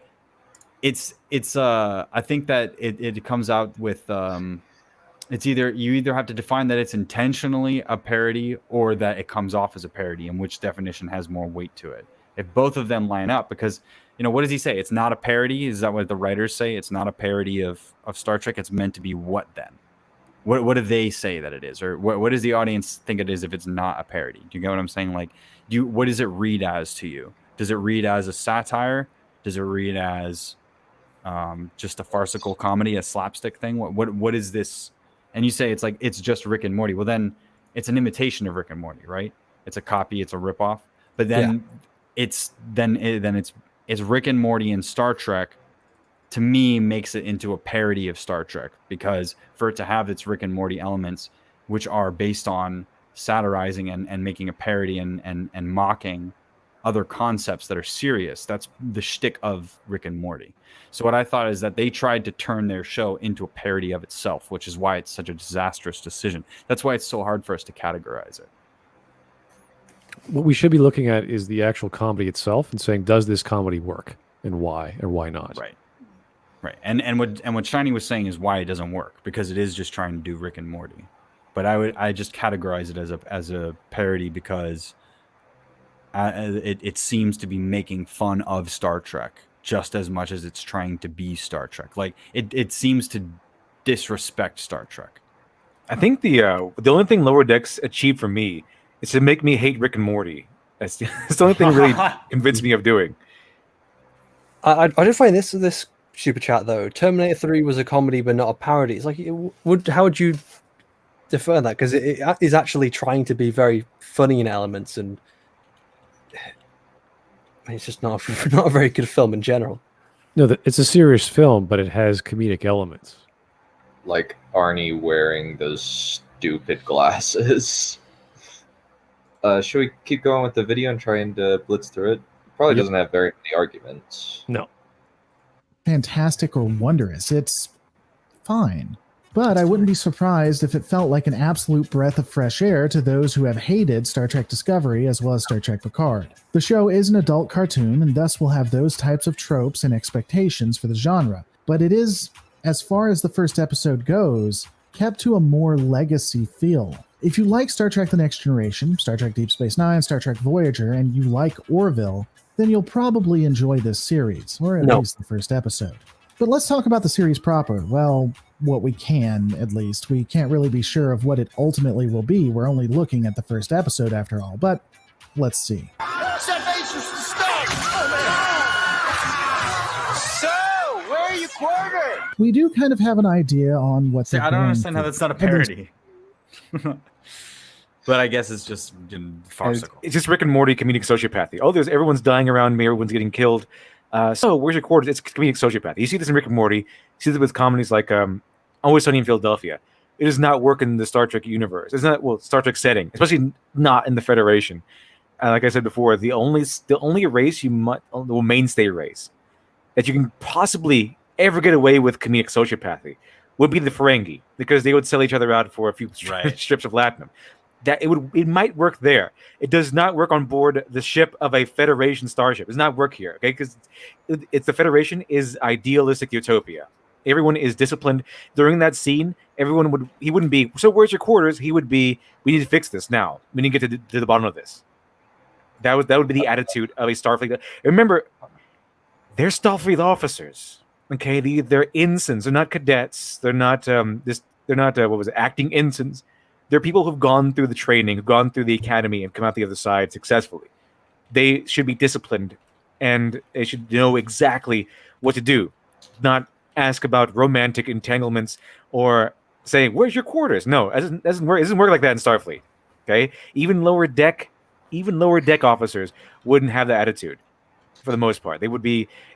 it's I think that it comes out with it's you either have to define that it's intentionally a parody or that it comes off as a parody, and which definition has more weight to it. If both of them line up, because what does he say? It's not a parody. Is that what the writers say? It's not a parody of Star Trek. It's meant to be what then? What do they say that it is, or what does the audience think it is if it's not a parody? Do you get what I'm saying? Like, what does it read as to you? Does it read as a satire? Does it read as just a farcical comedy, a slapstick thing? What is this? And you say it's just Rick and Morty. Well, then it's an imitation of Rick and Morty, right? It's a copy. It's a ripoff. But then it's Rick and Morty and Star Trek. To me, makes it into a parody of Star Trek, because for it to have its Rick and Morty elements, which are based on satirizing and making a parody and mocking other concepts that are serious, that's the shtick of Rick and Morty. So what I thought is that they tried to turn their show into a parody of itself, which is why it's such a disastrous decision. That's why it's so hard for us to categorize it. What we should be looking at is the actual comedy itself and saying, does this comedy work, and why, or why not? Right, and what Shiny was saying is why it doesn't work, because it is just trying to do Rick and Morty. But I just categorize it as a parody because it seems to be making fun of Star Trek just as much as it's trying to be Star Trek. Like it seems to disrespect Star Trek. I think the only thing Lower Decks achieved for me is to make me hate Rick and Morty. That's the only thing it really convinced me of doing. I did find this super chat though. Terminator 3 was a comedy but not a parody. It's like, how would you define that? Because it is actually trying to be very funny in elements, and it's just not a very good film in general. No, it's a serious film, but it has comedic elements. Like Arnie wearing those stupid glasses. Should we keep going with the video and try and blitz through it? Probably doesn't have very many arguments. No. Fantastic or wondrous. It's fine. But I wouldn't be surprised if it felt like an absolute breath of fresh air to those who have hated Star Trek Discovery as well as Star Trek Picard. The show is an adult cartoon and thus will have those types of tropes and expectations for the genre. But it is, as far as the first episode goes, kept to a more legacy feel. If you like Star Trek The Next Generation, Star Trek Deep Space Nine, Star Trek Voyager, and you like Orville, then you'll probably enjoy this series, or at least the first episode. But let's talk about the series proper. Well, what we can, at least. We can't really be sure of what it ultimately will be. We're only looking at the first episode after all, but let's see. We do kind of have an idea on what See, they're I don't going understand how through. that's not a parody. But I guess it's just farcical. It's just Rick and Morty comedic sociopathy. Oh, everyone's dying around me, everyone's getting killed. So where's your quarters? It's comedic sociopathy. You see this in Rick and Morty. You see this with comedies like Always Sunny in Philadelphia. It does not work in the Star Trek universe. It's not Star Trek setting, especially not in the Federation. Like I said before, the only race the mainstay race that you can possibly ever get away with comedic sociopathy would be the Ferengi, because they would sell each other out for a few strips of latinum. It might work there. It does not work on board the ship of a Federation starship. It does not work here, okay? Because it's the Federation is idealistic utopia. Everyone is disciplined. During that scene, he wouldn't be, so where's your quarters? He would be, we need to fix this now. We need to get to the bottom of this. That would be the attitude of a Starfleet. Remember, they're Starfleet officers. Okay, they're ensigns. They're not cadets. They're not acting ensigns. They're people who've gone through the training, who've gone through the academy, and come out the other side successfully. They should be disciplined, and they should know exactly what to do. Not ask about romantic entanglements or say, "Where's your quarters?" No, it doesn't work like that in Starfleet. Okay, even lower deck officers wouldn't have that attitude. For the most part, they would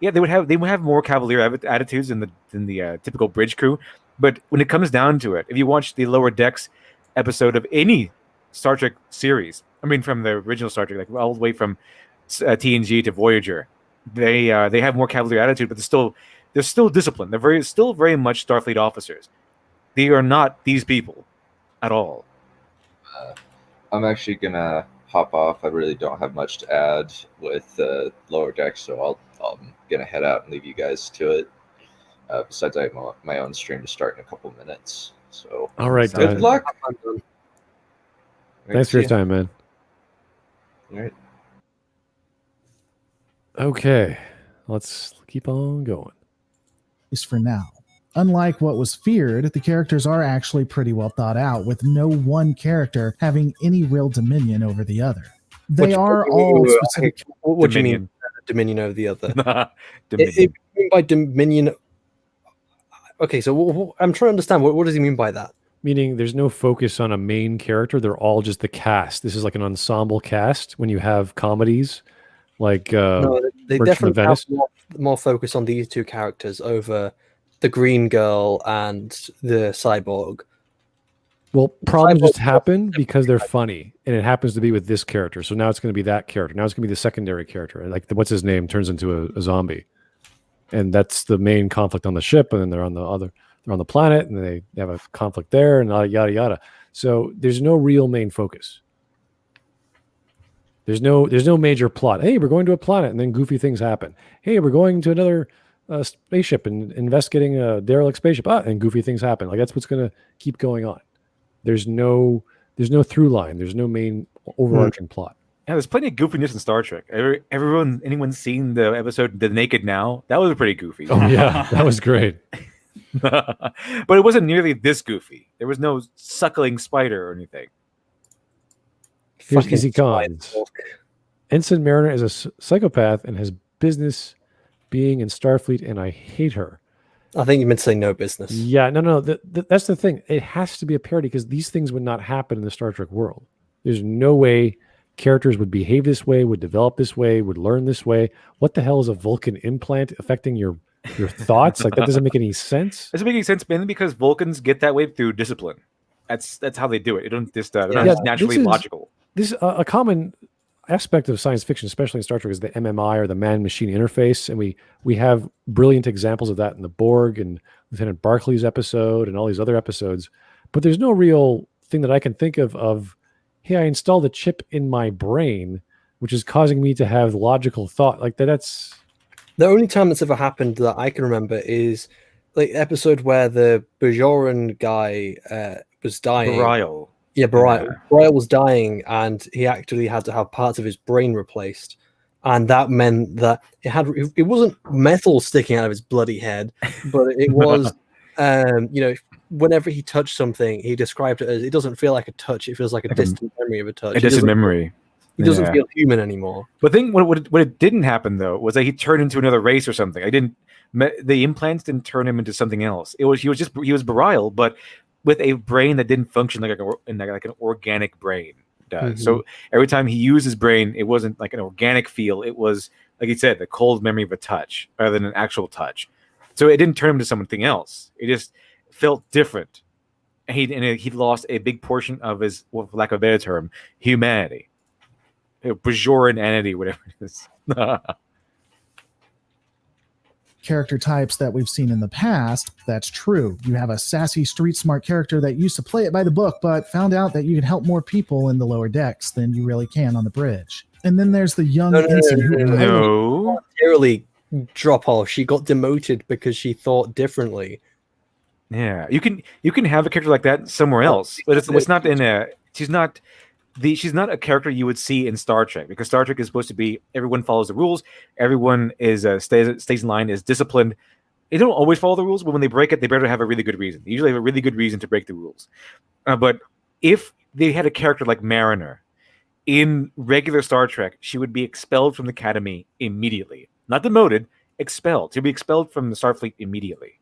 have more cavalier attitudes than the typical bridge crew. But when it comes down to it, if you watch the lower decks episode of any Star Trek series, I mean from the original Star Trek, like all the way from TNG to Voyager, they have more cavalier attitude, but they're still disciplined. They're still very much Starfleet officers. They are not these people at all. I'm actually gonna hop off. I really don't have much to add with Lower Decks, so I'm gonna head out and leave you guys to it. Besides, I have my own stream to start in a couple minutes. So, all right, good Dan. luck. Thanks for your time, man. All right. Okay, let's keep on going. At least for now. Unlike what was feared, the characters are actually pretty well thought out, with no one character having any real dominion over the other. They are all specific. What do you mean dominion over the other? Dominion. By dominion. Okay, so I'm trying to understand. What does he mean by that? Meaning there's no focus on a main character. They're all just the cast. This is like an ensemble cast when you have comedies like No, they Merchant of definitely have Venice. more focus on these two characters over the green girl and the cyborg. Well, problems Cyborg- just happen because they're funny, and it happens to be with this character. So now it's going to be that character. Now it's going to be the secondary character. Like what's his name turns into a zombie, and that's the main conflict on the ship. And then they're on the planet, and they have a conflict there, and yada yada. So there's no real main focus. There's no major plot. Hey, we're going to a planet, and then goofy things happen. Hey, we're going to another spaceship and investigating a derelict spaceship. And goofy things happen. Like that's what's going to keep going on. There's no through line. There's no main overarching plot. Yeah, there's plenty of goofiness in Star Trek. Anyone seen the episode "The Naked Now"? That was pretty goofy. Oh yeah, that was great. But it wasn't nearly this goofy. There was no suckling spider or anything. Here's Fucking Easy Cons. cyborg. Ensign Mariner is a psychopath and has business being in Starfleet, and I hate her. I think you meant to say no business. Yeah, no. That's the thing. It has to be a parody because these things would not happen in the Star Trek world. There's no way characters would behave this way, would develop this way, would learn this way. What the hell is a Vulcan implant affecting your thoughts? Like that doesn't make any sense. Doesn't make any sense mainly because Vulcans get that way through discipline. That's how they do it. It don't just they're not Yeah, just naturally this is- logical. This a common aspect of science fiction, especially in Star Trek, is the MMI or the man-machine interface, and we have brilliant examples of that in the Borg and Lieutenant Barclay's episode and all these other episodes. But there's no real thing that I can think of. Hey, I installed a chip in my brain, which is causing me to have logical thought like that. That's The only time that's ever happened that I can remember is like the episode where the Bajoran guy was dying. Barial. Yeah, Barial was dying, and he actually had to have parts of his brain replaced. and that meant that it wasn't metal sticking out of his bloody head, but it was, whenever he touched something, he described it as it doesn't feel like a touch; it feels like a distant memory of a touch. A distant memory. He doesn't feel human anymore. But the thing, what it didn't happen though was that he turned into another race or something. The implants didn't turn him into something else. He was virile, but with a brain that didn't function like an organic brain does. Mm-hmm. So every time he used his brain, it wasn't like an organic feel. It was, like he said, the cold memory of a touch rather than an actual touch. So it didn't turn him to something else. It just felt different. And he lost a big portion of his, for lack of a better term, humanity. Bajoranity, whatever it is. Character types that we've seen in the past, that's true. You have a sassy, street smart character that used to play it by the book, but found out that you can help more people in the lower decks than you really can on the bridge. And then there's the young ensign who voluntarily drop off. She got demoted because she thought differently. Yeah, you can have a character like that somewhere else, but it's not in a. She's not a character you would see in Star Trek, because Star Trek is supposed to be everyone follows the rules, everyone is stays in line, is disciplined. They don't always follow the rules, but when they break it, they better have a really good reason. They usually have a really good reason to break the rules. But if they had a character like Mariner in regular Star Trek, she would be expelled from the Academy immediately. Not demoted, expelled. She'd be expelled from the Starfleet immediately.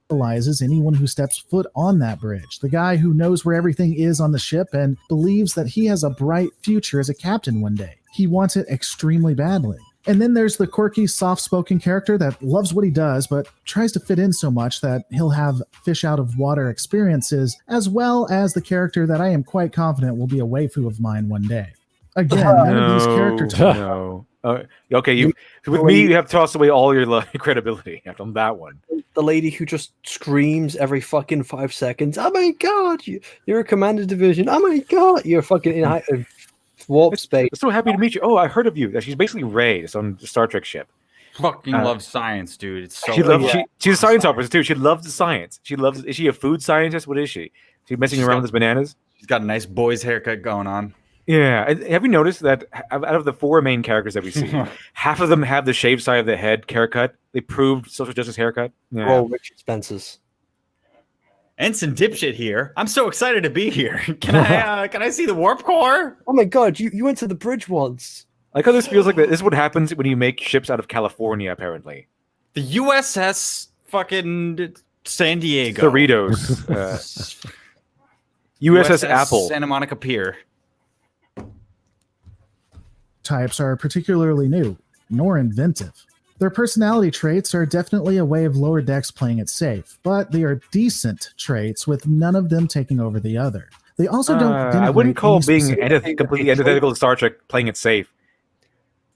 Realizes anyone who steps foot on that bridge. The guy who knows where everything is on the ship and believes that he has a bright future as a captain one day. He wants it extremely badly. And then there's the quirky, soft-spoken character that loves what he does, but tries to fit in so much that he'll have fish out of water experiences, as well as the character that I am quite confident will be a waifu of mine one day. Again, none of these character types. No. Okay, with me, you have tossed away all your credibility on that one. The lady who just screams every fucking 5 seconds, "Oh my god, you're a commander division! Oh my god, you're fucking in warp space!" I'm so happy to meet you. Oh, I heard of you. She's basically Ray. It's on the Star Trek ship. Fucking love science, dude. It's so. She's a science officer too. She loves the science. Is she a food scientist? What is she? She's messing around with bananas. She's got a nice boy's haircut going on. Yeah, have you noticed that out of the 4 main characters that we see, half of them have the shaved side of the head haircut? They proved social justice haircut. Yeah. Oh, Richard Spencer's. Ensign Dipshit here. I'm so excited to be here. Can I see the warp core? Oh my god, you went to the bridge once. I like how this feels like this is what happens when you make ships out of California, apparently. The USS fucking San Diego. Cerritos. USS Apple. Santa Monica Pier. Types are particularly new, nor inventive. Their personality traits are definitely a way of lower decks playing it safe, but they are decent traits with none of them taking over the other. They also don't. I wouldn't call being completely antithetical to Star Trek playing it safe.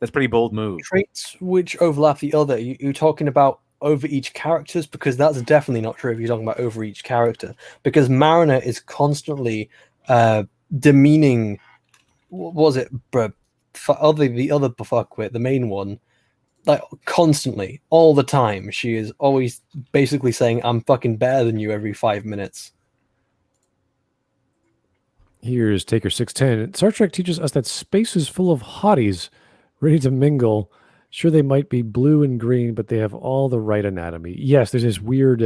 That's a pretty bold move. Traits which overlap the other. You're talking about over each characters, because that's definitely not true if you're talking about over each character. Because Mariner is constantly demeaning. What was it, bro? The other fuckwit, the main one, like constantly, all the time, she is always basically saying, "I'm fucking better than you" every 5 minutes. Here's Taker 610. Star Trek teaches us that space is full of hotties ready to mingle. Sure, they might be blue and green, but they have all the right anatomy. Yes, there's this weird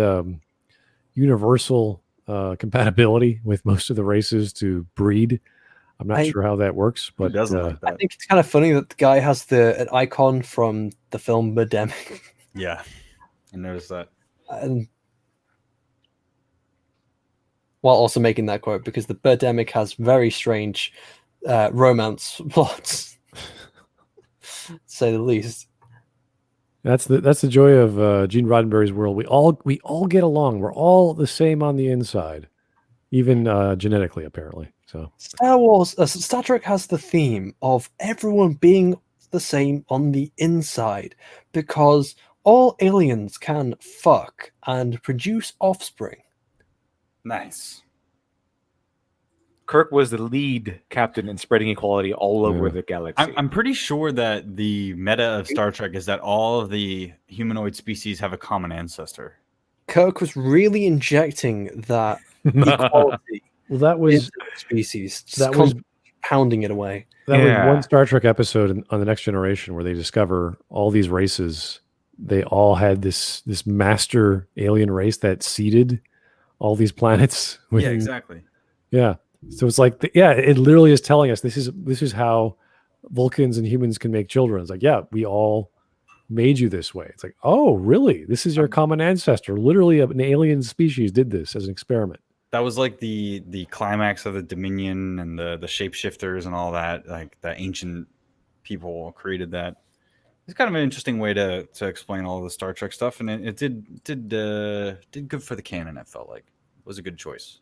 universal compatibility with most of the races to breed. I'm not sure how that works, but doesn't like that? I think it's kind of funny that the guy has an icon from the film Birdemic. Yeah, I noticed that. And while also making that quote, because the Birdemic has very strange romance plots, to say the least. That's the joy of Gene Roddenberry's world. We all get along. We're all the same on the inside, even genetically, apparently. So Star Trek has the theme of everyone being the same on the inside, because all aliens can fuck and produce offspring. Nice. Kirk was the lead captain in spreading equality all over the galaxy. I'm pretty sure that the meta of Star Trek is that all of the humanoid species have a common ancestor. Kirk was really injecting that equality. Well, that was species. that was pounding it away. That was Yeah. one Star Trek episode on the Next Generation where they discover all these races. They all had this master alien race that seeded all these planets. Yeah, exactly. Yeah. So it's like, it literally is telling us this is how Vulcans and humans can make children. It's like, yeah, we all made you this way. It's like, oh, really? This is your common ancestor. Literally, an alien species did this as an experiment. That was like the climax of the Dominion and the shapeshifters and all that. Like the ancient people created that. It's kind of an interesting way to explain all of the Star Trek stuff, and it did good for the canon. I felt like it was a good choice.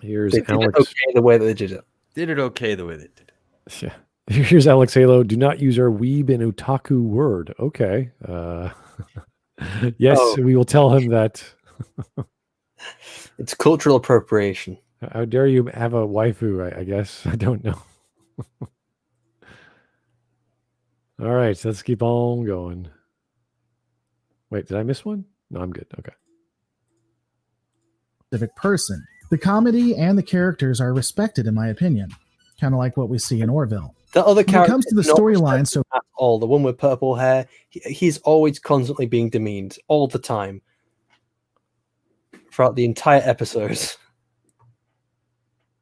Here's They did Alex. it okay the way that they did it. Did it okay the way they did it. Yeah. Here's Alex Halo. Do not use our weeb and otaku word. Okay. Yes, Oh. we will tell him that. It's cultural appropriation. How dare you have a waifu, I guess. I don't know. All right, let's keep on going. Wait, did I miss one? No, I'm good. Okay. Specific person. The comedy and the characters are respected, in my opinion. Kind of like what we see in Orville. The other When it character comes to the is not storyline, respected so at all. The one with purple hair, he's always constantly being demeaned all the time throughout the entire episode.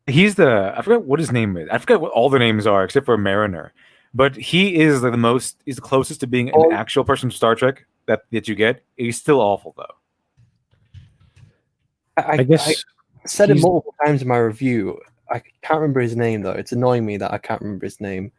He's I forgot what his name is. I forgot what all the names are except for Mariner. But he is he's the closest to being an actual person from Star Trek that you get. He's still awful though. I guess I said it he's- multiple times in my review. I can't remember his name though. It's annoying me that I can't remember his name.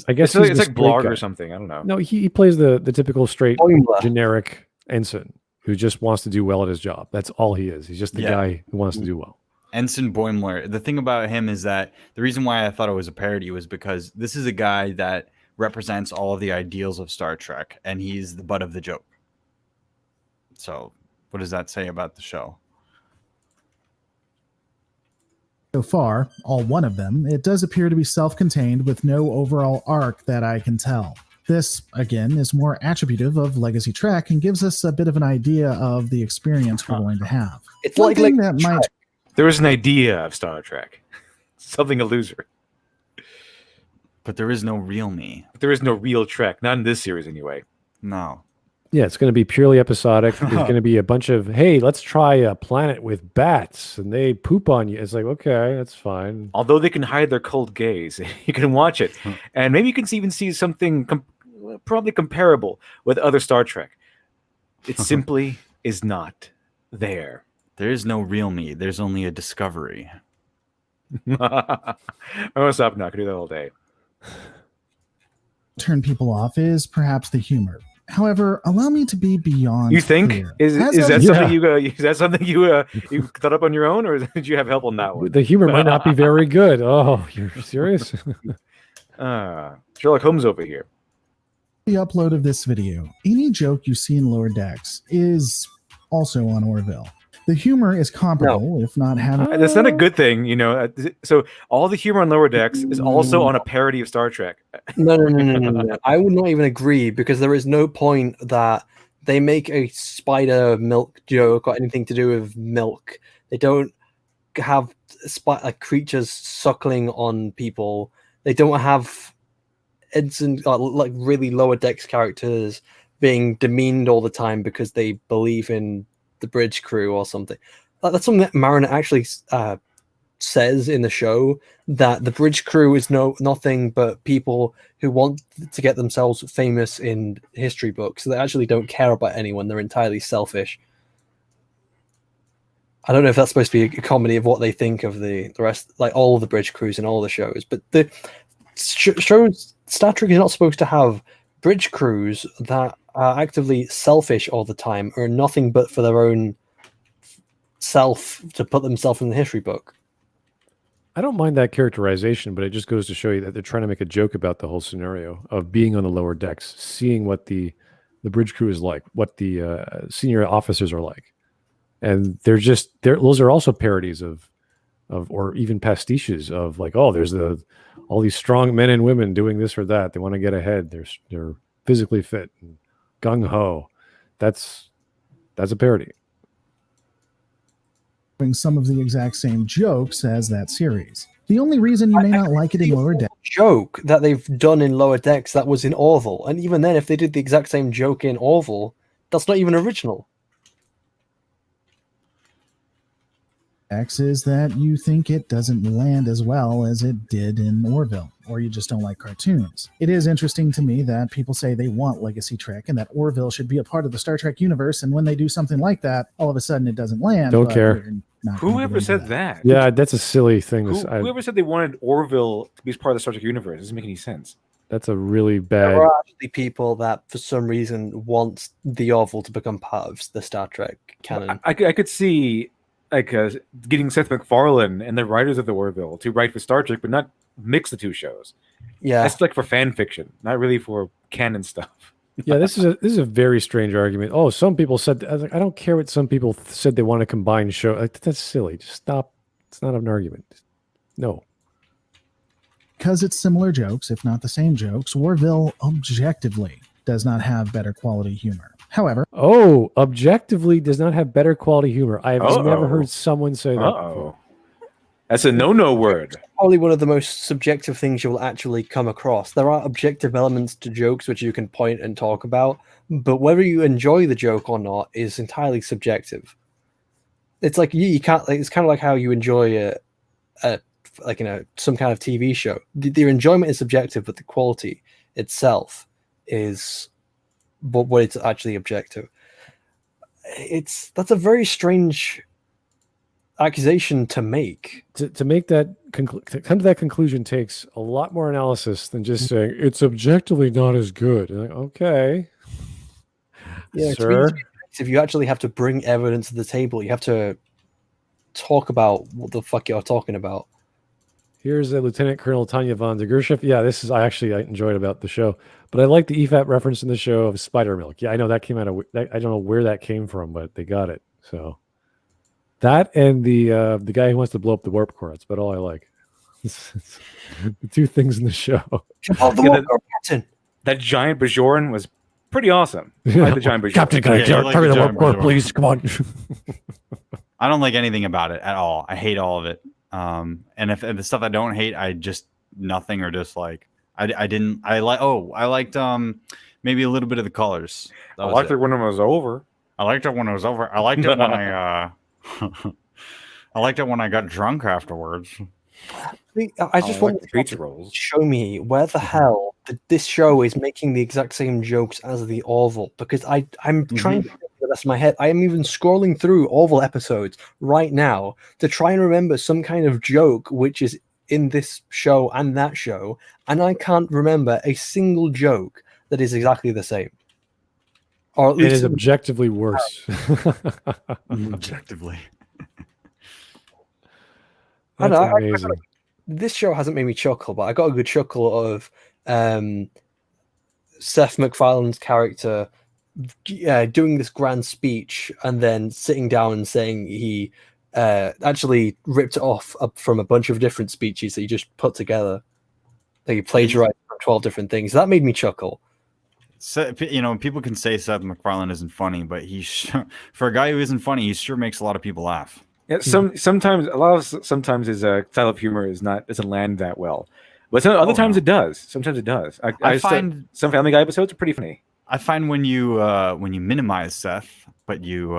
I guess It's he's like the Blarg straight or guy. something. I don't know. No, he plays the typical straight Boimler. generic ensign who just wants to do well at his job. That's all he is. He's just the Yeah. guy who wants to do well. Ensign Boimler. The thing about him is that the reason why I thought it was a parody was because this is a guy that represents all of the ideals of Star Trek, and he's the butt of the joke. So, what does that say about the show? so far, all one of them, it does appear to be self-contained with no overall arc that I can tell. This, again, is more attributive of Legacy Trek and gives us a bit of an idea of the experience we're going to have. It's One like thing Legacy that might Trek. There is an idea of Star Trek. Something illusory. But there is no real me. But there is no real Trek. Not in this series anyway. No. Yeah, it's going to be purely episodic. There's going to be a bunch of, hey, let's try a planet with bats and they poop on you. It's like, okay, that's fine. Although they can hide their cold gaze, you can watch it. And maybe you can even see something probably comparable with other Star Trek. It simply is not there. There is no real me. There's only a discovery. I'm going to stop now. I can do that all day. turn people off is perhaps the humor. However, allow me to be beyond You think clear. is As that of- something you thought up on your own, or did you have help on that one? The humor might not be very good. Oh, you're serious? Sherlock Holmes over here. the upload of this video, any joke you see in Lower Decks is also on Orville. The humor is comparable, if not having. That's not a good thing, you know. So all the humor on Lower Decks is also on a parody of Star Trek. No. I would not even agree, because there is no point that they make a spider milk joke or anything to do with milk. They don't have like creatures suckling on people. They don't have ensign like really Lower Decks characters being demeaned all the time because they believe in the bridge crew or something. That's something that Mariner actually says in the show, that the bridge crew is nothing but people who want to get themselves famous in history books. So they actually don't care about anyone. They're entirely selfish. I don't know if that's supposed to be a comedy of what they think of the rest, like all of the bridge crews in all the shows. But the shows, Star Trek is not supposed to have bridge crews that are actively selfish all the time, or nothing but for their own self to put themselves in the history book. I don't mind that characterization, but it just goes to show you that they're trying to make a joke about the whole scenario of being on the lower decks, seeing what the bridge crew is like, what the senior officers are like. And those are also parodies of or even pastiches of like, oh, there's all these strong men and women doing this or that. They want to get ahead. They're physically fit and gung ho. That's a parody. Some of the exact same jokes as that series. The only reason you may not like it in Lower Decks. Joke that they've done in Lower Decks that was in Orville, and even then, if they did the exact same joke in Orville, that's not even original. X is that you think it doesn't land as well as it did in Orville, or you just don't like cartoons. It is interesting to me that people say they want Legacy Trek and that Orville should be a part of the Star Trek universe, and when they do something like that, all of a sudden it doesn't land. Don't care. Whoever said that? Yeah, that's a silly thing. Whoever said they wanted Orville to be part of the Star Trek universe doesn't make any sense. That's a really bad. There are actually people that, for some reason, want the Orville to become part of the Star Trek canon. I could see getting Seth MacFarlane and the writers of the Orville to write for Star Trek, but not mix the two shows. Yeah, that's like for fan fiction, not really for canon stuff. Yeah, this is a very strange argument. Oh, some people said. I was like, I don't care what some people said they want to combine show. Like, that's silly. Just stop. It's not an argument. No. Because it's similar jokes, if not the same jokes, Orville objectively does not have better quality humor. However, objectively does not have better quality humor. I have never heard someone say that. Uh-oh. That's a no-no word. Probably one of the most subjective things you will actually come across. There are objective elements to jokes which you can point and talk about, but whether you enjoy the joke or not is entirely subjective. It's like you can't. Like, it's kind of like how you enjoy some kind of TV show. The enjoyment is subjective, but the quality itself is what it's actually objective. That's a very strange accusation to make. To make that to come to that conclusion takes a lot more analysis than just saying it's objectively not as good. Like, okay, yeah, sir. If you actually have to bring evidence to the table, you have to talk about what the fuck you're talking about. Here's a Lieutenant Colonel Tanya von der Gerschiff. Yeah, I enjoyed about the show, but I like the EFAP reference in the show of spider milk. Yeah, I know that came out of. I don't know where that came from, but they got it. So that and the guy who wants to blow up the warp core. That's about all I like. The two things in the show. That giant Bajoran was pretty awesome. I like the giant Bajoran. Captain, can I carry the warp core, please? Come on. I don't like anything about it at all. I hate all of it. And if the stuff I don't hate, I just nothing or dislike. I liked maybe a little bit of the colors. I liked it when it was over. I liked it when it was over. I liked it when I I liked it when I got drunk afterwards. I just want pizza rolls. Show me where the hell this show is making the exact same jokes as the Orville, because I'm trying to think the rest of my head. I am even scrolling through Orville episodes right now to try and remember some kind of joke which is in this show and that show, and I can't remember a single joke that is exactly the same. Or at least it is objectively worse. Objectively. That's amazing. I this show hasn't made me chuckle, but I got a good chuckle of Seth MacFarlane's character doing this grand speech and then sitting down and saying he actually ripped it off from a bunch of different speeches that he just put together. That he plagiarized from 12 different things. That made me chuckle. So, people can say Seth MacFarlane isn't funny, but for a guy who isn't funny, he sure makes a lot of people laugh. Yeah, sometimes his style of humor doesn't land that well, but other times it does. Sometimes it does. I find some Family Guy episodes are pretty funny. I find when you minimize Seth, but you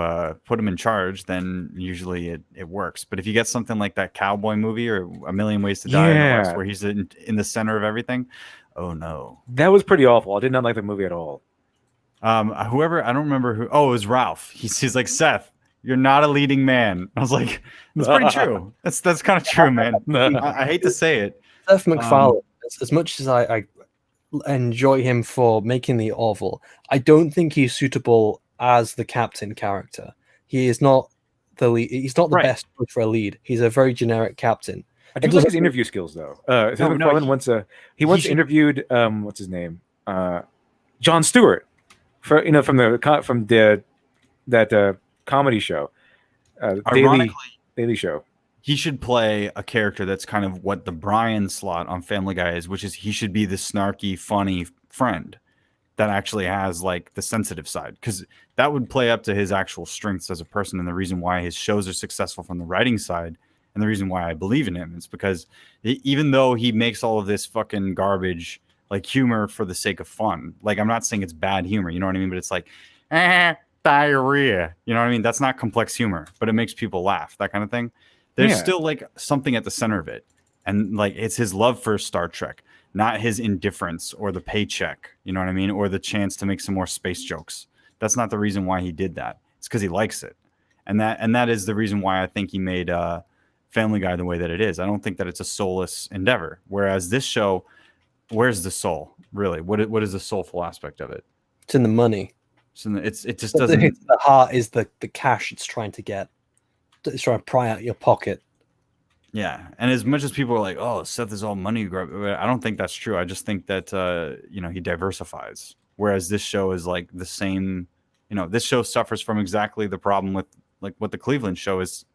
put him in charge, then usually it works. But if you get something like that cowboy movie or A Million Ways to Die in the West, where he's in the center of everything, oh no, that was pretty awful. I did not like the movie at all. Whoever, I don't remember who. Oh, it was Ralph. He's like, Seth, you're not a leading man. I was like, that's pretty true. That's kind of true, man. I hate to say it. Seth MacFarlane, as much as I enjoy him for making the Orville, I don't think he's suitable as the captain character. He is not the lead. He's not the best for a lead. He's a very generic captain. I do like his interview skills, though. Seth MacFarlane once interviewed what's his name, Jon Stewart, from that comedy show, Daily Show. He should play a character that's kind of what the Brian slot on Family Guy is, which is he should be the snarky, funny friend that actually has like the sensitive side, because that would play up to his actual strengths as a person and the reason why his shows are successful from the writing side And the reason why I believe in him is because even though he makes all of this fucking garbage, like humor for the sake of fun, like I'm not saying it's bad humor, you know what I mean? But it's like, diarrhea, you know what I mean? That's not complex humor, but it makes people laugh, that kind of thing. There's still like something at the center of it. And like it's his love for Star Trek, not his indifference or the paycheck, you know what I mean? Or the chance to make some more space jokes. That's not the reason why he did that. It's because he likes it. And that is the reason why I think he made Family Guy the way that it is. I don't think that it's a soulless endeavor. Whereas this show, where's the soul, really? What is the soulful aspect of it? It's in the money. It just doesn't. The heart is the cash it's trying to get. It's trying to pry out your pocket. Yeah, and as much as people are like, "Oh, Seth is all money grab," I don't think that's true. I just think that he diversifies. Whereas this show is like the same. This show suffers from exactly the problem with like what the Cleveland show is.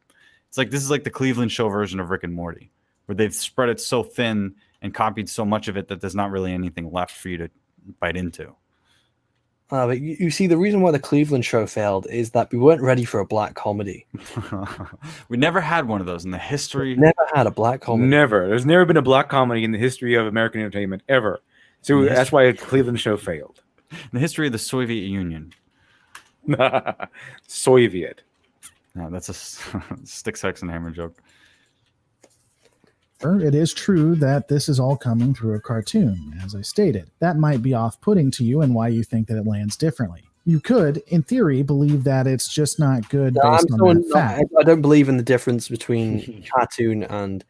It's like this is like the Cleveland show version of Rick and Morty, where they've spread it so thin and copied so much of it that there's not really anything left for you to bite into. But you see, the reason why the Cleveland show failed is that we weren't ready for a black comedy. We never had one of those in the history. Never had a black comedy. Never. There's never been a black comedy in the history of American entertainment ever. So that's why the Cleveland show failed. In the history of the Soviet Union. Soviet. No, that's a stick, sex, and hammer joke. It is true that this is all coming through a cartoon, as I stated. That might be off-putting to you and why you think that it lands differently. You could, in theory, believe that it's just not good based on that fact. I don't believe in the difference between cartoon and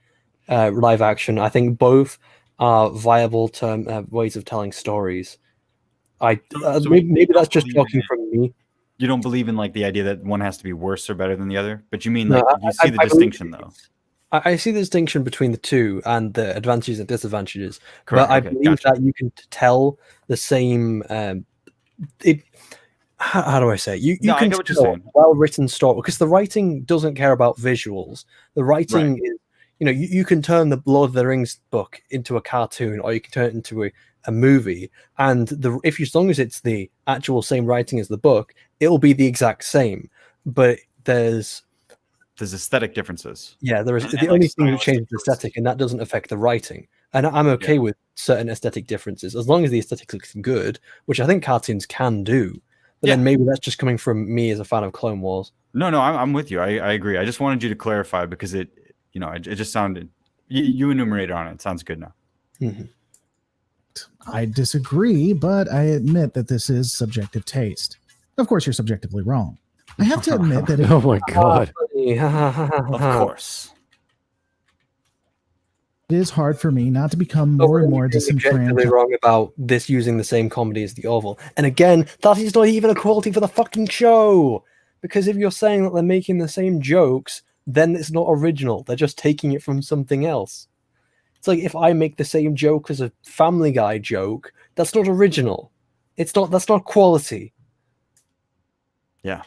live action. I think both are viable ways of telling stories. Maybe that's just talking from me. You don't believe in like the idea that one has to be worse or better than the other, but you mean like you see the distinction though. I see the distinction between the two and the advantages and disadvantages. Correct. But I believe that you can tell the same. How do I say it? You can tell a well-written story because the writing doesn't care about visuals. The writing is, you can turn the Lord of the Rings book into a cartoon, or you can turn it into a movie. And as long as it's the actual same writing as the book, it'll be the exact same. But there's aesthetic differences. Yeah, there is. The only thing that changes the aesthetic, and that doesn't affect the writing. And I'm okay with certain aesthetic differences as long as the aesthetic looks good, which I think cartoons can do. But then maybe that's just coming from me as a fan of Clone Wars. No, I'm with you. I agree. I just wanted you to clarify because it just sounded. You enumerated on it. It sounds good now. Mm-hmm. I disagree, but I admit that this is subjective taste. Of course, you're subjectively wrong. I have to admit that. Oh my god! Of course. It is hard for me not to become more and more disenfranchised. Wrong about this using the same comedy as the Orville. And again, that is not even a quality for the fucking show. Because if you're saying that they're making the same jokes, then it's not original. They're just taking it from something else. It's like if I make the same joke as a Family Guy joke, that's not original. That's not quality. Yeah.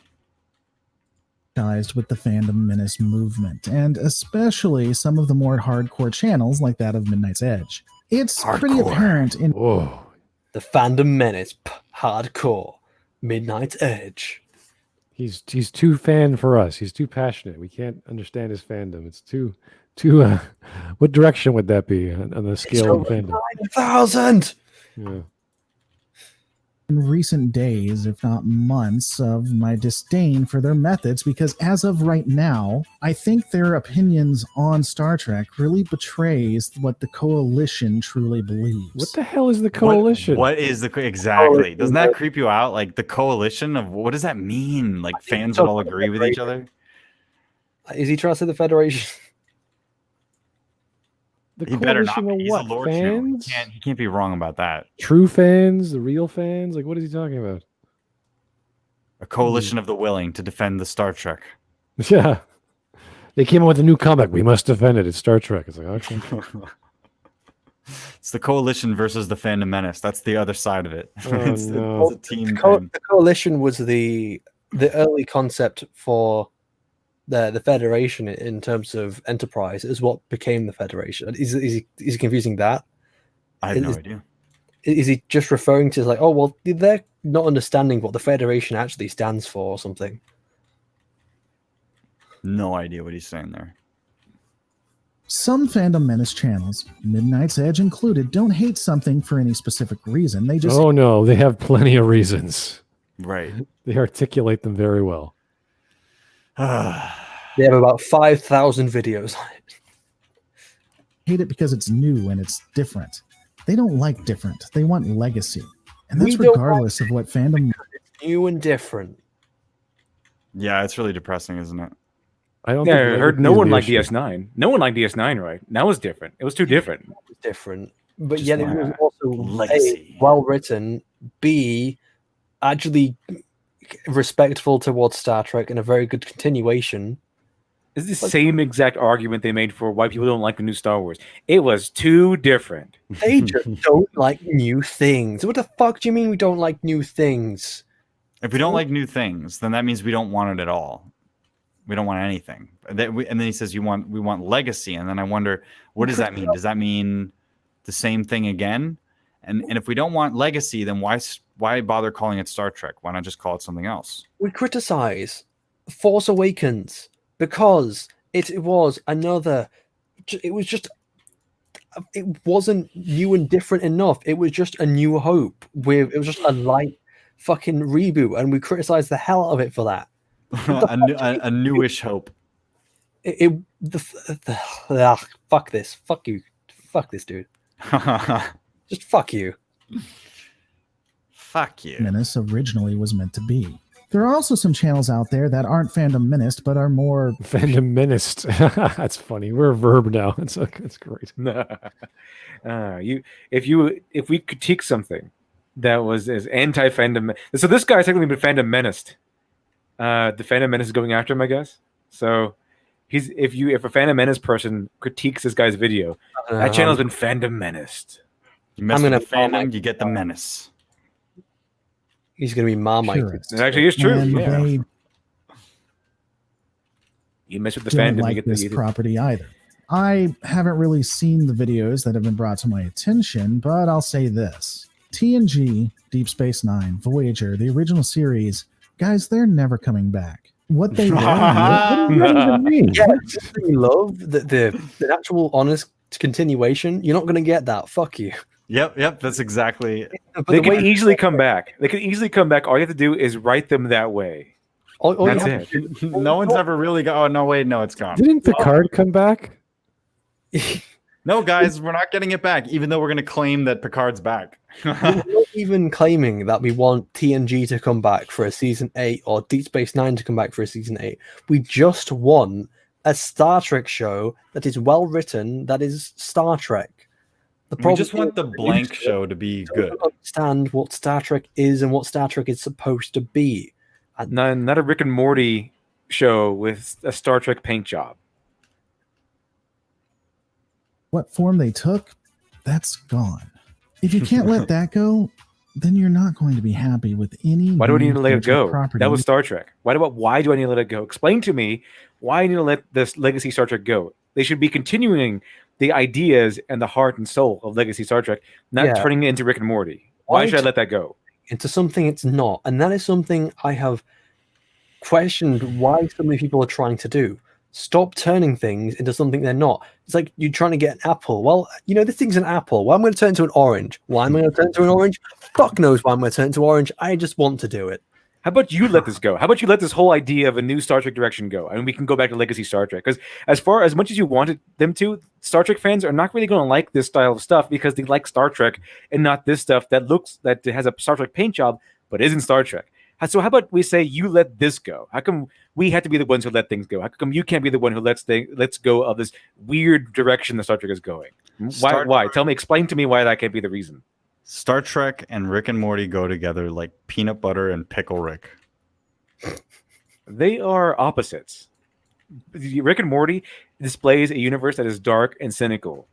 With the Fandom Menace movement, and especially some of the more hardcore channels like that of Midnight's Edge. It's pretty apparent in the Fandom Menace, hardcore, Midnight's Edge. He's too fan for us. He's too passionate. We can't understand his fandom. It's too. What direction would that be on the scale of fandom? 9,000. Yeah. In recent days, if not months, of my disdain for their methods, because as of right now, I think their opinions on Star Trek really betrays what the Coalition truly believes. What the hell is the Coalition? What is the exactly? Doesn't that creep you out? Like the Coalition of what does that mean? Like fans would all agree with each other? Is he trying to say the Federation? He better not be. He's a Lord fans? He can't be wrong about that. True fans, the real fans? Like, what is he talking about? A coalition of the willing to defend the Star Trek. Yeah. They came up with a new comic. We must defend it. It's Star Trek. It's like, okay. It's the Coalition versus the Fandom Menace. That's the other side of it. It's a team. The Coalition was the early concept for the Federation in terms of enterprise is what became the Federation. Is he confusing that? I have no idea. Is he just referring to like, oh well, they're not understanding what the Federation actually stands for or something? No idea what he's saying there. Some Fandom Menace channels, Midnight's Edge included, don't hate something for any specific reason. They just Oh no, they have plenty of reasons. Right. They articulate them very well. They have about 5,000 videos on it. hate it because it's new and it's different. They don't like different. They want legacy. And that's regardless of what fandom... It's new and different. Yeah, it's really depressing, isn't it? I don't. Yeah, think I heard legacy no is one the liked issue. DS9. No one liked DS9, right? That was different. It was too different. It's different. But Just yet it want was also legacy. A, well written, B, actually respectful towards Star Trek and a very good continuation. It's the same exact argument they made for why people don't like the new Star Wars. It was too different. They just don't like new things. What the fuck do you mean we don't like new things? If we don't like new things, then that means we don't want it at all. We don't want anything. And then he says we want legacy, and then I wonder, what does that mean? Does that mean the same thing again? And if we don't want legacy, then why bother calling it Star Trek? Why not just call it something else? We criticize Force Awakens because it was another. It was just. It wasn't new and different enough. It was just a New Hope. It was just a light fucking reboot, and we criticized the hell out of it for that. a newish hope. Fuck this. Fuck you. Fuck this dude. Just fuck you. Fuck you. Menace originally was meant to be. There are also some channels out there that aren't Fandom Menaced, but are more... Fandom menaced. That's funny. We're a verb now. It's great. If we critique something that was as anti-fandom, so this guy's technically been fandom menaced. The Fandom Menace is going after him, I guess. So if a Fandom Menace person critiques this guy's video, that channel's been Fandom Menaced. You mess with the fandom, you get the menace. He's going to be Marmite. It actually is true. And Yeah. they You mess with the don't fandom, like you get this the property either. I haven't really seen the videos that have been brought to my attention, but I'll say this. TNG, Deep Space Nine, Voyager, the original series, guys, they're never coming back. What they love, What does that even mean? Yeah, you love the actual honest continuation. You're not going to get that. Fuck you. Yep, that's exactly. But They the way can easily come back. They can easily come back. All you have to do is write them that way. all you That's have it. to do- No one's ever really got. Oh no, wait, no, it's gone. Didn't Picard come back? No, guys, we're not getting it back, even though we're going to claim that Picard's back. We're not even claiming that we want TNG to come back for a season 8 or Deep Space Nine to come back for a season 8. We just want a Star Trek show that is well written, that is Star Trek. We just want the blank show to be good. Don't understand what Star Trek is and what Star Trek is supposed to be. Not a Rick and Morty show with a Star Trek paint job. what form they took, that's gone. If you can't let that go, then you're not going to be happy with any. Why do I need to let it go? Property. That was Star Trek. Why do I need to let it go? Explain to me why I need to let this legacy Star Trek go. They should be continuing the ideas and the heart and soul of legacy Star Trek, not turning it into Rick and Morty. Why should I let that go? Into something it's not. And that is something I have questioned why so many people are trying to do. Stop turning things into something they're not. It's like you're trying to get an apple. Well, this thing's an apple. Well, I'm going to turn it into an orange. Why am I going to turn it into an orange? Fuck knows why I'm going to turn it into orange. I just want to do it. How about you let this go? How about you let this whole idea of a new Star Trek direction go? I mean, we can go back to legacy Star Trek. Because as much as you wanted them to, Star Trek fans are not really going to like this style of stuff because they like Star Trek and not this stuff that has a Star Trek paint job but isn't Star Trek. So how about we say you let this go? How come we have to be the ones who let things go? How come you can't be the one who lets go of this weird direction the Star Trek is going? Why? Explain to me why that can't be the reason. Star Trek and Rick and Morty go together like peanut butter and pickle Rick. They are opposites. Rick and Morty displays a universe that is dark and cynical.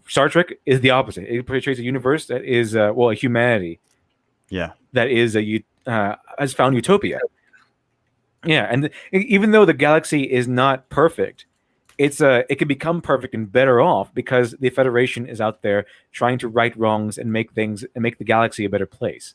Star Trek is the opposite. It portrays a universe that is a humanity. Yeah, that is has found utopia. Yeah, and even though the galaxy is not perfect, it can become perfect and better off because the Federation is out there trying to right wrongs and make the galaxy a better place.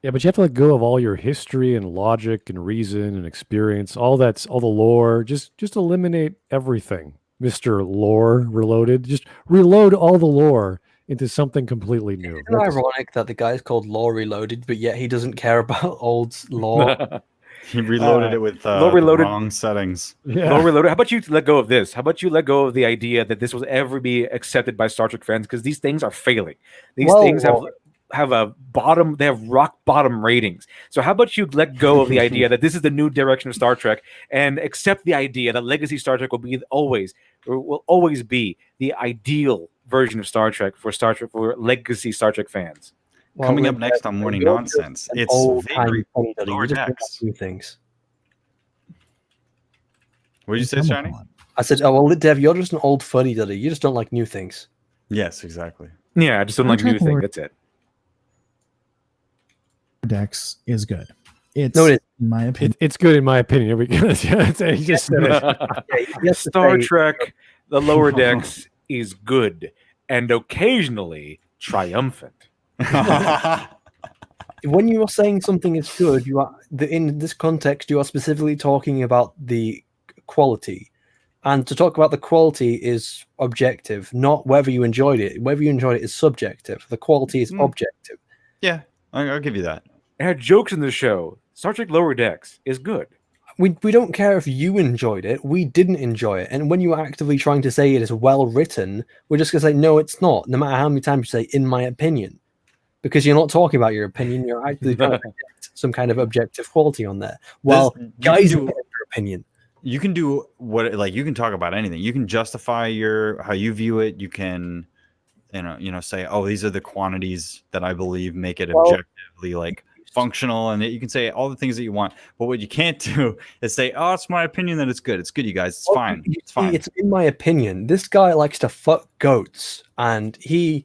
Yeah, but you have to let go of all your history and logic and reason and experience, all the lore. Just eliminate everything Mr. Lore Reloaded. Just reload all the lore into something completely new. Isn't it ironic that the guy's called Law Reloaded, but yet he doesn't care about old lore? He reloaded it with Lore the Reloaded. wrong settings. Yeah. Lore Reloaded. How about you let go of this? How about you let go of the idea that this will ever be accepted by Star Trek fans? Because these things are failing. These things have a bottom. They have rock bottom ratings. So how about you let go of the idea that this is the new direction of Star Trek and accept the idea that legacy Star Trek will always be the ideal version of Star Trek for legacy Star Trek fans. Coming up next on Morning Nonsense, it's very Lower Decks. New things. What did you say, Shiny? I said, oh, well, Dev, you're just an old fuddy-duddy. You just don't like new things. Yes, exactly. Yeah, I just don't like new things. That's it. Decks is good. It's No, it is. in my opinion. It's good in my opinion. He just said it. Star Trek, the Lower Decks is good and occasionally triumphant. When you are saying something is good, you are in this context. You are specifically talking about the quality, and to talk about the quality is objective, not whether you enjoyed it. Whether you enjoyed it is subjective. The quality is objective. Yeah, I'll give you that. It had jokes in the show. Star Trek Lower Decks is good. We don't care if you enjoyed it. We didn't enjoy it. And when you are actively trying to say it is well written, we're just going to say, no, it's not. No matter how many times you say, in my opinion. Because you're not talking about your opinion. You're actually trying to project some kind of objective quality on there. Well, guys, your opinion. You can do you can talk about anything. You can justify how you view it. You can, say, oh, these are the quantities that I believe make it objectively functional, and you can say all the things that you want. But what you can't do is say, oh, it's my opinion that it's good. It's good, you guys. It's fine. It's fine. It's in my opinion. This guy likes to fuck goats, and he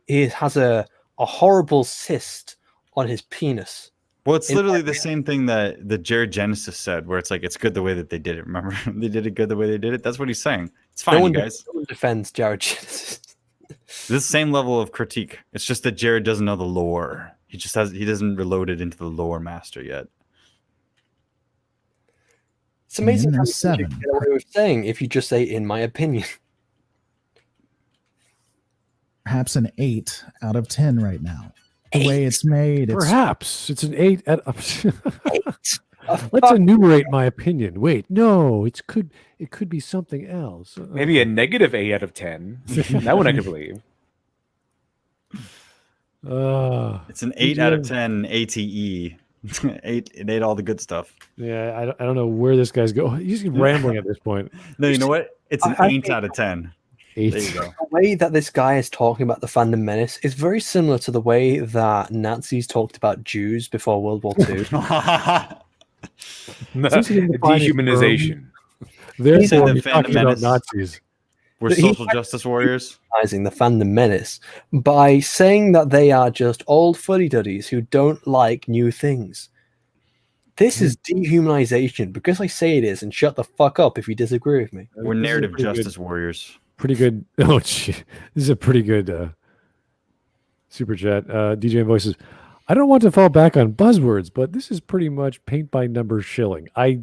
has a horrible cyst on his penis. Well, it's literally the same thing that the Jared Genesis said, where it's like, it's good the way that they did it. Remember, they did it good the way they did it. That's what he's saying. It's fine, you guys. No one defends Jared Genesis. This same level of critique. It's just that Jared doesn't know the lore. He doesn't reload it into the lore master yet. It's amazing how you you get away with saying if you just say, in my opinion. Perhaps an 8 out of 10 right now. The way it's made, Perhaps it's an 8 out of 8. Let's enumerate my opinion. Wait, no, it could be something else. Maybe a negative 8 out of 10. That one I can believe. It's an 8 out of 10 ATE. It ate all the good stuff. Yeah, I don't know where this guy's going. He's rambling at this point. No, you know what? It's an 8 out of 10. 8. There you go. The way that this guy is talking about the Fandom Menace is very similar to the way that Nazis talked about Jews before World War II. Dehumanization. Therefore, the we're Fandom talking about Menace. Nazis. We're social justice warriors. The Fandom Menace by saying that they are just old fuddy-duddies who don't like new things. This is dehumanization because I say it is, and shut the fuck up if you disagree with me. We're narrative justice warriors. Pretty good. Oh, gee. This is a pretty good super chat. DJ Voices. I don't want to fall back on buzzwords, but this is pretty much paint by number shilling. I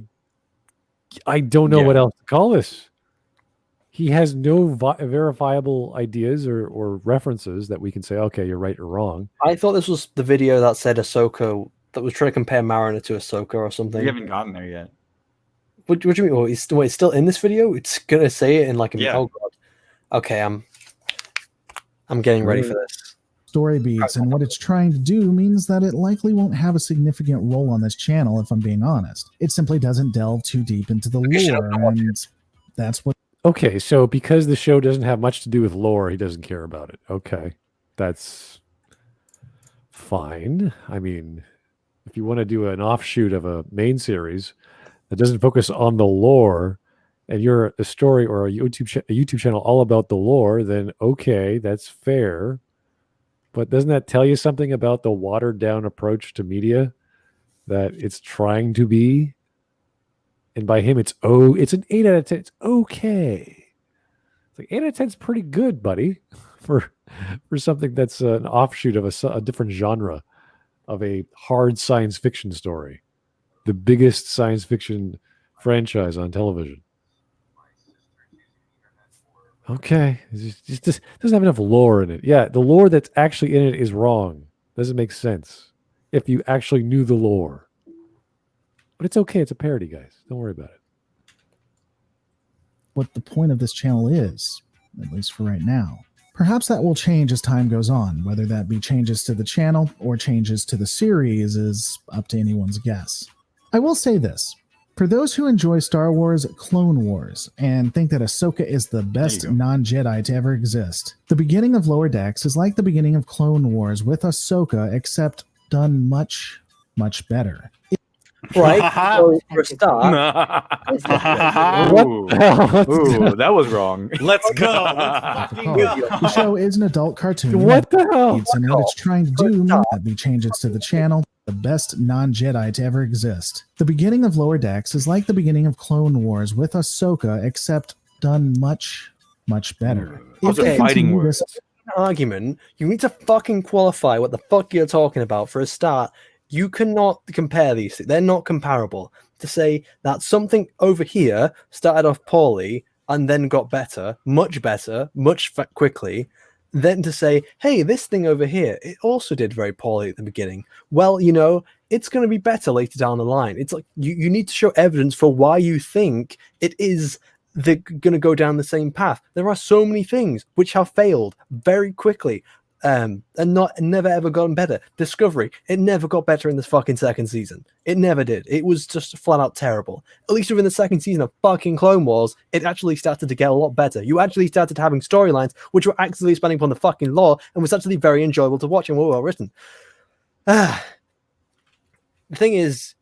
don't know what else to call this. He has no verifiable ideas or references that we can say, okay, you're right or wrong. I thought this was the video that said Ahsoka, that was trying to compare Mariner to Ahsoka or something. We haven't gotten there yet. What do you mean? Oh, it's still in this video? It's going to say it in like a... Oh, God. Okay, I'm getting ready for this. Story beats, and what it's trying to do means that it likely won't have a significant role on this channel, if I'm being honest. It simply doesn't delve too deep into the lore, and that's what... Okay, so because the show doesn't have much to do with lore, he doesn't care about it. Okay, that's fine. I mean, if you want to do an offshoot of a main series that doesn't focus on the lore, and you're a story or a YouTube channel all about the lore, then okay, that's fair. But doesn't that tell you something about the watered down approach to media that it's trying to be? And by him, it's an 8 out of 10. It's okay. It's like 8 out of 10 is pretty good, buddy, for something that's an offshoot of a different genre of a hard science fiction story, the biggest science fiction franchise on television. Okay. It just doesn't have enough lore in it. Yeah, the lore that's actually in it is wrong. Doesn't make sense if you actually knew the lore. But it's okay. It's a parody, guys. Don't worry about it. What the point of this channel is, at least for right now. Perhaps that will change as time goes on. Whether that be changes to the channel or changes to the series is up to anyone's guess. I will say this. For those who enjoy Star Wars Clone Wars and think that Ahsoka is the best non-Jedi to ever exist, the beginning of Lower Decks is like the beginning of Clone Wars with Ahsoka, except done much, much better. Right. So for a start, Ooh, that was wrong. Let's go. Let's fucking go. The show is an adult cartoon. What the hell? And what it's trying to do may not be changes to the channel, the best non-Jedi to ever exist. The beginning of Lower Decks is like the beginning of Clone Wars with Ahsoka, except done much, much better. Those If are they fighting continue words. this- argument, you need to fucking qualify what the fuck you're talking about. For a start, you cannot compare these. They're not comparable. To say that something over here started off poorly and then got better, much quickly, then to say, hey, this thing over here, it also did very poorly at the beginning. Well, you know, it's going to be better later down the line. It's like you need to show evidence for why you think it is they're going to go down the same path. There are so many things which have failed very quickly. And never ever gotten better. Discovery, it never got better in this fucking second season. It never did. It was just flat out terrible. At least within the second season of fucking Clone Wars, it actually started to get a lot better. You actually started having storylines which were actively expanding upon the fucking lore and was actually very enjoyable to watch and were well written. The thing is,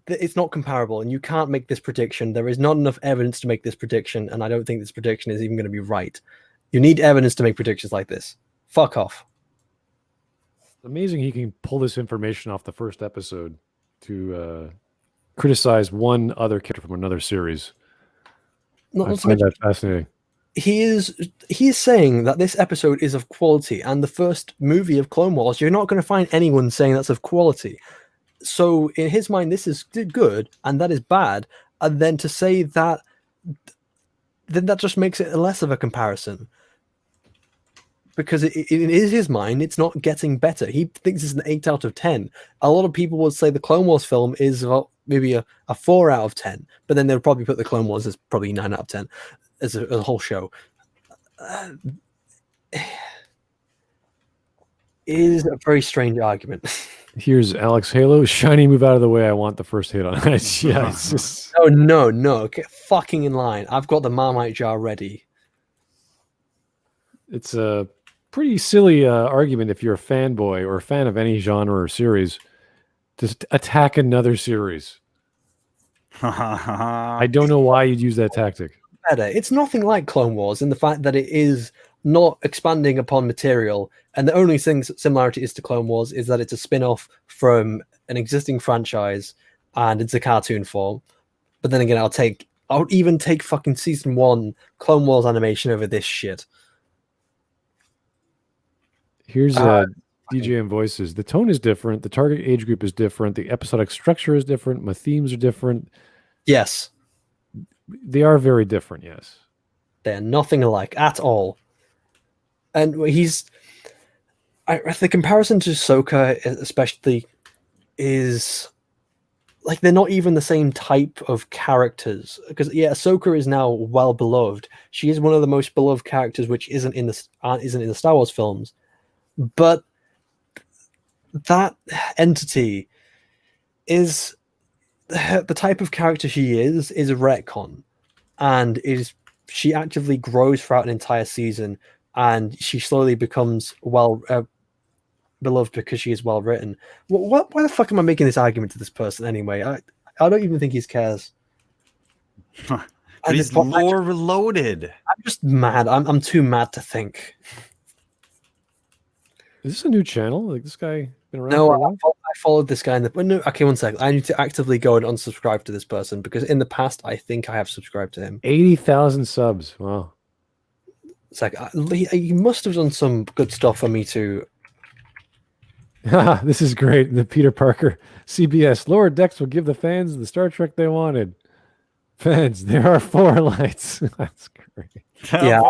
it's not comparable, and you can't make this prediction. There is not enough evidence to make this prediction, and I don't think this prediction is even going to be right. You need evidence to make predictions like this. Fuck off. It's amazing he can pull this information off the first episode to criticize one other character from another series. I find that fascinating. He is saying that this episode is of quality, and the first movie of Clone Wars, you're not going to find anyone saying that's of quality. So in his mind, this is good, and that is bad. And then to say that, then that just makes it less of a comparison. Because it is his mind, it's not getting better. He thinks it's an 8 out of 10. A lot of people would say the Clone Wars film is maybe a 4 out of 10, but then they'll probably put the Clone Wars as probably 9 out of 10 as a whole show. It is a very strange argument. Here's Alex Halo. Shiny, move out of the way. I want the first hit on it. Yeah, it's just... Oh, no. Get fucking in line. I've got the Marmite jar ready. It's a pretty silly argument if you're a fanboy or a fan of any genre or series to attack another series. I don't know why you'd use that tactic. Better. It's nothing like Clone Wars in the fact that it is not expanding upon material, and the only similarity is to Clone Wars is that it's a spin-off from an existing franchise and it's a cartoon form. But then again, I would even take fucking season 1 Clone Wars animation over this shit. Here's DJ and voices. The tone is different. The target age group is different. The episodic structure is different. My themes are different. Yes. They are very different, yes. They're nothing alike at all. And the comparison to Ahsoka especially is like they're not even the same type of characters. Because Ahsoka is now well beloved. She is one of the most beloved characters, which isn't in the Star Wars films. But that entity is the type of character she is a retcon, and she actively grows throughout an entire season, and she slowly becomes beloved because she is well written. Why the fuck am I making this argument to this person anyway? I don't even think he cares. But he's lore reloaded. I'm just mad. I'm too mad to think. Is this a new channel? Like this guy been around? No, for a while? I followed this guy. No, okay, one second. I need to actively go and unsubscribe to this person because in the past I think I have subscribed to him. 80,000 subs. Wow. It's like he must have done some good stuff for me to. This is great. The Peter Parker CBS Lower Decks will give the fans the Star Trek they wanted. Fans, there are 4 lights. That's great. Yeah,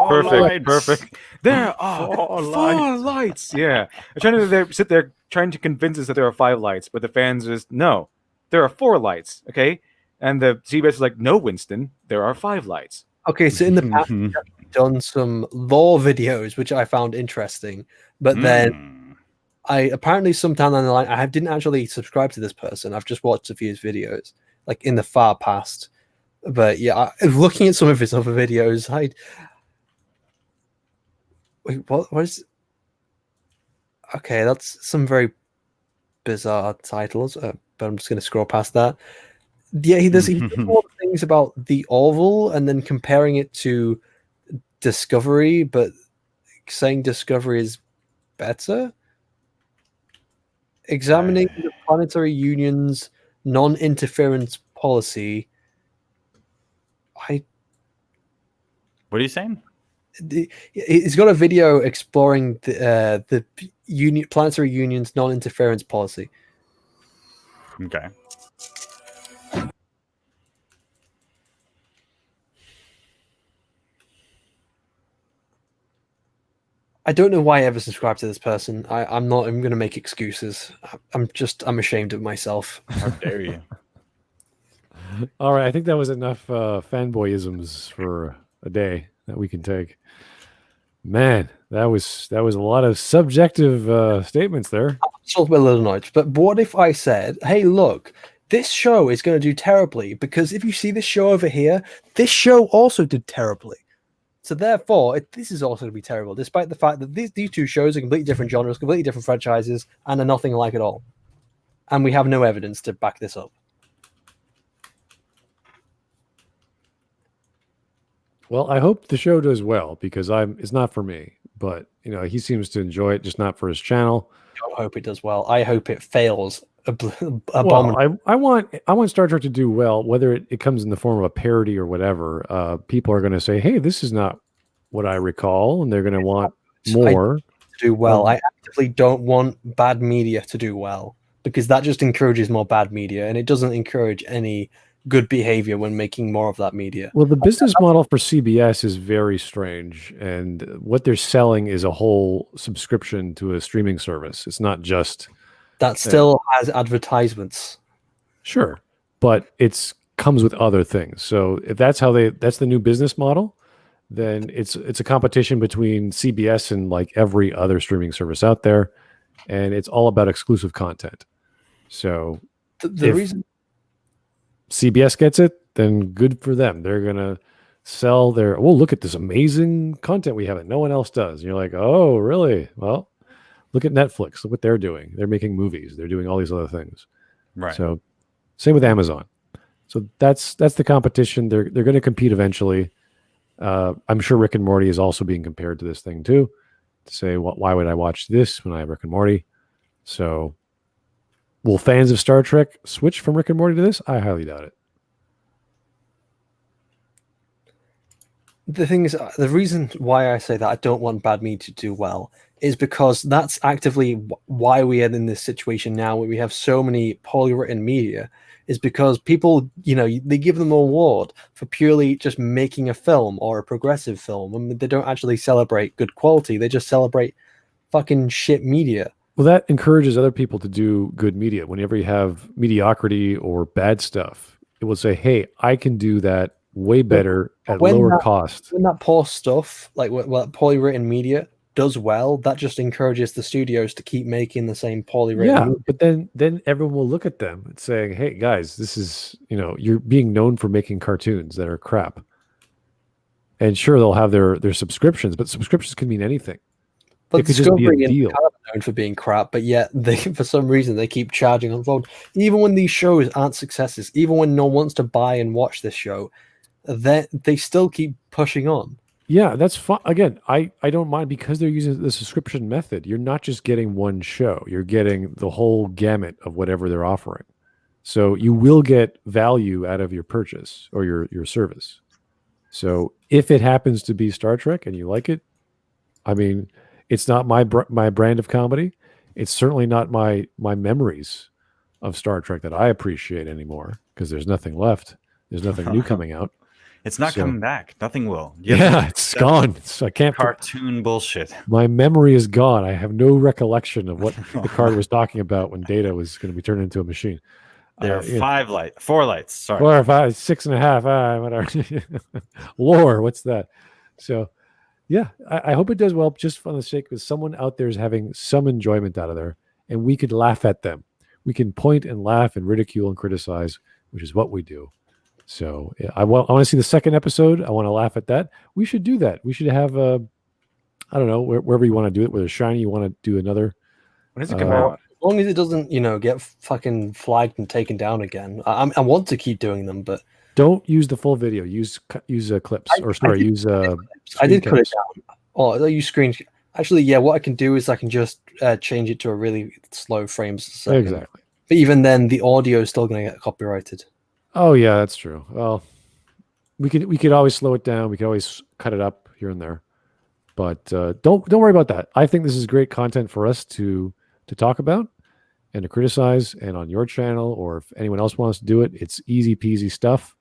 Perfect. There are four lights. Yeah, I'm trying to sit there trying to convince us that there are 5 lights, but the fans just no. There are 4 lights. Okay, and the CBS is like, no, Winston, there are 5 lights. Okay, so in the past, we've done some lore videos, which I found interesting, but then I apparently sometime down the line, I didn't actually subscribe to this person. I've just watched a few of his videos, like in the far past. But yeah, looking at some of his other videos, wait, what is? Okay, that's some very bizarre titles, but I'm just going to scroll past that. Yeah, he does all the things about the Orville and then comparing it to Discovery, but saying Discovery is better. Examining the planetary union's non-interference policy. What are you saying? He's got a video exploring the planetary union's non-interference policy. Okay. I don't know why I ever subscribed to this person. I'm not even going to make excuses. I'm ashamed of myself. How dare you? All right, I think that was enough fanboyisms for a day that we can take. Man, that was a lot of subjective statements there. I'm sort of a little annoyed, but what if I said, "Hey, look, this show is going to do terribly because if you see this show over here, this show also did terribly. So therefore, this is also going to be terrible, despite the fact that these two shows are completely different genres, completely different franchises, and are nothing alike at all. And we have no evidence to back this up." Well, I hope the show does well because it's not for me, but he seems to enjoy it, just not for his channel. I don't hope it does well. I hope it fails. Well, I want Star Trek to do well, whether it comes in the form of a parody or whatever. People are going to say, "Hey, this is not what I recall," and they're going to want more to do well. I actively don't want bad media to do well because that just encourages more bad media, and it doesn't encourage any good behavior when making more of that media. Well, the business model for CBS is very strange, and what they're selling is a whole subscription to a streaming service. It's not just that still has advertisements. Sure, but it's comes with other things. So if that's that's the new business model, then it's a competition between CBS and like every other streaming service out there, and it's all about exclusive content. So the reason CBS gets it, then good for them. They're gonna sell look at this amazing content we have that no one else does. And you're like, oh, really? Well, look at Netflix. Look what they're doing. They're making movies. They're doing all these other things. Right. So same with Amazon. So that's the competition. They're going to compete eventually. I'm sure Rick and Morty is also being compared to this thing too. To say, why would I watch this when I have Rick and Morty? So will fans of Star Trek switch from Rick and Morty to this? I highly doubt it. The thing is, the reason why I say that I don't want bad media to do well is because that's actively why we are in this situation now where we have so many poorly written media, is because people, they give them an award for purely just making a film or a progressive film. I mean, they don't actually celebrate good quality. They just celebrate fucking shit media. Well, that encourages other people to do good media. Whenever you have mediocrity or bad stuff, it will say, hey, I can do that way better at lower cost. When that poor stuff, like what poorly written media does well, that just encourages the studios to keep making the same poorly written media. But then everyone will look at them and saying, hey, guys, this is, you're being known for making cartoons that are crap. And sure, they'll have their subscriptions, but subscriptions can mean anything. But it could just be a deal. Known for being crap, but yet for some reason they keep charging on phone. Even when these shows aren't successes, even when no one wants to buy and watch this show, they still keep pushing on. Yeah, that's fine. Again, I don't mind because they're using the subscription method. You're not just getting one show; you're getting the whole gamut of whatever they're offering. So you will get value out of your purchase or your service. So if it happens to be Star Trek and you like it, I mean, it's not my brand of comedy. It's certainly not my memories of Star Trek that I appreciate anymore because there's nothing left. There's nothing new coming out. It's not So- coming back. Nothing will. You have to Yeah, it's gone. So I can't. Cartoon bullshit. My memory is gone. I have no recollection of what the card was talking about when Data was going to be turned into a machine. There are Yeah. 4 lights. Sorry. 4 or 5, 6.5. Whatever. Lore. What's that? So, yeah, I hope it does well. Just for the sake of someone out there is having some enjoyment out of there, and we could laugh at them. We can point and laugh and ridicule and criticize, which is what we do. So yeah, I want to see the second episode. I want to laugh at that. We should do that. We should have I don't know, wherever you want to do it. Whether Shiny, you want to do another. When does it come out? As long as it doesn't, get fucking flagged and taken down again. I want to keep doing them, but Don't use the full video. Use clips, use. I did cut it caps. down. Oh, I use screen. Actually, yeah. What I can do is I can just change it to a really slow frames a second. Exactly. But even then, the audio is still going to get copyrighted. Oh yeah, that's true. Well, we could always slow it down. We could always cut it up here and there, but don't worry about that. I think this is great content for us to talk about and to criticize. And on your channel, or if anyone else wants to do it, it's easy peasy stuff.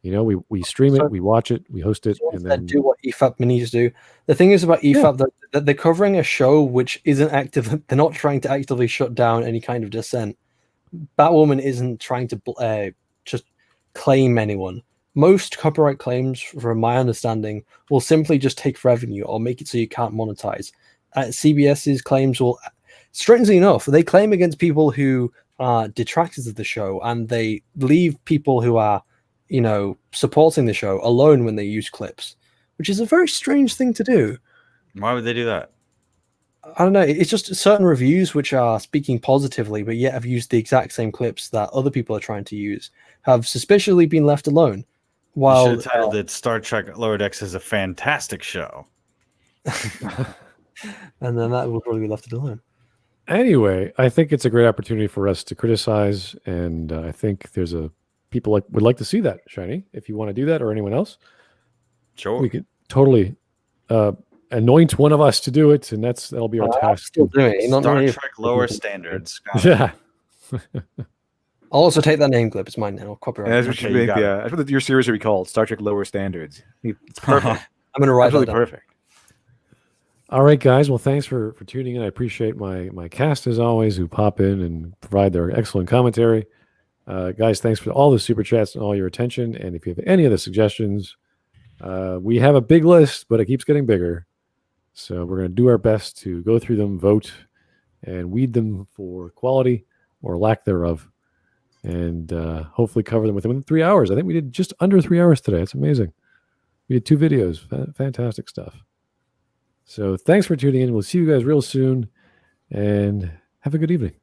We stream it, we watch it, we host it, and then do what EFAP minis do. The thing is about EFAP that they're covering a show which isn't active. They're not trying to actively shut down any kind of dissent. Batwoman isn't trying to just claim anyone. Most copyright claims, from my understanding, will simply just take revenue or make it so you can't monetize. CBS's claims will, strangely enough, they claim against people who are detractors of the show, and they leave people who are, supporting the show alone when they use clips, which is a very strange thing to do. Why would they do that? I don't know. It's just certain reviews which are speaking positively, but yet have used the exact same clips that other people are trying to use, have suspiciously been left alone. You While should have titled it Star Trek Lower Decks is a fantastic show. and then that will probably be left alone. anyway, I think it's a great opportunity for us to criticize, and I think there's people would like to see that. Shiny, if you want to do that, or anyone else, Sure. we could totally anoint one of us to do it, and that'll be our task. Still doing it. Not Star only- Trek Lower Standards. Got it. Yeah. I'll also take that name clip. It's mine now. Copyright. That's what Okay, you you think. got it. Yeah, that's what your series would be called. Star Trek Lower Standards. It's perfect. I'm going to write that Absolutely down. perfect. All right, guys. Well, thanks for tuning in. I appreciate my cast as always, who pop in and provide their excellent commentary. Guys, thanks for all the super chats and all your attention. And if you have any other suggestions, we have a big list, but it keeps getting bigger. So we're going to do our best to go through them, vote, and weed them for quality or lack thereof, and hopefully cover them within 3 hours. I think we did just under 3 hours today. It's amazing. We did 2 videos. Fantastic stuff. So thanks for tuning in. We'll see you guys real soon, and have a good evening.